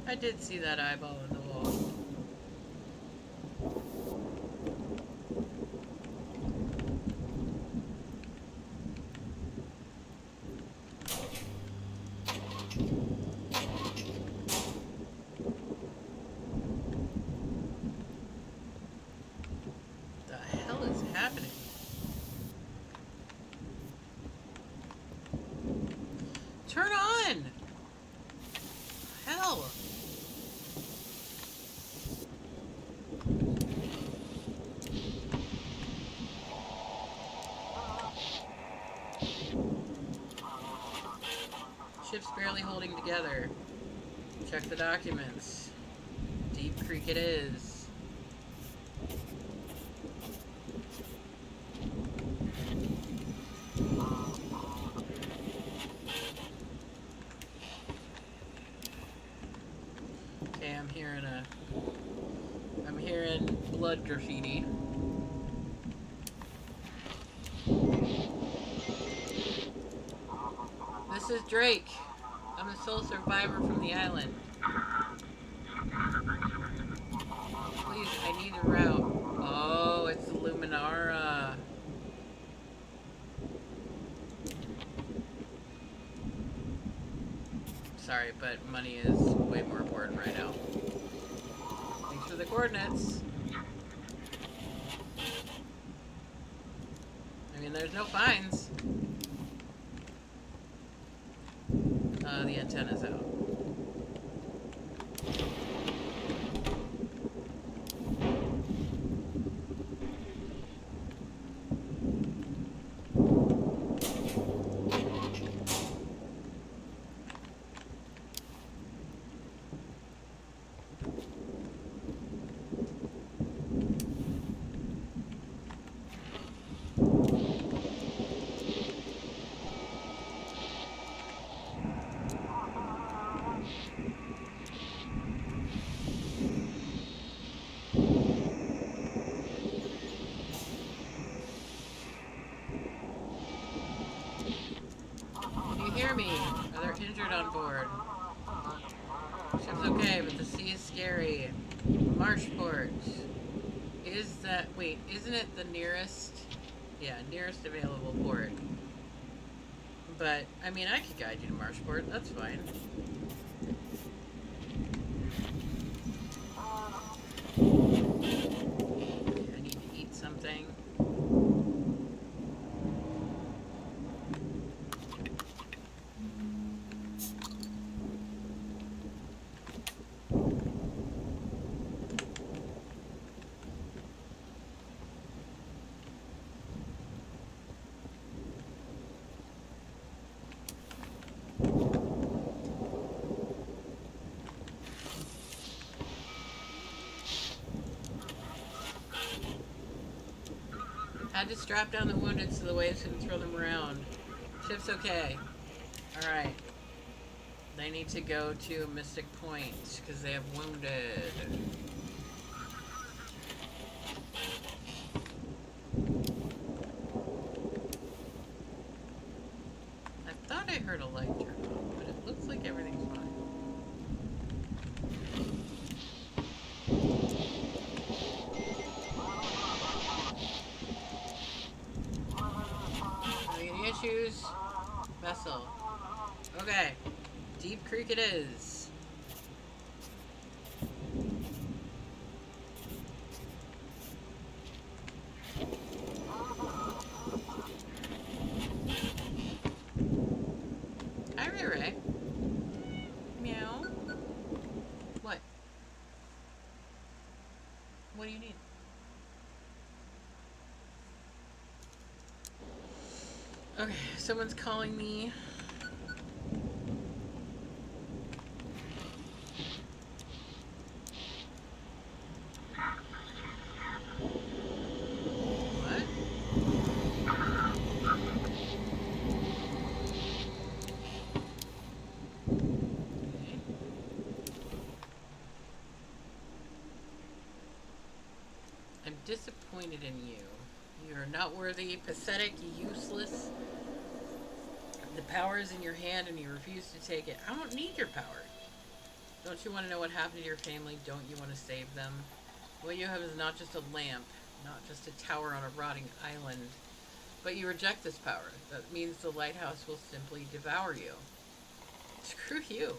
I did see that eyeball in the wall. The hell is happening? Turn on! Hell! Ship's barely holding together. Check the documents. Deep Creek it is. Okay, I'm hearing blood graffiti. This is Drake. I'm the sole survivor from the island. Please, I need a route. Oh, it's the Luminara. Sorry, but money is way more important right now. Thanks for the coordinates. I mean, there's no fines. The antenna's out. Hear me. Are there injured on board? Ship's okay, but the sea is scary. Marshport. Is that... Wait, isn't it the nearest... Yeah, nearest available port. But, I mean, I could guide you to Marshport. That's fine. I need to eat something. Had to strap down the wounded so the waves couldn't throw them around. Ship's okay. Alright. They need to go to Mystic Point because they have wounded. I thought I heard a light turn on, but it looks like everything's fine. Any issues? Vessel. Okay. Deep Creek it is. Hi, Ray Ray. Meow. What? What do you need? Okay, someone's calling me. What? Okay. I'm disappointed in you. You are not worthy, pathetic, useless. The power is in your hand and you refuse to take it. I don't need your power. Don't you want to know what happened to your family? Don't you want to save them? What you have is not just a lamp, not just a tower on a rotting island, but you reject this power. That means the lighthouse will simply devour you. Screw you.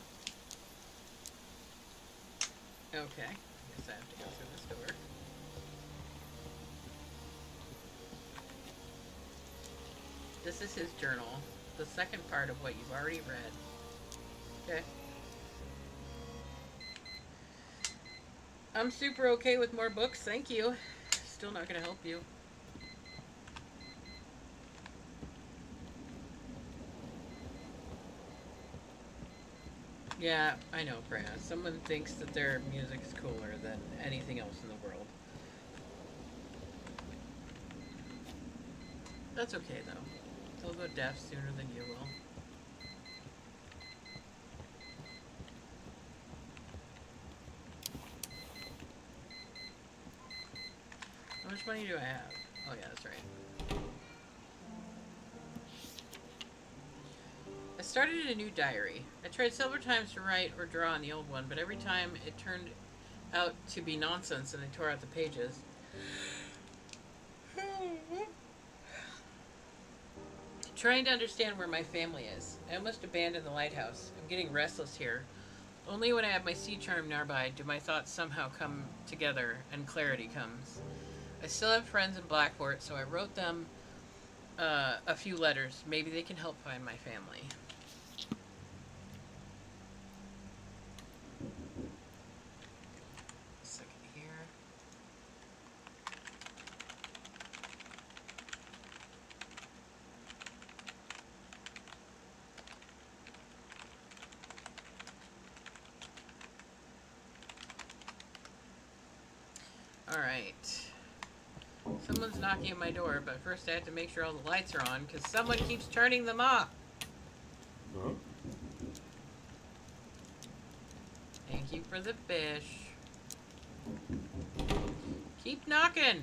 Okay, I guess I have to go through this door. This is his journal. The second part of what you've already read. Okay. I'm super okay with more books, thank you. Still not gonna help you. Yeah, I know, Freya. Someone thinks that their music's cooler than anything else in the world. That's okay, though. They'll go deaf sooner than you will. money do I have? Oh yeah, that's right. I started a new diary. I tried several times to write or draw on the old one, but every time it turned out to be nonsense and I tore out the pages. Trying to understand where my family is. I almost abandoned the lighthouse. I'm getting restless here. Only when I have my sea charm nearby do my thoughts somehow come together and clarity comes. I still have friends in Blackport, so I wrote them a few letters. Maybe they can help find my family. A second here. Alright. Someone's knocking at my door, but first I have to make sure all the lights are on, because someone keeps turning them off. Huh? Thank you for the fish. Keep knocking.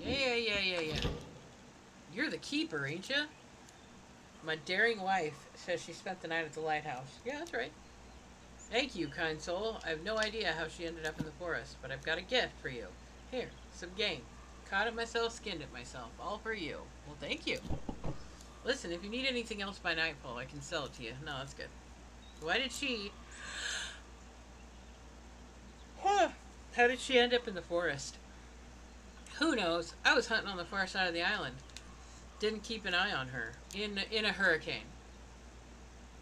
Yeah. You're the keeper, ain't ya? My daring wife says she spent the night at the lighthouse. Yeah, that's right. Thank you, kind soul. I have no idea how she ended up in the forest, but I've got a gift for you. Here, some game. Caught it myself, skinned it myself. All for you. Well, thank you. Listen, if you need anything else by nightfall, I can sell it to you. No, that's good. Why did she... How did she end up in the forest? Who knows? I was hunting on the far side of the island. Didn't keep an eye on her. In a hurricane.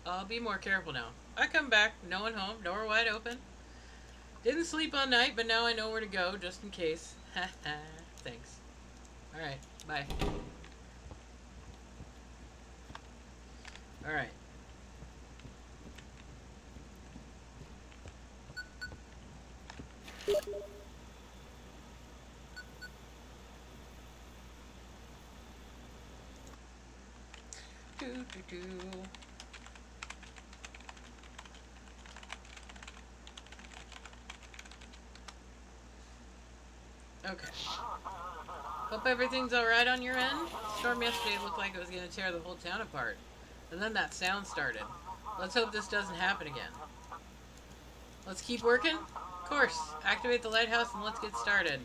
I'll be more careful now. I come back, no one home, door wide open. Didn't sleep all night, but now I know where to go, just in case. Ha ha. Thanks. Alright, bye. Alright. Do. Okay. Hope everything's alright on your end. The storm yesterday looked like it was going to tear the whole town apart. And then that sound started. Let's hope this doesn't happen again. Let's keep working? Of course. Activate the lighthouse and let's get started.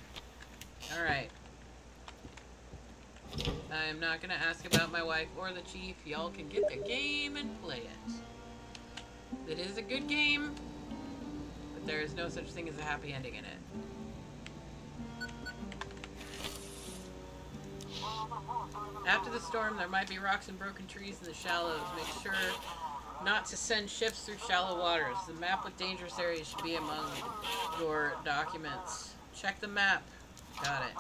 Alright. I'm not going to ask about my wife or the chief. Y'all can get the game and play it. It is a good game, but there is no such thing as a happy ending in it. After the storm, there might be rocks and broken trees in the shallows. Make sure not to send ships through shallow waters. The map with dangerous areas should be among your documents. Check the map. Got it.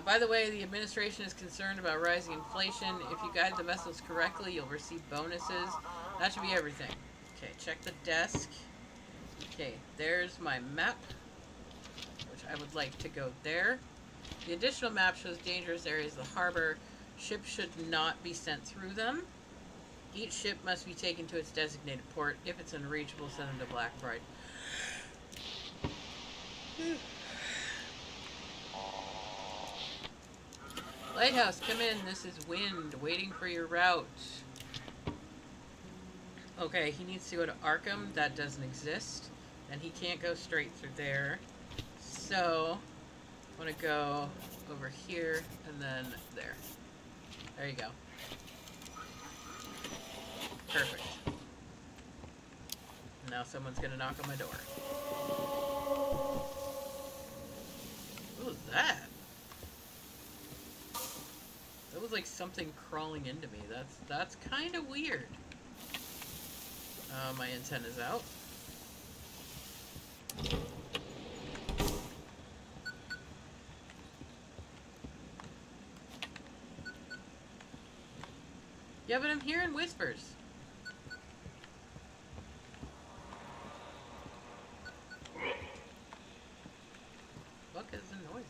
By the way, the administration is concerned about rising inflation. If you guide the vessels correctly, you'll receive bonuses. That should be everything. Okay, check the desk. Okay, there's my map, which I would like to go there. The additional map shows dangerous areas of the harbor. Ships should not be sent through them. Each ship must be taken to its designated port. If it's unreachable, send them to Blackbright. Lighthouse, come in. This is Wind, waiting for your route. Okay, he needs to go to Arkham. That doesn't exist. And he can't go straight through there. So, I want to go over here and then there. There you go. Perfect. Now someone's going to knock on my door. What was that? That was like something crawling into me. That's kind of weird. My antenna's out. Yeah, but I'm hearing whispers. What is the noise?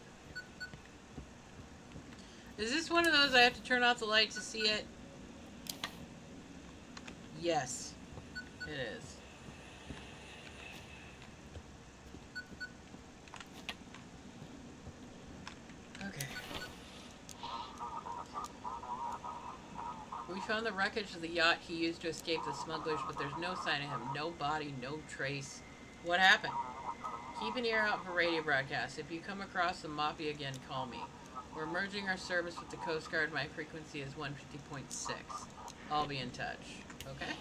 Is this one of those I have to turn off the light to see it? Yes, it is. Okay. We found the wreckage of the yacht he used to escape the smugglers, but there's no sign of him. No body, no trace. What happened? Keep an ear out for radio broadcasts. If you come across the Mafia again, call me. We're merging our service with the Coast Guard. My frequency is 150.6. I'll be in touch. Okay?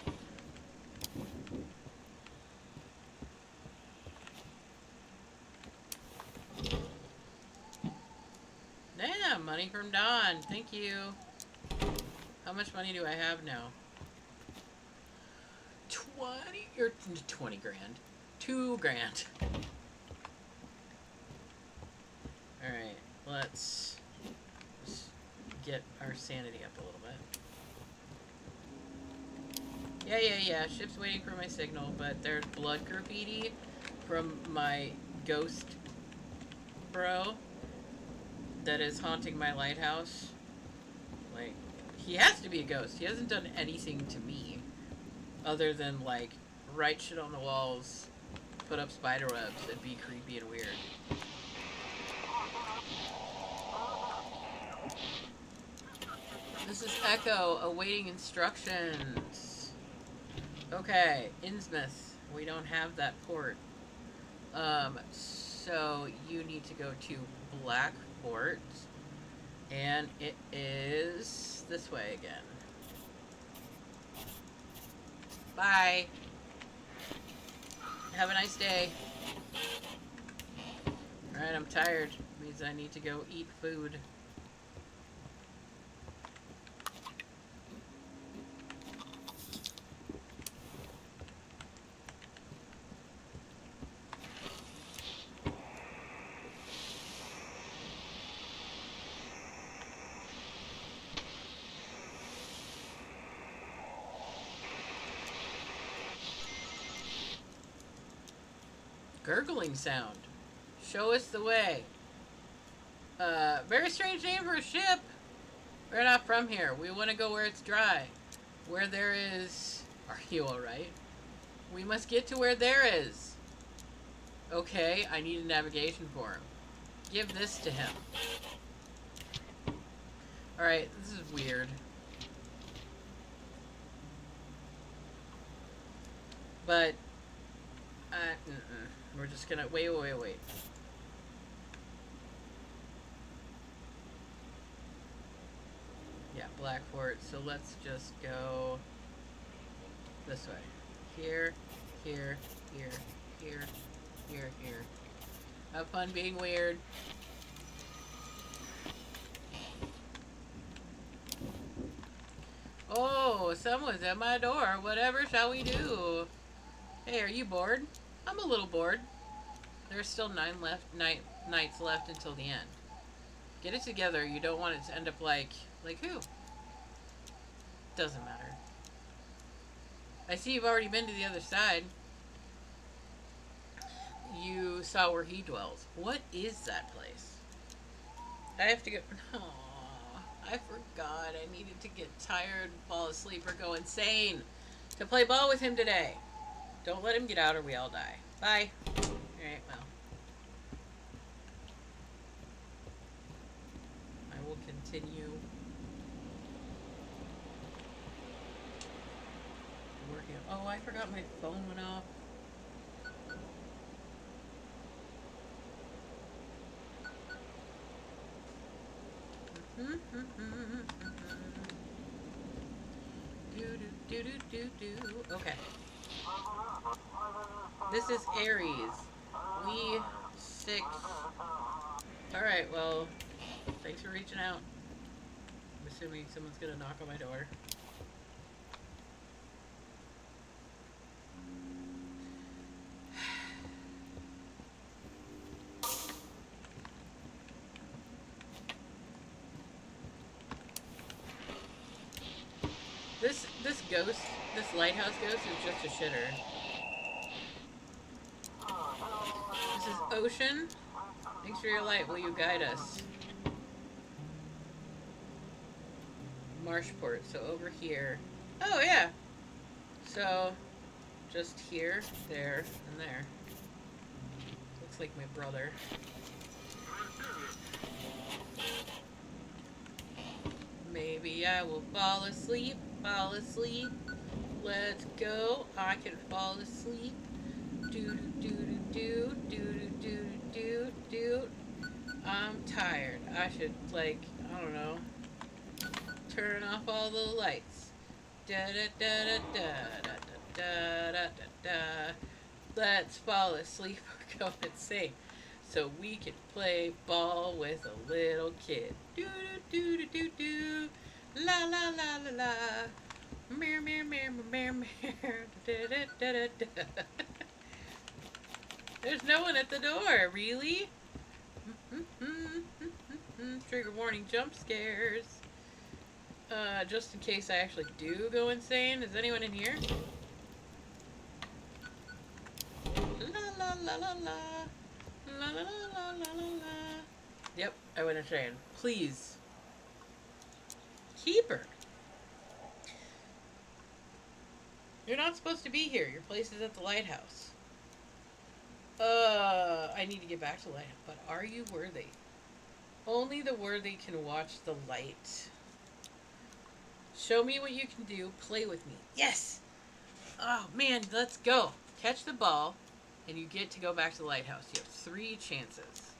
Damn, money from Dawn. Thank you. How much money do I have now? 20 or 20 grand. 2 grand. Alright, let's just get our sanity up a little bit. Yeah. Ship's waiting for my signal, but there's blood graffiti from my ghost bro that is haunting my lighthouse. Like, he has to be a ghost. He hasn't done anything to me other than, like, write shit on the walls, put up spider webs, and be creepy and weird. This is Echo, awaiting instructions. Okay, Innsmouth. We don't have that port. So you need to go to Blackport, and it is this way again. Bye. Have a nice day. Alright, I'm tired. It means I need to go eat food. Gurgling sound. Show us the way. Very strange name for a ship. We're not from here. We want to go where it's dry. Where there is... Are you alright? We must get to where there is. Okay, I need a navigation for him. Give this to him. Alright, this is weird. But... We're just gonna... Wait. Yeah, Blackport. So let's just go... this way. Here. Have fun being weird. Oh, someone's at my door. Whatever shall we do? Hey, are you bored? I'm a little bored. There's still 9 nights left until the end. Get it together. You don't want it to end up like who? Doesn't matter. I see you've already been to the other side. You saw where he dwells. What is that place? I have to go... Aww, I forgot. I needed to get tired, fall asleep, or go insane to play ball with him today. Don't let him get out or we all die. Bye. Alright, well. I will continue working. Oh, I forgot my phone went off. Okay. This is Aries. We 6. Alright, well, thanks for reaching out. I'm assuming someone's gonna knock on my door. This ghost, this lighthouse ghost is just a shitter. This is Ocean. Thanks for your light. Will you guide us? Marshport. So over here. Oh, yeah. So, just here, there, and there. Looks like my brother. Maybe I will fall asleep, fall asleep. Let's go. I can fall asleep. Do do do do do do do do do. I'm tired. I should, like, I don't know, turn off all the lights. Da da da da da da da da da da. Let's fall asleep or go insane so we can play ball with a little kid. Do do do do do. La la la la la. Meow meow meow meow meow. Da da da da da. There's no one at the door, really? Trigger warning, jump scares. Just in case I actually do go insane. Is anyone in here? La la la la la. La la la la la la. Yep, I went insane. Please. Keeper. You're not supposed to be here. Your place is at the lighthouse. I need to get back to the lighthouse. But are you worthy? Only the worthy can watch the light. Show me what you can do. Play with me. Yes! Oh, man, let's go. Catch the ball, and you get to go back to the lighthouse. You have 3 chances.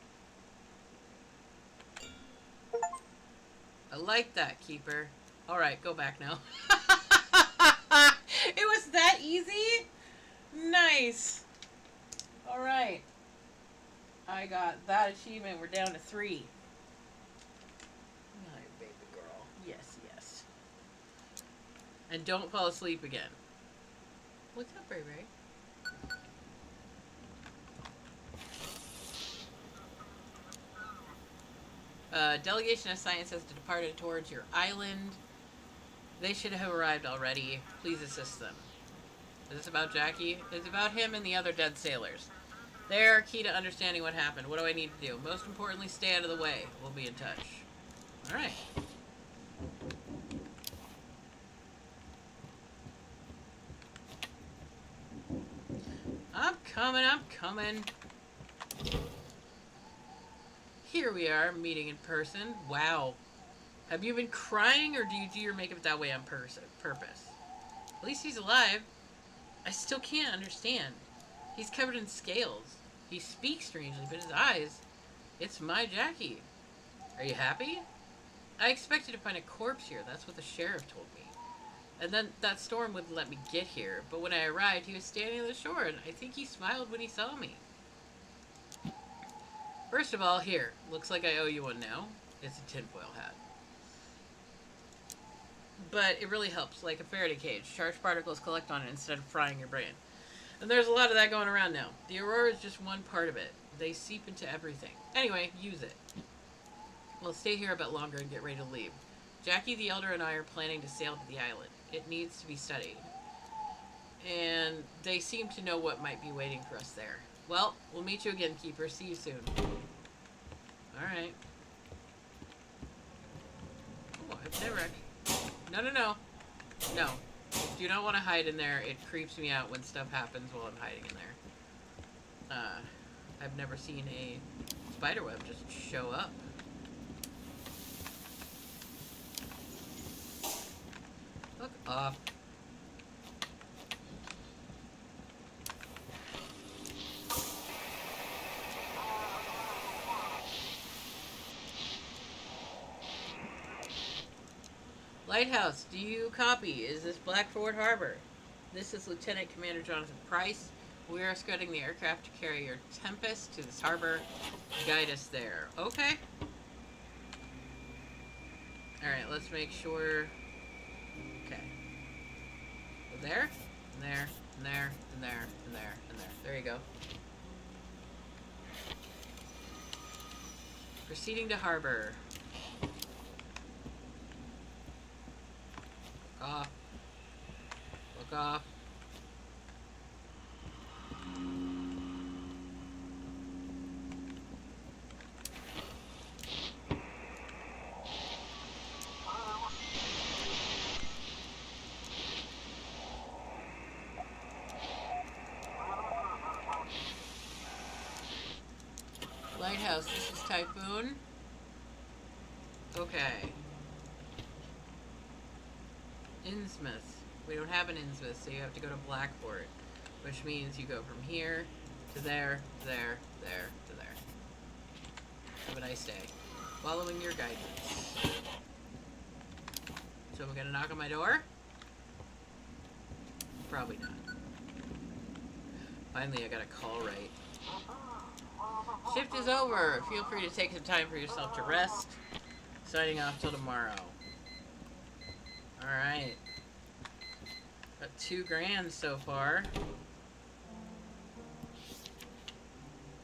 I like that, Keeper. Alright, go back now. It was that easy? Nice. Alright. I got that achievement. We're down to 3. My baby girl. Yes, yes. And don't fall asleep again. What's up, Ray Ray? Delegation of science has departed towards your island. They should have arrived already. Please assist them. Is this about Jackie? It's about him and the other dead sailors. They are key to understanding what happened. What do I need to do? Most importantly, stay out of the way. We'll be in touch. Alright. I'm coming, I'm coming. Here we are, meeting in person. Wow. Have you been crying, or do you do your makeup that way on purpose? At least he's alive. I still can't understand. He's covered in scales. He speaks strangely, but his eyes... It's my Jackie. Are you happy? I expected to find a corpse here. That's what the sheriff told me. And then that storm wouldn't let me get here. But when I arrived, he was standing on the shore, and I think he smiled when he saw me. First of all, here. Looks like I owe you one now. It's a tinfoil hat. But it really helps, like a Faraday cage. Charged particles collect on it instead of frying your brain. And there's a lot of that going around now. The aurora is just one part of it. They seep into everything. Anyway, use it. We'll stay here a bit longer and get ready to leave. Jackie the Elder and I are planning to sail to the island. It needs to be studied. And they seem to know what might be waiting for us there. Well, we'll meet you again, Keeper. See you soon. Alright. Oh, I've never actually... No, no, no. No. Do not want to hide in there. It creeps me out when stuff happens while I'm hiding in there. I've never seen a spiderweb just show up. Look off. Lighthouse, do you copy? Is this Blackford Harbor? This is Lieutenant Commander Jonathan Price. We are escorting the aircraft to carry your Tempest to this harbor. Guide us there. Okay. Alright, let's make sure... Okay. There, and there, and there, and there, and there, and there. There you go. Proceeding to harbor. Look off. Look off. house. This is Typhoon. Okay. Innsmouth. We don't have an Innsmouth, so you have to go to Blackport. Which means you go from here to there, there, there, to there. Have a nice day. Following your guidance. So we're gonna knock on my door? Probably not. Finally, I got a call right. Shift is over. Feel free to take some time for yourself to rest. Signing off till tomorrow. Alright. Got $2,000 so far.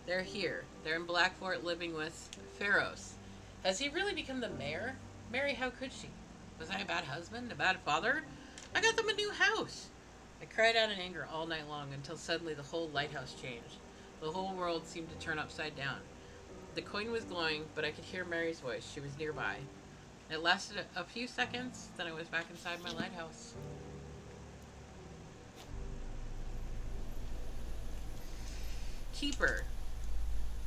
They're here. They're in Blackport living with Pharos. Has he really become the mayor? Mary, how could she? Was I a bad husband? A bad father? I got them a new house. I cried out in anger all night long until suddenly the whole lighthouse changed. The whole world seemed to turn upside down. The coin was glowing, but I could hear Mary's voice. She was nearby. It lasted a few seconds, then I was back inside my lighthouse. Keeper.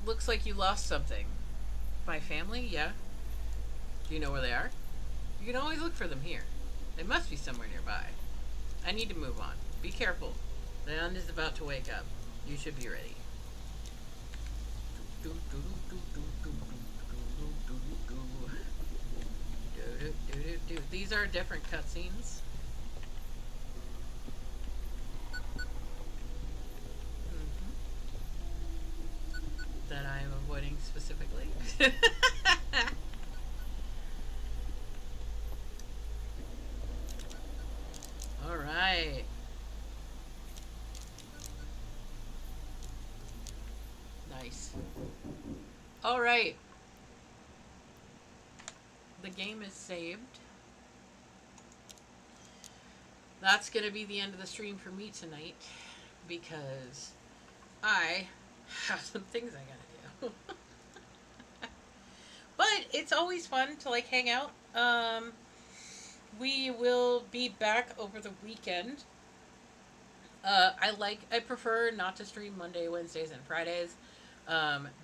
Looks like you lost something. My family? Yeah. Do you know where they are? You can always look for them here. They must be somewhere nearby. I need to move on. Be careful. The end is about to wake up. You should be ready. These are different cutscenes. That I am avoiding specifically. Alright. Nice. Alright. The game is saved. That's going to be the end of the stream for me tonight. Because I have some things I gotta do. But it's always fun to like hang out. We will be back over the weekend. I prefer not to stream Monday, Wednesdays, and Fridays.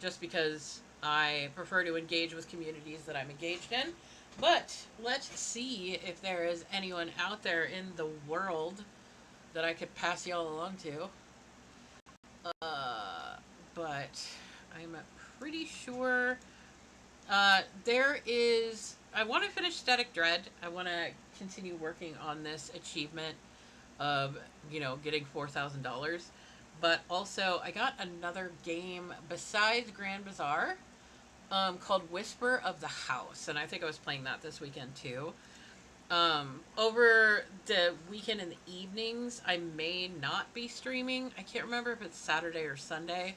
Just because I prefer to engage with communities that I'm engaged in. But let's see if there is anyone out there in the world that I could pass y'all along to. But I'm pretty sure there is. I want to finish Static Dread. I want to continue working on this achievement of, getting $4,000. But also, I got another game besides Grand Bazaar called Whisper of the House. And I think I was playing that this weekend too. Over the weekend in the evenings, I may not be streaming. I can't remember if it's Saturday or Sunday.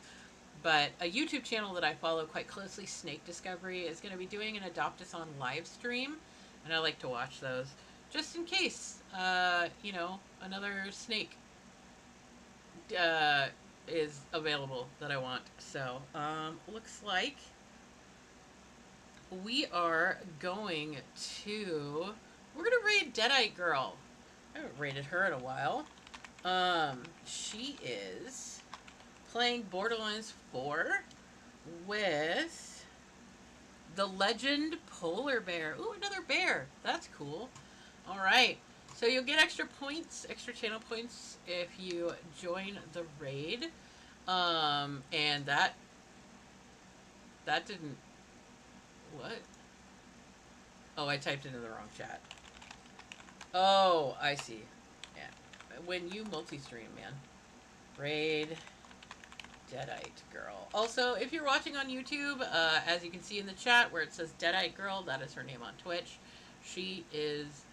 But a YouTube channel that I follow quite closely, Snake Discovery, is going to be doing an Adopt-A-Thon live stream. And I like to watch those. Just in case, another snake is available that I want. So, looks like we are going to... We're going to raid Deadite Girl. I haven't raided her in a while. She is playing Borderlands 4 with the Legend Polar Bear. Ooh, another bear. That's cool. Alright. So you'll get extra points, extra channel points if you join the raid. And that didn't... What? Oh, I typed into the wrong chat. Oh, I see. Yeah. When you multi-stream, man. Raid Deadite Girl. Also, if you're watching on YouTube, as you can see in the chat where it says Deadite Girl, that is her name on Twitch. She is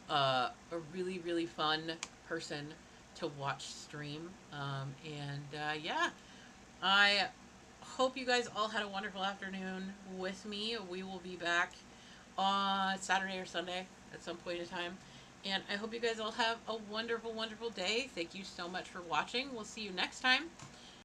a really, really fun person to watch stream. Yeah. I hope you guys all had a wonderful afternoon with me. We will be back on Saturday or Sunday at some point in time. And I hope you guys all have a wonderful, wonderful day. Thank you so much for watching. We'll see you next time.